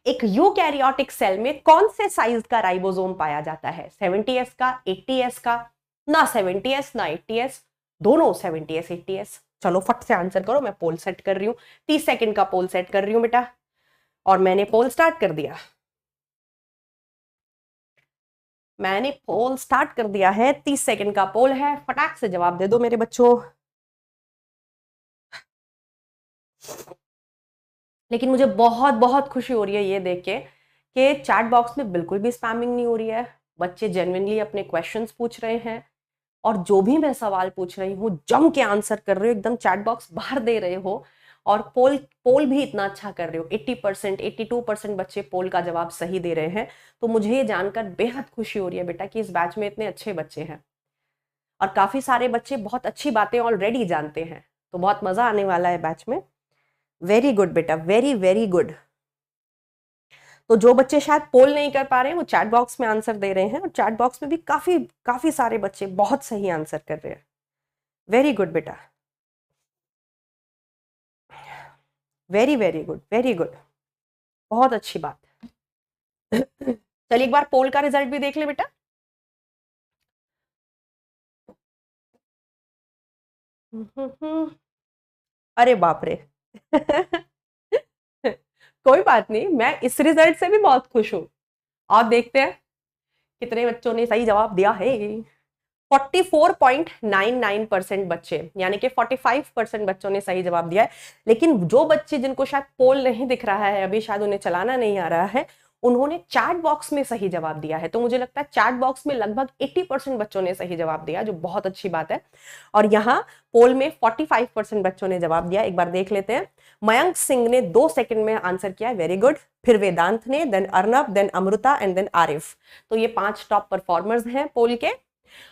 एक यूकैरियोटिक सेल में कौन से साइज का राइबोसोम पाया जाता है? 70S का, 80S का? ना 70S ना 80S, दोनों 70S 80S। चलो फट से आंसर करो, मैं पोल सेट कर रही हूँ, 30 सेकंड का पोल सेट कर रही हूँ बेटा, और मैंने पोल स्टार्ट कर दिया। मैंने पोल स्टार्ट कर दिया है, 30 सेकंड का पोल है, फटाक से जवाब दे दो मेरे बच्चों। लेकिन मुझे बहुत बहुत खुशी हो रही है ये देख के कि चैट बॉक्स में बिल्कुल भी स्पैमिंग नहीं हो रही है, बच्चे जेन्युइनली अपने क्वेश्चंस पूछ रहे हैं, और जो भी मैं सवाल पूछ रही हूँ जम के आंसर कर रहे हो, एकदम चैट बॉक्स बाहर दे रहे हो, और पोल भी इतना अच्छा कर रहे हो। 80% 82% बच्चे पोल का जवाब सही दे रहे हैं। तो मुझे ये जानकर बेहद खुशी हो रही है बेटा कि इस बैच में इतने अच्छे बच्चे हैं, और काफी सारे बच्चे बहुत अच्छी बातें ऑलरेडी जानते हैं, तो बहुत मजा आने वाला है बैच में। वेरी गुड बेटा, वेरी वेरी गुड। तो जो बच्चे शायद पोल नहीं कर पा रहे हैं वो चैट बॉक्स में आंसर दे रहे हैं, और चैट बॉक्स में भी काफी काफी सारे बच्चे बहुत सही आंसर कर रहे हैं। वेरी गुड बेटा, very very good, very good, बहुत अच्छी बात। चलिए एक बार पोल का रिजल्ट भी देख ले बेटा। अरे बाप रे। कोई बात नहीं, मैं इस रिजल्ट से भी बहुत खुश हूं। और देखते हैं कितने बच्चों ने सही जवाब दिया है। 44.99% बच्चे, यानी कि 45% बच्चों ने सही जवाब दिया है। लेकिन जो बच्चे जिनको शायद पोल नहीं दिख रहा है, अभी शायद उन्हें चलाना नहीं आ रहा है, उन्होंने चैट बॉक्स में सही जवाब दिया है। तो मुझे लगता है चैट बॉक्स में लगभग 80% बच्चों ने सही जवाब दिया, जो बहुत अच्छी बात है। और यहाँ पोल में 45% बच्चों ने जवाब दिया। एक बार देख लेते हैं। मयंक सिंह ने 2 सेकंड में आंसर किया, वेरी गुड। फिर वेदांत ने, then Arnab, then Amrita and then Arif. तो ये 5 टॉप परफॉर्मर्स हैं पोल के।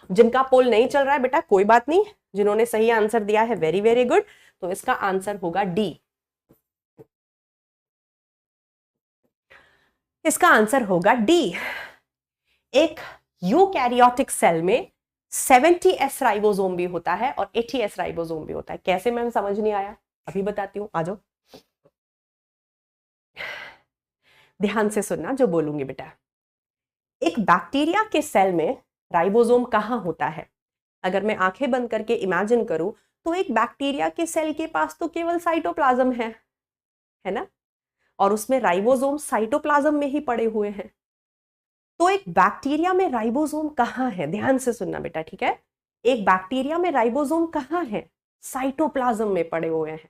जिनका पोल नहीं चल रहा है बेटा कोई बात नहीं, जिन्होंने सही आंसर दिया है वेरी वेरी गुड। तो इसका आंसर होगा डी। इसका आंसर होगा डी। एक यूकैरियोटिक सेल में 70S राइबोसोम भी होता है और 80S राइबोसोम भी होता है। कैसे मैम समझ नहीं आया? अभी बताती हूं, आ जाओ, ध्यान से सुनना जो बोलूंगी बेटा। एक बैक्टीरिया के सेल में राइबोसोम कहां होता है? अगर मैं आंखें बंद करके इमेजिन करूं तो एक बैक्टीरिया के सेल के पास तो केवल साइटोप्लाज्म है ना, और उसमें राइबोसोम साइटोप्लाज्म में ही पड़े हुए हैं। तो एक बैक्टीरिया में राइबोसोम कहां है? ध्यान से सुनना बेटा, ठीक है। एक बैक्टीरिया में राइबोसोम कहां है? साइटोप्लाज्म में पड़े हुए हैं,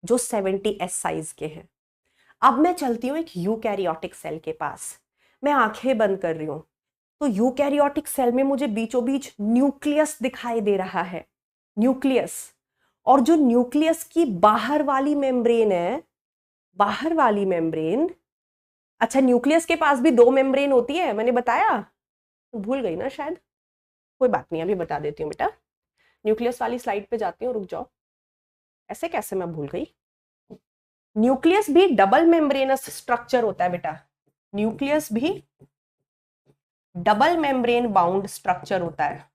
जो 70S साइज के हैं। अब मैं चलती हूं एक यूकैरियोटिक सेल के पास। मैं आंखें बंद कर रही हूं तो यूकैरियोटिक सेल में मुझे बीचों बीच न्यूक्लियस दिखाई दे रहा है, न्यूक्लियस। और जो न्यूक्लियस की बाहर वाली मेम्ब्रेन है, बाहर वाली मेम्ब्रेन, अच्छा न्यूक्लियस के पास भी 2 मेम्ब्रेन होती है, मैंने बताया, भूल गई ना शायद, कोई बात नहीं अभी बता देती हूँ बेटा। न्यूक्लियस वाली स्लाइड पे जाती हूँ, रुक जाओ, ऐसे कैसे मैं भूल गई। न्यूक्लियस भी डबल मेम्ब्रेनस स्ट्रक्चर होता है बेटा, न्यूक्लियस भी डबल मेम्ब्रेन बाउंड स्ट्रक्चर होता है।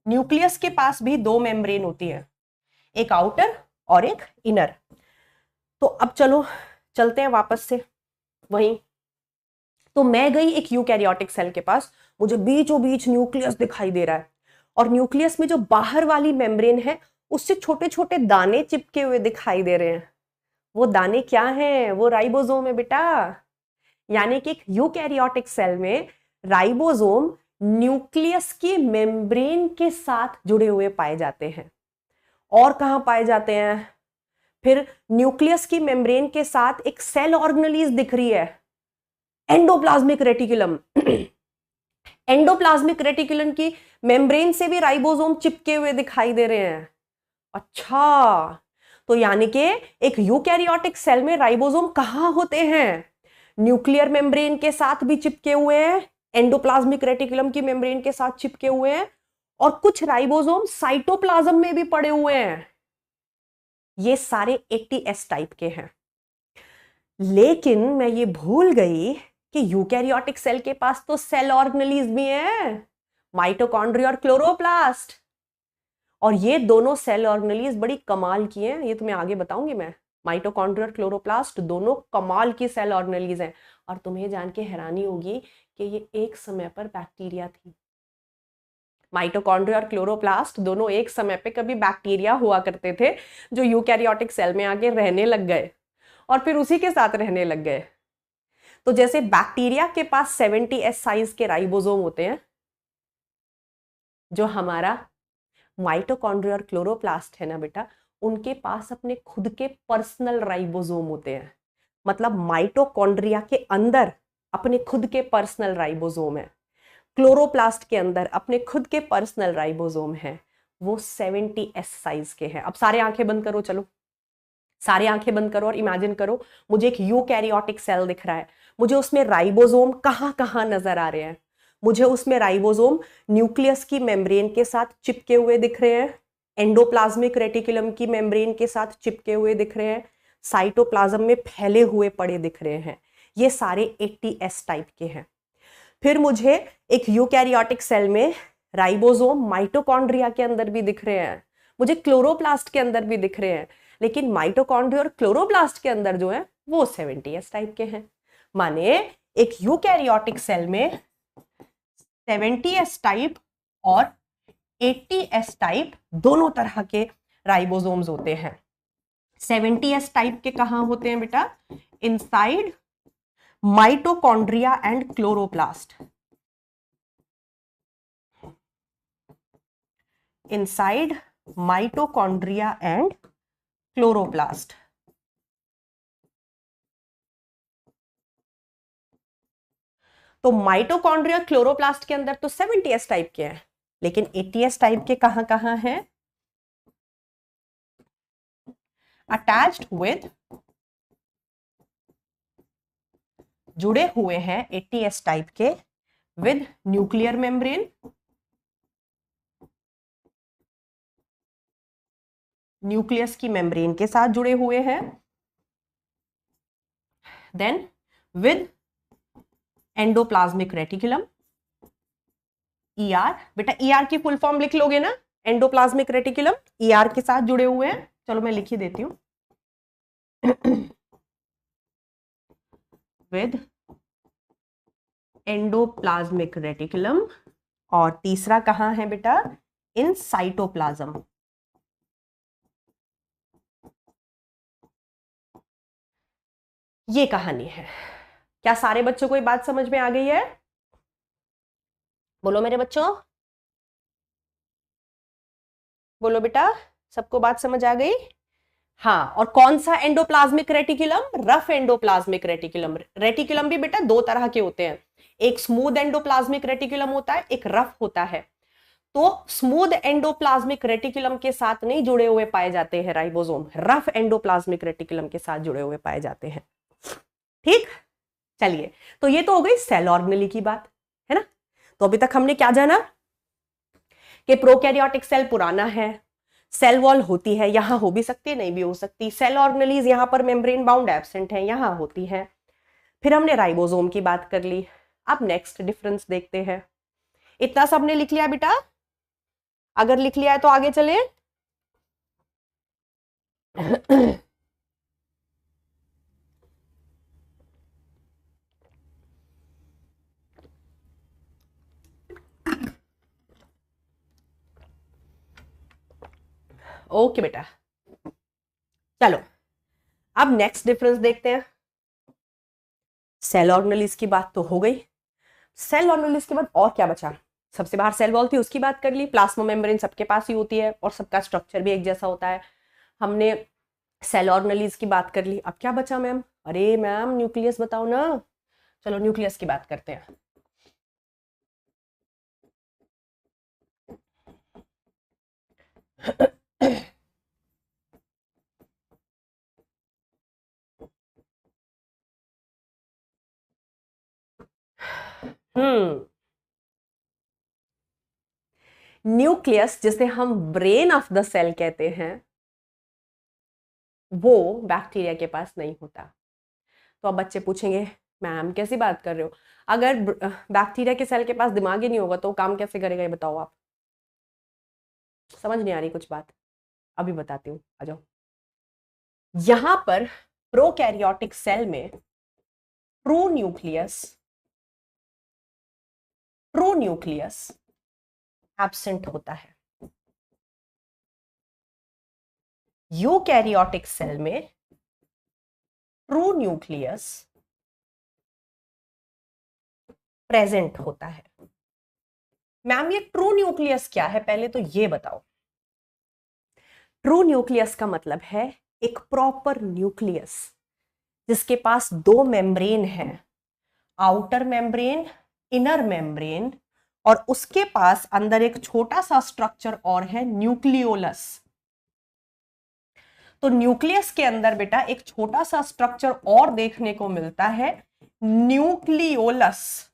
न्यूक्लियस के पास भी दो मेम्ब्रेन होती है, एक आउटर और एक इनर। तो अब चलो चलते हैं वापस से वहीं। तो मैं गई एक यूकैरियोटिक सेल के पास, मुझे बीचों बीच न्यूक्लियस दिखाई दे रहा है, और न्यूक्लियस में जो बाहर वाली मेम्ब्रेन है उससे छोटे छोटे दाने चिपके हुए दिखाई दे रहे हैं। वो दाने क्या हैं? वो राइबोसोम है बेटा। यानी कि एक यूकैरियोटिक सेल में राइबोसोम न्यूक्लियस की मेम्ब्रेन के साथ जुड़े हुए पाए जाते हैं। और कहां पाए जाते हैं? फिर न्यूक्लियस की मेम्ब्रेन के साथ एक सेल ऑर्गेनेलिस दिख रही है, एंडोप्लाज्मिक रेटिकुलम। एंडोप्लाज्मिक रेटिकुलम की मेम्ब्रेन से भी राइबोसोम चिपके हुए दिखाई दे रहे हैं। अच्छा, तो यानी कि एक यूकैरियोटिक सेल में राइबोसोम कहां होते हैं? न्यूक्लियर मेम्ब्रेन के साथ भी चिपके हुए हैं, एंडोप्लाज्मिक रेटिकुलम की मेम्ब्रेन के साथ चिपके हुए हैं, और कुछ राइबोसोम साइटोप्लाज्म में भी पड़े हुए हैं। ये सारे 80S टाइप के हैं। लेकिन मैं ये भूल गई कि यूकैरियोटिक सेल के पास तो सेल ऑर्गेनेलिस भी है, माइटोकॉन्ड्रिया और क्लोरोप्लास्ट। और ये दोनों सेल ऑर्गेनेलिस बड़ी कमाल की हैं, ये तुम्हें आगे बताऊंगी मैं। माइटोकॉन्ड्रिया और क्लोरोप्लास्ट दोनों कमाल की सेल ऑर्गेनेलिस हैं। और तुम्हें जान के हैरानी होगी कि ये एक समय पर बैक्टीरिया थी। माइटोकॉन्ड्रिया और क्लोरोप्लास्ट दोनों एक समय पे कभी बैक्टीरिया हुआ करते थे, जो यूकैरियोटिक सेल में आके रहने लग गए और फिर उसी के साथ रहने लग गए। तो जैसे बैक्टीरिया के पास 70S साइज के राइबोसोम होते हैं, जो हमारा माइटोकॉन्ड्रिया और क्लोरोप्लास्ट है ना बेटा, उनके पास अपने खुद के पर्सनल राइबोसोम होते हैं। मतलब माइटोकॉन्ड्रिया के अंदर अपने खुद के पर्सनल राइबोसोम है, क्लोरोप्लास्ट के अंदर अपने खुद के पर्सनल राइबोसोम है, वो 70S साइज के हैं। अब सारे आंखें बंद करो, चलो सारे आंखें बंद करो और इमेजिन करो मुझे एक यूकैरियोटिक सेल दिख रहा है, मुझे उसमें राइबोसोम कहां कहां नजर आ रहे हैं। मुझे उसमें राइबोसोम न्यूक्लियस की मेम्ब्रेन के साथ चिपके हुए दिख रहे हैं, एंडोप्लाज्मिक रेटिकुलम की मेम्ब्रेन के साथ चिपके हुए दिख रहे हैं, साइटोप्लाज्म में फैले हुए पड़े दिख रहे हैं। ये सारे 80S टाइप के हैं। फिर मुझे एक यूकैरियोटिक सेल में राइबोसोम माइटोकॉन्ड्रिया के अंदर भी दिख रहे हैं, मुझे क्लोरोप्लास्ट के अंदर भी दिख रहे हैं, लेकिन माइटोकॉन्ड्रिया और क्लोरोप्लास्ट के अंदर जो है वो 70S टाइप के हैं। माने एक यूकैरियोटिक सेल में 70S टाइप और 80S टाइप दोनों तरह के राइबोसोम्स होते हैं। 70S टाइप के कहां होते हैं बेटा? Inside mitochondria and chloroplast. Inside mitochondria and chloroplast. तो माइटोकॉन्ड्रिया क्लोरोप्लास्ट के अंदर तो 70S टाइप के हैं, लेकिन 80S टाइप के कहां कहां हैं? अटैच्ड विद, जुड़े हुए हैं 80S टाइप के विद न्यूक्लियर मेम्ब्रेन, न्यूक्लियस की मेम्ब्रेन के साथ जुड़े हुए हैं, then with endoplasmic reticulum, ER। बेटा ER की फुल फॉर्म लिख लोगे ना? एंडोप्लाज्मिक रेटिकुलम, ER के साथ जुड़े हुए हैं। चलो मैं लिख ही देती हूं, विद एंडोप्लाज्मिक रेटिकुलम। और तीसरा कहां है बेटा? In cytoplasm. ये कहानी है। क्या सारे बच्चों को ये बात समझ में आ गई है? बोलो मेरे बच्चों, बोलो बेटा, सबको बात समझ आ गई? हाँ, और कौन सा endoplasmic reticulum? Rough endoplasmic reticulum. Reticulum भी बेटा दो तरह के होते हैं, एक स्मूथ एंडोप्लाज्मिक रेटिकुलम होता है, एक रफ होता है। तो स्मूथ एंडोप्लाज्मिक रेटिकुलम के साथ नहीं जुड़े हुए पाए जाते हैं राइबोसोम, रफ एंडोप्लाज्मिक रेटिकुलम के साथ जुड़े हुए पाए जाते हैं। ठीक, चलिए, तो ये तो हो गई सेल ऑर्गेनेली की बात, है ना? तो अभी तक हमने क्या जाना? कि प्रोकैरियोटिक सेल पुराना है, सेल वॉल होती है, यहां हो भी सकती है, नहीं भी हो सकती, सेल ऑर्गेनेलीज यहां पर मेम्ब्रेन बाउंड एब्सेंट है, यहां होती है। फिर हमने राइबोसोम की बात कर ली। अब नेक्स्ट डिफरेंस देखते हैं। इतना सबने लिख लिया बेटा? अगर लिख लिया है तो आगे चले। ओके बेटा, चलो अब नेक्स्ट डिफरेंस देखते हैं। सेल ऑर्गेनेलिस की बात तो हो गई। सेल ऑर्गेनेलिस के बाद और क्या बचा? सबसे बाहर सेल वॉल थी, उसकी बात कर ली। प्लाज्मा मेम्ब्रेन सबके पास ही होती है और सबका स्ट्रक्चर भी एक जैसा होता है। हमने सेल ऑर्गेनेलिस की बात कर ली। अब क्या बचा मैम? अरे मैम न्यूक्लियस बताओ ना। चलो न्यूक्लियस की बात करते हैं। न्यूक्लियस जिसे हम ब्रेन ऑफ द सेल कहते हैं, वो बैक्टीरिया के पास नहीं होता। तो अब बच्चे पूछेंगे मैम कैसी बात कर रहे हो? अगर बैक्टीरिया के सेल के पास दिमाग ही नहीं होगा तो वो काम कैसे करेगा, ये बताओ आप। समझ नहीं आ रही कुछ बात? अभी बताती हूँ, आ जाओ। यहां पर प्रोकैरियोटिक सेल में ट्रू न्यूक्लियस एब्सेंट होता है। यूकैरियोटिक सेल में ट्रू न्यूक्लियस प्रेजेंट होता है। मैम ये ट्रू न्यूक्लियस क्या है, पहले तो ये बताओ। ट्रू न्यूक्लियस का मतलब है एक प्रॉपर न्यूक्लियस जिसके पास दो मेम्ब्रेन है, आउटर मेम्ब्रेन, इनर मेम्ब्रेन, और उसके पास अंदर एक छोटा सा स्ट्रक्चर और है, न्यूक्लियोलस। तो न्यूक्लियस के अंदर बेटा एक छोटा सा स्ट्रक्चर और देखने को मिलता है, न्यूक्लियोलस।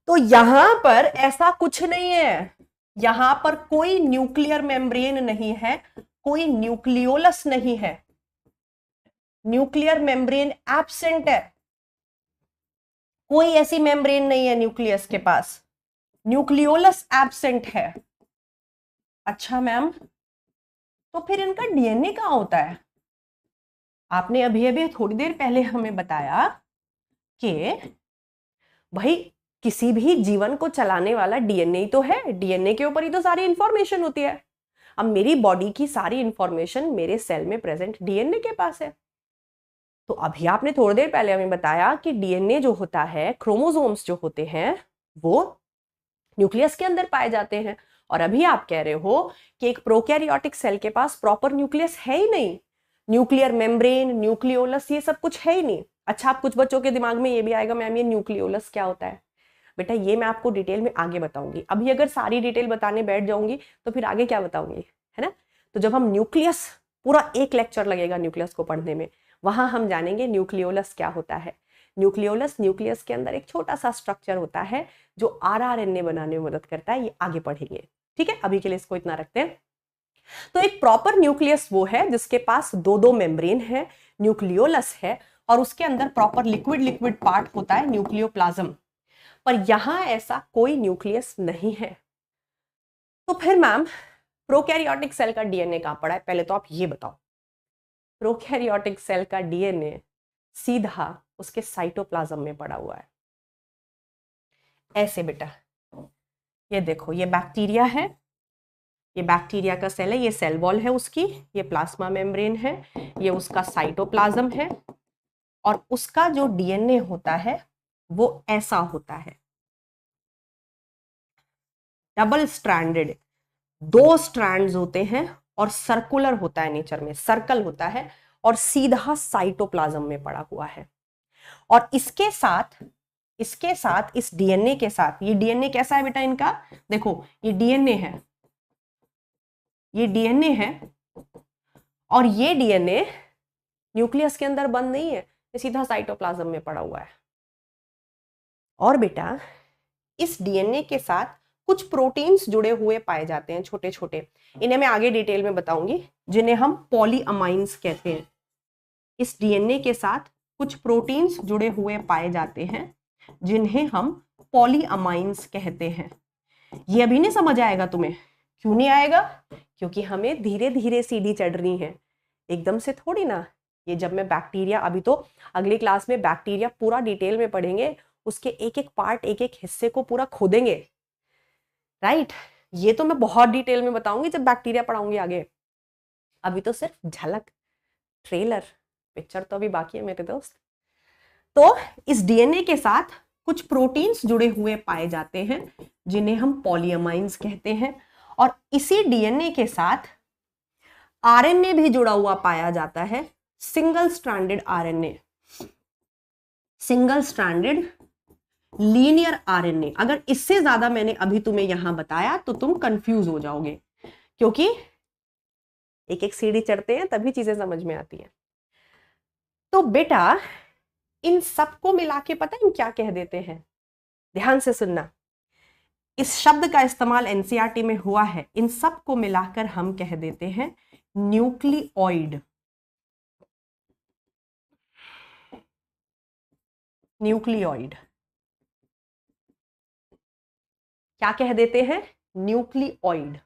तो यहां पर ऐसा कुछ नहीं है, यहां पर कोई न्यूक्लियर मेम्ब्रेन नहीं है, कोई न्यूक्लियोलस नहीं है, न्यूक्लियर मेम्ब्रेन एब्सेंट है। कोई ऐसी मेम्ब्रेन नहीं है न्यूक्लियस के पास, न्यूक्लियोलस एब्सेंट है। अच्छा मैम, तो फिर इनका डीएनए कहां होता है? आपने अभी अभी थोड़ी देर पहले हमें बताया कि भाई किसी भी जीवन को चलाने वाला डीएनए ही तो है, डीएनए के ऊपर ही तो सारी इंफॉर्मेशन होती है। अब मेरी बॉडी की सारी इंफॉर्मेशन मेरे सेल में प्रेजेंट डीएनए के पास है। तो अभी आपने थोड़ी देर पहले हमें बताया कि डीएनए जो होता है, क्रोमोसोम्स जो होते हैं, वो न्यूक्लियस के अंदर पाए जाते हैं। और अभी आप कह रहे हो कि एक प्रोकैरियोटिक सेल के पास प्रॉपर न्यूक्लियस है ही नहीं, न्यूक्लियर मेम्ब्रेन, न्यूक्लियोलस, ये सब कुछ है ही नहीं। अच्छा, आप कुछ बच्चों के दिमाग में ये भी आएगा मैम ये न्यूक्लियोलस क्या होता है? बेटा ये मैं आपको डिटेल में आगे बताऊंगी, अभी अगर सारी डिटेल बताने बैठ जाऊंगी तो फिर आगे क्या बताऊंगी, है ना? तो जब हम न्यूक्लियस, पूरा एक लेक्चर लगेगा न्यूक्लियस को पढ़ने में, वहां हम जानेंगे न्यूक्लियोलस क्या होता है। न्यूक्लियोलस, न्यूक्लियस के अंदर एक छोटा सा स्ट्रक्चर होता है जो आरआरएनए बनाने में मदद करता है, ये आगे पढ़ेंगे। ठीक है, अभी के लिए इसको इतना रखते हैं। तो एक प्रॉपर न्यूक्लियस वो है जिसके पास दो दो मेम्ब्रेन है, न्यूक्लियोलस है, और उसके अंदर प्रॉपर लिक्विड पार्ट होता है, न्यूक्लियोप्लाज्म। पर यहां ऐसा कोई न्यूक्लियस नहीं है। तो फिर मैम प्रोकैरियोटिक सेल का डीएनए कहां पड़ा है, पहले तो आप ये बताओ। प्रोकैरियोटिक सेल का डीएनए सीधा उसके साइटोप्लाज्म में पड़ा हुआ है। ऐसे बेटा, ये देखो, ये बैक्टीरिया है, ये बैक्टीरिया का सेल है, ये सेल वॉल है उसकी, ये प्लाज्मा मेम्ब्रेन है, ये उसका साइटोप्लाज्म है, और उसका जो डीएनए होता है वो ऐसा होता है, डबल स्ट्रैंडेड, दो स्ट्रैंड्स होते हैं, और सर्कुलर होता है, नेचर में सर्कल होता है, और सीधा साइटोप्लाज्म में पड़ा हुआ है। और इसके साथ इस डीएनए के साथ, ये डीएनए कैसा है बेटा इनका, देखो ये डीएनए है, ये डीएनए है, और ये डीएनए न्यूक्लियस के अंदर बंद नहीं है, ये सीधा साइटोप्लाज्म में पड़ा हुआ है। और बेटा इस डीएनए के साथ कुछ प्रोटीन्स जुड़े हुए पाए जाते हैं, छोटे छोटे, इन्हें मैं आगे डिटेल में बताऊंगी, जिन्हें हम पॉलीअमाइंस कहते हैं। इस डीएनए के साथ कुछ प्रोटीन्स जुड़े हुए पाए जाते हैं जिन्हें हम पॉलीअमाइंस कहते हैं। ये अभी नहीं समझ आएगा तुम्हें, क्यों नहीं आएगा? क्योंकि हमें धीरे धीरे सीढ़ी चढ़ रही है, एकदम से थोड़ी ना। ये जब मैं बैक्टीरिया, अभी तो अगली क्लास में बैक्टीरिया पूरा डिटेल में पढ़ेंगे, उसके एक एक पार्ट, एक एक हिस्से को पूरा खोदेंगे, राइट? ये तो मैं बहुत डिटेल में बताऊंगी जब बैक्टीरिया पढ़ाऊंगी आगे। अभी तो सिर्फ झलक, ट्रेलर, पिक्चर तो अभी बाकी है मेरे दोस्त। तो इस डीएनए के साथ कुछ प्रोटीन्स जुड़े हुए पाए जाते हैं जिन्हें हम पॉलीअमाइंस कहते हैं, और इसी डीएनए के साथ आरएनए भी जुड़ा हुआ पाया जाता है, single stranded RNA, single stranded linear RNA. अगर इससे ज्यादा मैंने अभी तुम्हें यहां बताया तो तुम कंफ्यूज हो जाओगे, क्योंकि एक एक सीढ़ी चढ़ते हैं तभी चीजें समझ में आती हैं। तो बेटा इन सबको मिला के पता है हम क्या कह देते हैं? ध्यान से सुनना, इस शब्द का इस्तेमाल एनसीईआरटी में हुआ है। इन सबको मिलाकर हम कह देते हैं न्यूक्लियोइड। न्यूक्लियोइड क्या कह देते हैं? न्यूक्लियोइड।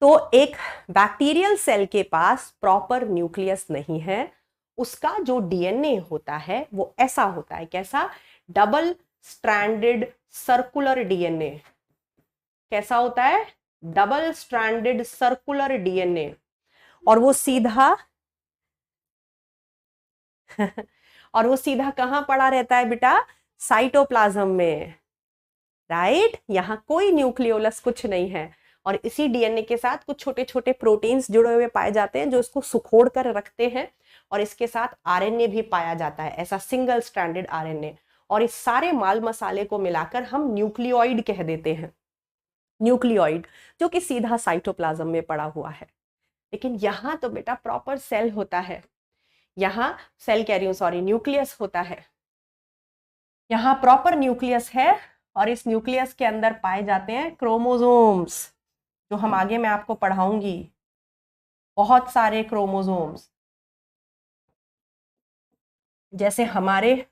तो एक बैक्टीरियल सेल के पास प्रॉपर न्यूक्लियस नहीं है, उसका जो डीएनए होता है वो ऐसा होता है, कैसा? Double stranded circular DNA. कैसा होता है? Double stranded circular DNA. और वो सीधा और वो सीधा कहां पड़ा रहता है बेटा? साइटोप्लाज्म में, राइट? यहां कोई न्यूक्लियोलस कुछ नहीं है, और इसी डीएनए के साथ कुछ छोटे छोटे प्रोटीन्स जुड़े हुए पाए जाते हैं जो इसको सुखोड़ कर रखते हैं, और इसके साथ आरएनए भी पाया जाता है, ऐसा सिंगल स्ट्रैंडेड आरएनए। और इस सारे माल मसाले को मिलाकर हम न्यूक्लियोइड कह देते हैं, न्यूक्लियोइड, जो कि सीधा साइटोप्लाज्म में पड़ा हुआ है। लेकिन यहां तो बेटा प्रॉपर सेल होता है, यहां सेल कह रही हूं, सॉरी, न्यूक्लियस होता है। यहां प्रॉपर न्यूक्लियस है, और इस न्यूक्लियस के अंदर पाए जाते हैं क्रोमोसोम्स, जो हम आगे मैं आपको पढ़ाऊंगी। बहुत सारे क्रोमोसोम्स, जैसे हमारे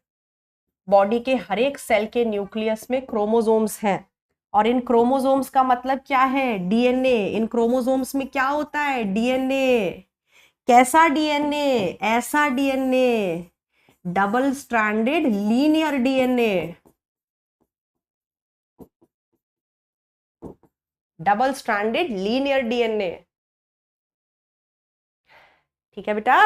बॉडी के हर एक सेल के न्यूक्लियस में क्रोमोसोम्स हैं, और इन क्रोमोसोम्स का मतलब क्या है? डीएनए। इन क्रोमोसोम्स में क्या होता है? डीएनए। कैसा डीएनए? ऐसा DNA, double stranded linear DNA, double stranded linear DNA. ठीक है बेटा?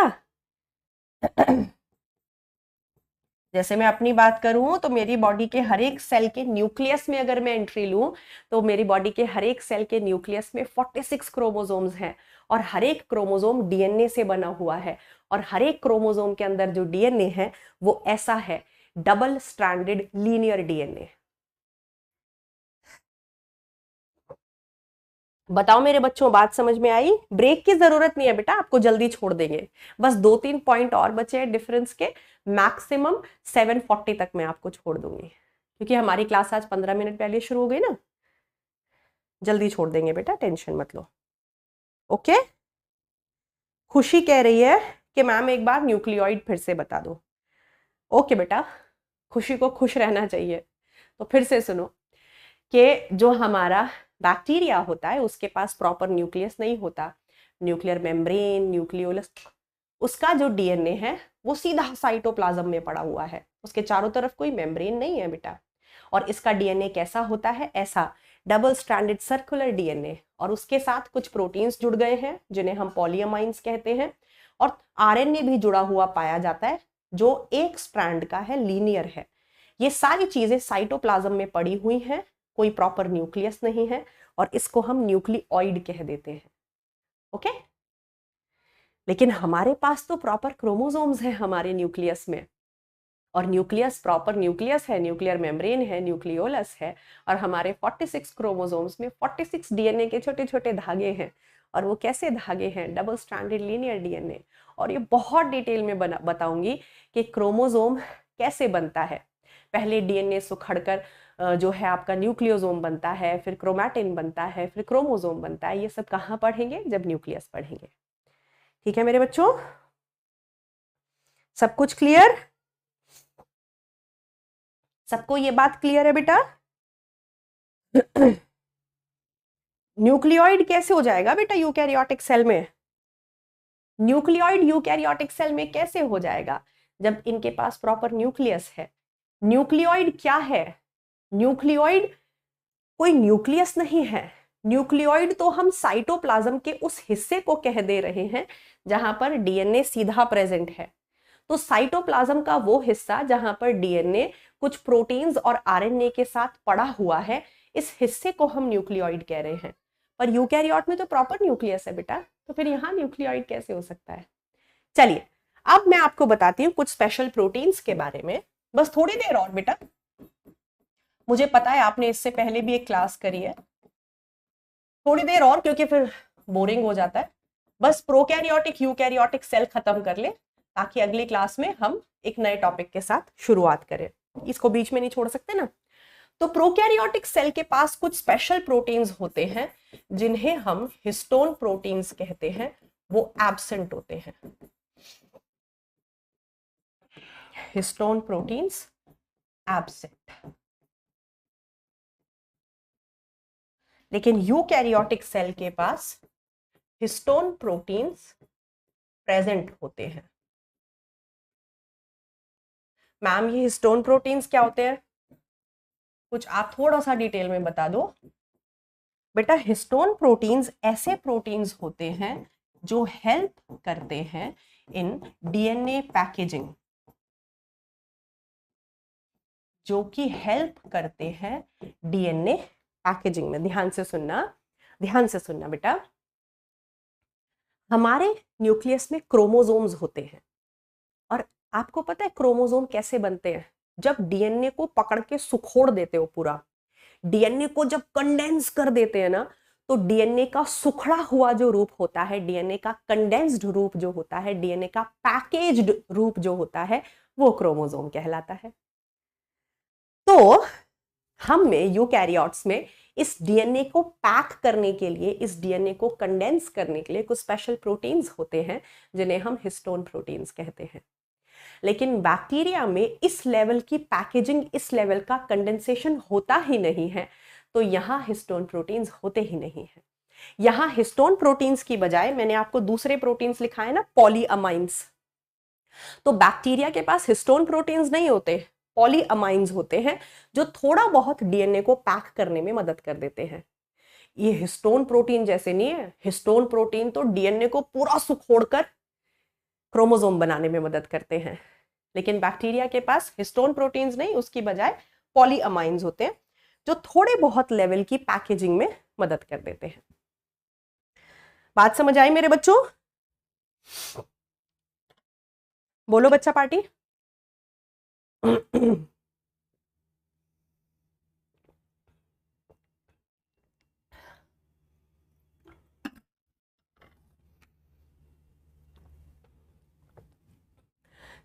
जैसे मैं अपनी बात करूं तो मेरी बॉडी के हर एक सेल के न्यूक्लियस में अगर मैं एंट्री लूं तो मेरी बॉडी के हर एक सेल के न्यूक्लियस में 46 क्रोमोसोम्स हैं, और हर एक क्रोमोसोम डीएनए से बना हुआ है, और हर एक क्रोमोसोम के अंदर जो डीएनए है वो ऐसा है, डबल स्ट्रैंडेड लीनियर डीएनए। बताओ मेरे बच्चों, बात समझ में आई? ब्रेक की जरूरत नहीं है बेटा, आपको जल्दी छोड़ देंगे, बस 2-3 पॉइंट और बचे हैं डिफरेंस के, मैक्सिमम 7:40 तक मैं आपको छोड़ दूंगी, क्योंकि हमारी क्लास आज 15 मिनट पहले शुरू हो गई ना। जल्दी छोड़ देंगे बेटा, टेंशन मत लो। ओके? खुशी कह रही है कि मैम एक बार न्यूक्लियोइड फिर से बता दो। ओके बेटा, खुशी को खुश रहना चाहिए, तो फिर से सुनो कि जो हमारा बैक्टीरिया होता है उसके पास प्रॉपर न्यूक्लियस नहीं होता, न्यूक्लियर मेम्ब्रेन, न्यूक्लियोलस, उसका जो डीएनए है वो सीधा साइटोप्लाज्म में पड़ा हुआ है, उसके चारों तरफ कोई मेम्ब्रेन नहीं है बेटा। और इसका डीएनए कैसा होता है? ऐसा, डबल स्ट्रैंडेड सर्कुलर डीएनए, और उसके साथ कुछ प्रोटीन्स जुड़ गए हैं जिन्हें हम पॉलीअमाइंस कहते हैं, और आरएनए भी जुड़ा हुआ पाया जाता है जो एक स्ट्रैंड का है, लीनियर है। ये सारी चीजें साइटोप्लाज्म में पड़ी हुई हैं, कोई प्रॉपर न्यूक्लियस नहीं है, और इसको हम न्यूक्लियोइड कह देते हैं। ओके? लेकिन हमारे पास तो प्रॉपर क्रोमोसोम्स हैं हमारे न्यूक्लियस में, और न्यूक्लियस प्रॉपर न्यूक्लियस है, न्यूक्लियर मेम्ब्रेन है, न्यूक्लियोलस है, और हमारे 46 क्रोमोसोम्स में 46 डीएनए के छोटे छोटे धागे हैं। और वो कैसे धागे हैं? Double stranded linear DNA. और ये बहुत डिटेल में बताऊंगी कि क्रोमोसोम कैसे बनता है। पहले डीएनए सुखड़कर जो है आपका न्यूक्लियोसोम बनता है, फिर क्रोमैटिन बनता है, फिर क्रोमोसोम बनता है। ये सब कहाँ पढ़ेंगे? जब न्यूक्लियस पढ़ेंगे। ठीक है मेरे बच्चों, सब कुछ क्लियर? सबको ये बात क्लियर है बेटा? न्यूक्लियोइड कैसे हो जाएगा बेटा यूकैरियोटिक सेल में? न्यूक्लियोइड यूकैरियोटिक सेल में कैसे हो जाएगा? जब इनके पास प्रॉपर न्यूक्लियस है। न्यूक्लियोइड क्या है? न्यूक्लियोइड कोई न्यूक्लियस नहीं है। न्यूक्लियोइड तो हम साइटोप्लाज्म के उस हिस्से को कह दे रहे हैं जहां पर डीएनए सीधा प्रेजेंट है। तो साइटोप्लाज्म का वो हिस्सा जहां पर डीएनए कुछ प्रोटीन्स और आरएनए के साथ पड़ा हुआ है, इस हिस्से को हम न्यूक्लियोइड कह रहे हैं। पर यूकैरियोट में तो प्रॉपर न्यूक्लियस है बेटा, तो फिर यहाँ न्यूक्लियोइड कैसे हो सकता है? चलिए अब मैं आपको बताती हूँ कुछ स्पेशल प्रोटीन्स के बारे में। बस थोड़ी देर और बेटा, मुझे पता है आपने इससे पहले भी एक क्लास करी है, थोड़ी देर और, क्योंकि फिर बोरिंग हो जाता है। बस प्रोकैरियोटिक यूकैरियोटिक सेल खत्म कर ले, ताकि अगली क्लास में हम एक नए टॉपिक के साथ शुरुआत करें। इसको बीच में नहीं छोड़ सकते ना। तो प्रोकैरियोटिक सेल के पास कुछ स्पेशल प्रोटीन्स होते हैं जिन्हें हम हिस्टोन प्रोटीन्स कहते हैं, वो एब्सेंट होते हैं। Histone proteins absent. लेकिन यूकैरियोटिक सेल के पास हिस्टोन प्रोटीन्स प्रेजेंट होते हैं। मैम ये हिस्टोन प्रोटीन्स क्या होते हैं? कुछ आप थोड़ा सा डिटेल में बता दो बेटा। हिस्टोन प्रोटीन्स ऐसे प्रोटीन्स होते हैं जो हेल्प करते हैं इन डीएनए पैकेजिंग, जो कि हेल्प करते हैं डीएनए पैकेजिंग में। ध्यान से सुनना, ध्यान से सुनना बेटा। हमारे न्यूक्लियस में क्रोमोसोम्स होते हैं, और आपको पता है क्रोमोसोम कैसे बनते हैं? जब डीएनए को पकड़ के सुखोड़ देते हो, पूरा डीएनए को जब कंडेंस कर देते हैं ना, तो डीएनए का सुखड़ा हुआ जो रूप होता है, डीएनए का कंडेंस्ड रूप जो होता है, डीएनए का पैकेज्ड रूप जो होता है, वो क्रोमोसोम कहलाता है। तो हम में यूकैरियोट्स में इस डीएनए को पैक करने के लिए, इस डीएनए को कंडेंस करने के लिए कुछ स्पेशल प्रोटीन्स होते हैं जिन्हें हम हिस्टोन प्रोटीन्स कहते हैं। लेकिन बैक्टीरिया में इस लेवल की पैकेजिंग, इस लेवल का कंडेंसेशन होता ही नहीं है, तो यहां हिस्टोन प्रोटीन्स होते ही नहीं है। यहां हिस्टोन प्रोटीन्स की बजाय मैंने आपको दूसरे प्रोटीन्स लिखाए ना, पॉलीअमाइंस। तो बैक्टीरिया के पास हिस्टोन प्रोटीन्स नहीं होते, पॉलीअमाइंस होते हैं, जो थोड़ा बहुत डीएनए को पैक करने में मदद कर देते हैं। ये हिस्टोन प्रोटीन जैसे नहीं है। हिस्टोन प्रोटीन तो डीएनए को पूरा सुखोड़कर क्रोमोसोम बनाने में मदद करते हैं, लेकिन बैक्टीरिया के पास हिस्टोन प्रोटीन्स नहीं, उसकी बजाय पॉलीअमाइंस होते हैं, जो थोड़े बहुत लेवल की पैकेजिंग में मदद कर देते हैं। बात समझ आई मेरे बच्चों? बोलो बच्चा पार्टी।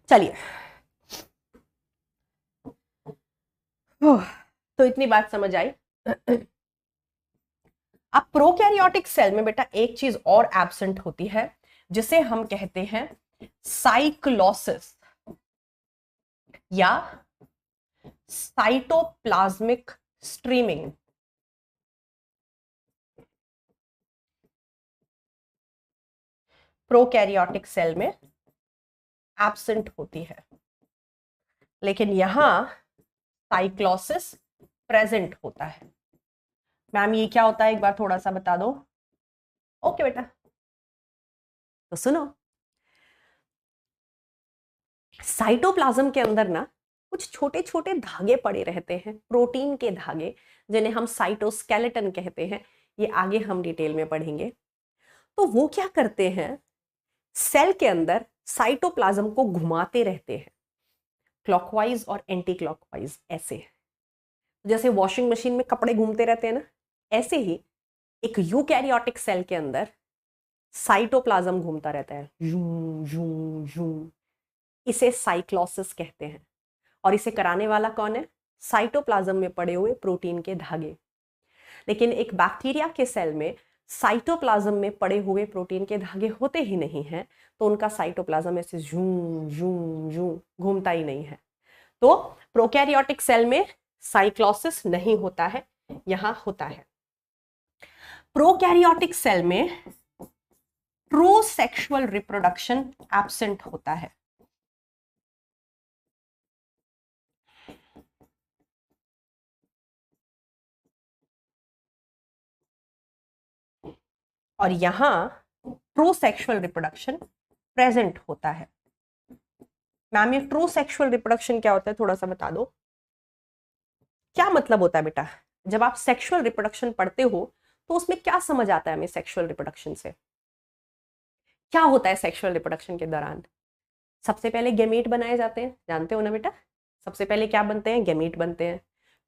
चलिए, तो इतनी बात समझ आई। अब प्रोकैरियोटिक सेल में बेटा एक चीज और एब्सेंट होती है, जिसे हम कहते हैं साइक्लोसिस या साइटोप्लाज्मिक स्ट्रीमिंग। प्रोकैरियोटिक सेल में एब्सेंट होती है, लेकिन यहां साइक्लोसिस प्रेजेंट होता है। मैम ये क्या होता है, एक बार थोड़ा सा बता दो। ओके बेटा, तो सुनो, साइटोप्लाज्म के अंदर ना कुछ छोटे छोटे धागे पड़े रहते हैं, प्रोटीन के धागे, जिन्हें हम साइटोस्केलेटन कहते हैं। ये आगे हम डिटेल में पढ़ेंगे। तो वो क्या करते हैं, सेल के अंदर साइटोप्लाज्म को घुमाते रहते हैं, क्लॉकवाइज और एंटी क्लॉकवाइज, ऐसे जैसे वॉशिंग मशीन में कपड़े घूमते रहते हैं ना, ऐसे ही एक यूकैरियोटिक सेल के अंदर साइटोप्लाज्म घूमता रहता है, यूं यूं यूं। इसे साइक्लोसिस कहते हैं, और इसे कराने वाला कौन है? साइटोप्लाज्म में पड़े हुए प्रोटीन के धागे। लेकिन एक बैक्टीरिया के सेल में साइटोप्लाज्म में पड़े हुए प्रोटीन के धागे होते ही नहीं हैं, तो उनका साइटोप्लाज्म ऐसे जूं जूं जूं घूमता ही नहीं है। तो प्रोकैरियोटिक सेल में साइक्लोसिस नहीं होता है, यहां होता है। प्रोकैरियोटिक सेल में ट्रू सेक्सुअल रिप्रोडक्शन एब्सेंट होता है। और यहां ट्रू सेक्सुअल रिप्रोडक्शन प्रेजेंट होता है। मैम ये ट्रू सेक्सुअल रिप्रोडक्शन क्या होता है, थोड़ा सा बता दो, क्या मतलब होता है बेटा? जब आप सेक्सुअल रिप्रोडक्शन पढ़ते हो तो उसमें क्या समझ आता है हमें सेक्सुअल रिप्रोडक्शन से? क्या होता है सेक्सुअल रिप्रोडक्शन के दौरान? सबसे पहले गैमीट बनाए जाते हैं, जानते हो ना बेटा? सबसे पहले क्या बनते हैं? गैमीट बनते हैं।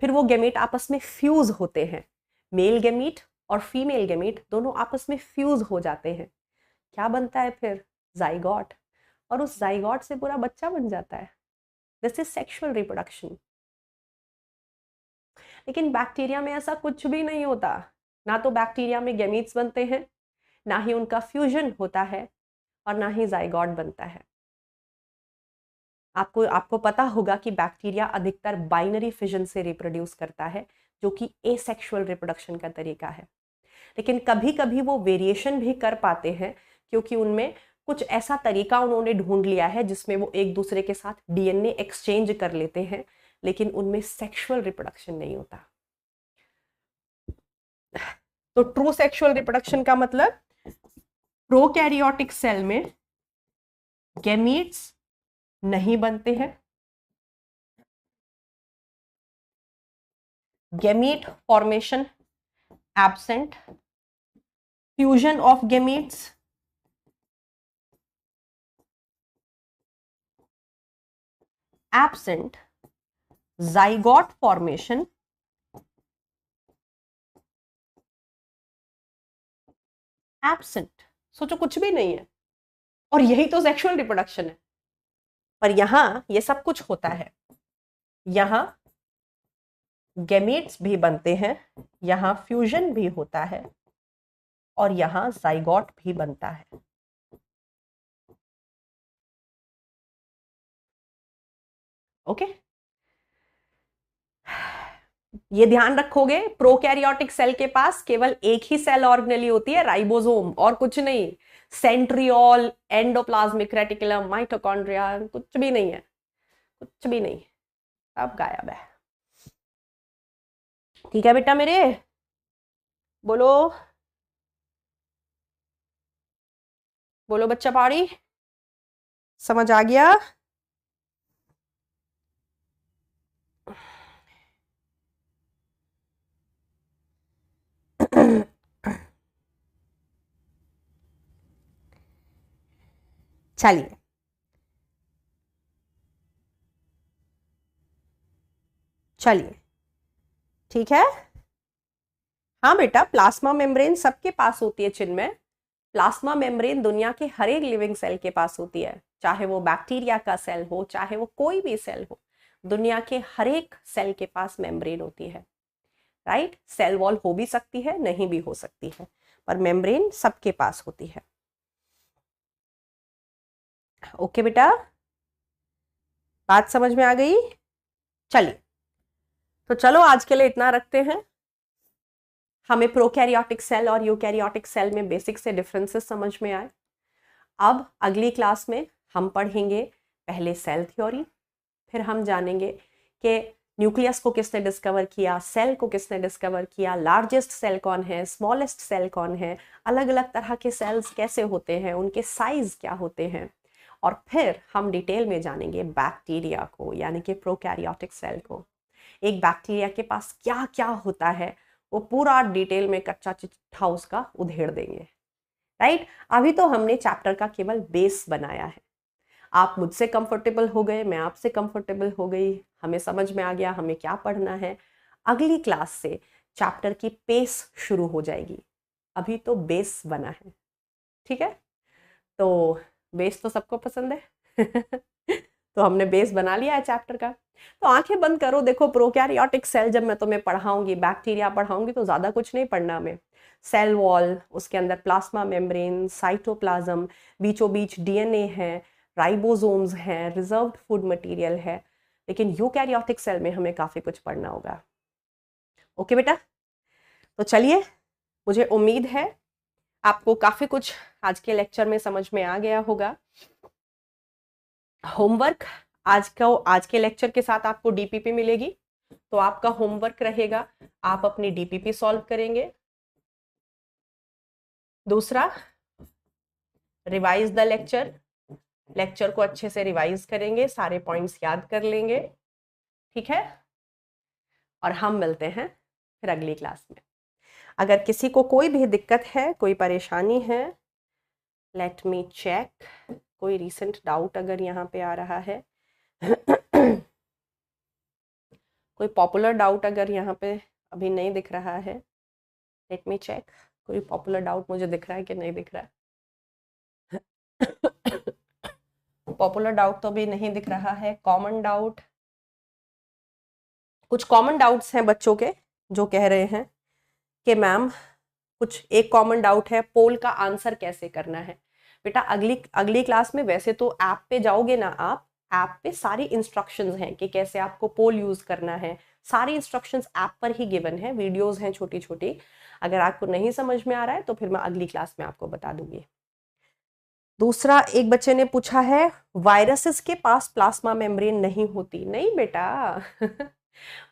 फिर वो गैमीट आपस में फ्यूज होते हैं, मेल गैमीट और फीमेल गैमीट दोनों आपस में फ्यूज हो जाते हैं। क्या बनता है फिर? जाइगोट। और उस जाइगोट से पूरा बच्चा बन जाता है। This is sexual reproduction. लेकिन बैक्टीरिया में ऐसा कुछ भी नहीं होता। ना तो बैक्टीरिया में गैमीट्स बनते हैं, ना ही उनका फ्यूजन होता है, और ना ही जाइगोट बनता है। आपको आपको पता होगा कि बैक्टीरिया अधिकतर बाइनरी फिजन से रिप्रोड्यूस करता है, जो कि एसेक्सुअल रिप्रोडक्शन का तरीका है। लेकिन कभी कभी वो वेरिएशन भी कर पाते हैं, क्योंकि उनमें कुछ ऐसा तरीका उन्होंने ढूंढ लिया है जिसमें वो एक दूसरे के साथ डीएनए एक्सचेंज कर लेते हैं, लेकिन उनमें सेक्सुअल रिप्रोडक्शन नहीं होता। तो ट्रू सेक्सुअल रिप्रोडक्शन का मतलब प्रोकैरियोटिक सेल में गैमीट्स नहीं बनते हैं, gamete formation absent, fusion of gametes absent, zygote formation absent. सोचो कुछ भी नहीं है, और यही तो सेक्सुअल रिप्रोडक्शन है। पर यहां ये सब कुछ होता है। यहां गैमीट्स भी बनते हैं, यहां फ्यूजन भी होता है, और यहां जाइगोट भी बनता है। ओके, ये ध्यान रखोगे, प्रोकैरियोटिक सेल के पास केवल एक ही सेल ऑर्गेनेली होती है, राइबोसोम, और कुछ नहीं। सेंट्रियोल, एंडोप्लाज्मिक रेटिकुलम, माइटोकॉन्ड्रिया, कुछ भी नहीं है, कुछ भी नहीं, सब गायब है। ठीक है बेटा मेरे, बोलो बोलो बच्चा पहाड़ी, समझ आ गया? चलिए, चलिए, ठीक है। हाँ बेटा, प्लाज्मा मेम्ब्रेन सबके पास होती है चिन्मय। प्लाज्मा मेम्ब्रेन दुनिया के हर एक लिविंग सेल के पास होती है, चाहे वो बैक्टीरिया का सेल हो, चाहे वो कोई भी सेल हो। दुनिया के हर एक सेल के पास मेम्ब्रेन होती है, राइट? सेल वॉल हो भी सकती है, नहीं भी हो सकती है, पर मेम्ब्रेन सबके पास होती है। ओके बेटा, बात समझ में आ गई? चलिए, तो चलो आज के लिए इतना रखते हैं। हमें प्रोकैरियोटिक सेल और यूकैरियोटिक सेल में बेसिक से डिफरेंसेस समझ में आए। अब अगली क्लास में हम पढ़ेंगे पहले सेल थ्योरी, फिर हम जानेंगे कि न्यूक्लियस को किसने डिस्कवर किया, सेल को किसने डिस्कवर किया, लार्जेस्ट सेल कौन है, स्मॉलेस्ट सेल कौन है, अलग अलग तरह के सेल्स कैसे होते हैं, उनके साइज क्या होते हैं, और फिर हम डिटेल में जानेंगे बैक्टीरिया को, यानी कि प्रोकैरियोटिक सेल को। एक बैक्टीरिया के पास क्या क्या होता है वो पूरा डिटेल में कच्चा चिट्ठा उसका उधेड़ देंगे, राइट? अभी तो हमने चैप्टर का केवल बेस बनाया है। आप मुझसे कंफर्टेबल हो गए, मैं आपसे कंफर्टेबल हो गई, हमें समझ में आ गया हमें क्या पढ़ना है। अगली क्लास से चैप्टर की पेस शुरू हो जाएगी, अभी तो बेस बना है, ठीक है? तो बेस तो सबको पसंद है। तो हमने बेस बना लिया है चैप्टर का। तो आंखें बंद करो, देखो प्रोकैरियोटिक सेल जब मैं तुम्हें पढ़ाऊंगी, बैक्टीरिया पढ़ाऊंगी तो ज्यादा कुछ नहीं पढ़ना हमें। सेल वॉल, उसके अंदर प्लाज्मा मेम्ब्रेन, साइटोप्लाज्म, बीचों बीच डीएनए है, राइबोसोम्स हैं, रिजर्व्ड फूड मटेरियल है, लेकिन यूकैरियोटिक सेल में हमें काफी कुछ पढ़ना होगा। ओके बेटा, तो चलिए, मुझे उम्मीद है आपको काफी कुछ आज के लेक्चर में समझ में आ गया होगा। होमवर्क आज के लेक्चर के साथ आपको डीपीपी मिलेगी, तो आपका होमवर्क रहेगा, आप अपनी डीपीपी सॉल्व करेंगे। दूसरा, रिवाइज द लेक्चर को अच्छे से रिवाइज करेंगे, सारे पॉइंट्स याद कर लेंगे, ठीक है। और हम मिलते हैं फिर अगली क्लास में। अगर किसी को कोई भी दिक्कत है, कोई परेशानी है, लेट मी चेक, कोई रिसेंट डाउट अगर यहाँ पे आ रहा है कोई पॉपुलर डाउट अगर यहाँ पे अभी नहीं दिख रहा है, लेट मी चेक, कोई पॉपुलर डाउट मुझे दिख रहा है कि नहीं दिख रहा है? पॉपुलर डाउट तो अभी नहीं दिख रहा है। कॉमन डाउट, कुछ कॉमन डाउट्स हैं बच्चों के जो कह रहे हैं कि मैम कुछ एक कॉमन डाउट है, पोल का आंसर कैसे करना है। बेटा अगली क्लास में वैसे तो ऐप पे जाओगे ना आप, ऐप पे सारी इंस्ट्रक्शंस हैं कि कैसे आपको पोल यूज करना है, सारी इंस्ट्रक्शंस ऐप पर ही गिवन है, वीडियोस हैं छोटी छोटी। अगर आपको नहीं समझ में आ रहा है तो फिर मैं अगली क्लास में आपको बता दूंगी। दूसरा, एक बच्चे ने पूछा है वायरसेस के पास प्लाज्मा मेम्ब्रेन नहीं होती। नहीं बेटा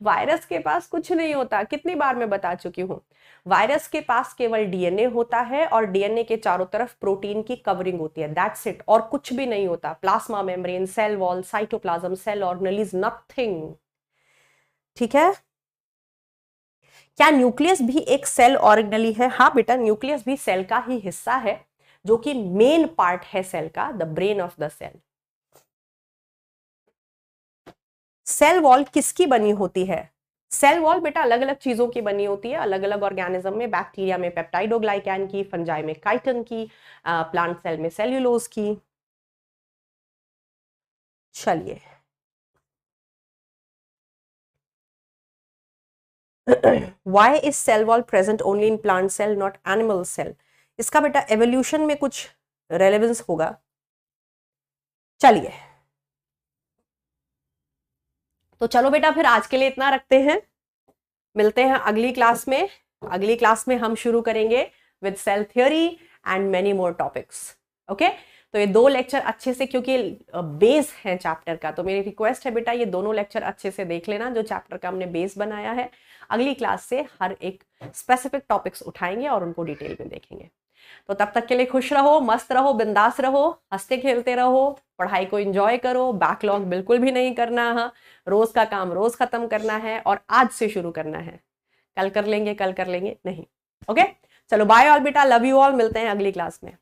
वायरस के पास कुछ नहीं होता, कितनी बार मैं बता चुकी हूँ। वायरस के पास केवल डीएनए होता है और डीएनए के चारों तरफ प्रोटीन की कवरिंग होती है, दैट्स इट, और कुछ भी नहीं होता। Plasma membrane, cell wall, cytoplasm, cell organelle, nothing, ठीक है। क्या न्यूक्लियस भी एक सेल ऑर्गेनेल है? हाँ बेटा, न्यूक्लियस भी सेल का ही हिस्सा है, जो कि मेन पार्ट है सेल का, the brain of the cell. Cell wall किसकी बनी होती है? सेल वॉल बेटा अलग अलग चीजों की बनी होती है, अलग अलग ऑर्गेनिज्म में, बैक्टीरिया में पेप्टाइडोग्लाइकैन की, फंजाई में काइटिन की, प्लांट सेल में सेल्यूलोज की। चलिए why is cell wall present only in plant cell not animal cell? इसका बेटा एवोल्यूशन में कुछ रेलेवेंस होगा। चलिए, तो चलो बेटा फिर आज के लिए इतना रखते हैं, मिलते हैं अगली क्लास में। अगली क्लास में हम शुरू करेंगे with cell theory and many more topics. Okay, तो ये दो लेक्चर अच्छे से, क्योंकि बेस है चैप्टर का, तो मेरी रिक्वेस्ट है बेटा ये दोनों लेक्चर अच्छे से देख लेना, जो चैप्टर का हमने बेस बनाया है। अगली क्लास से हर एक स्पेसिफिक टॉपिक्स उठाएंगे और उनको डिटेल में देखेंगे। तो तब तक के लिए खुश रहो, मस्त रहो, बिंदास रहो, हंसते खेलते रहो, पढ़ाई को एंजॉय करो, बैकलॉग बिल्कुल भी नहीं करना है, रोज का काम रोज खत्म करना है और आज से शुरू करना है। कल कर लेंगे नहीं। ओके, चलो बाय ऑल बेटा, लव यू ऑल, मिलते हैं अगली क्लास में।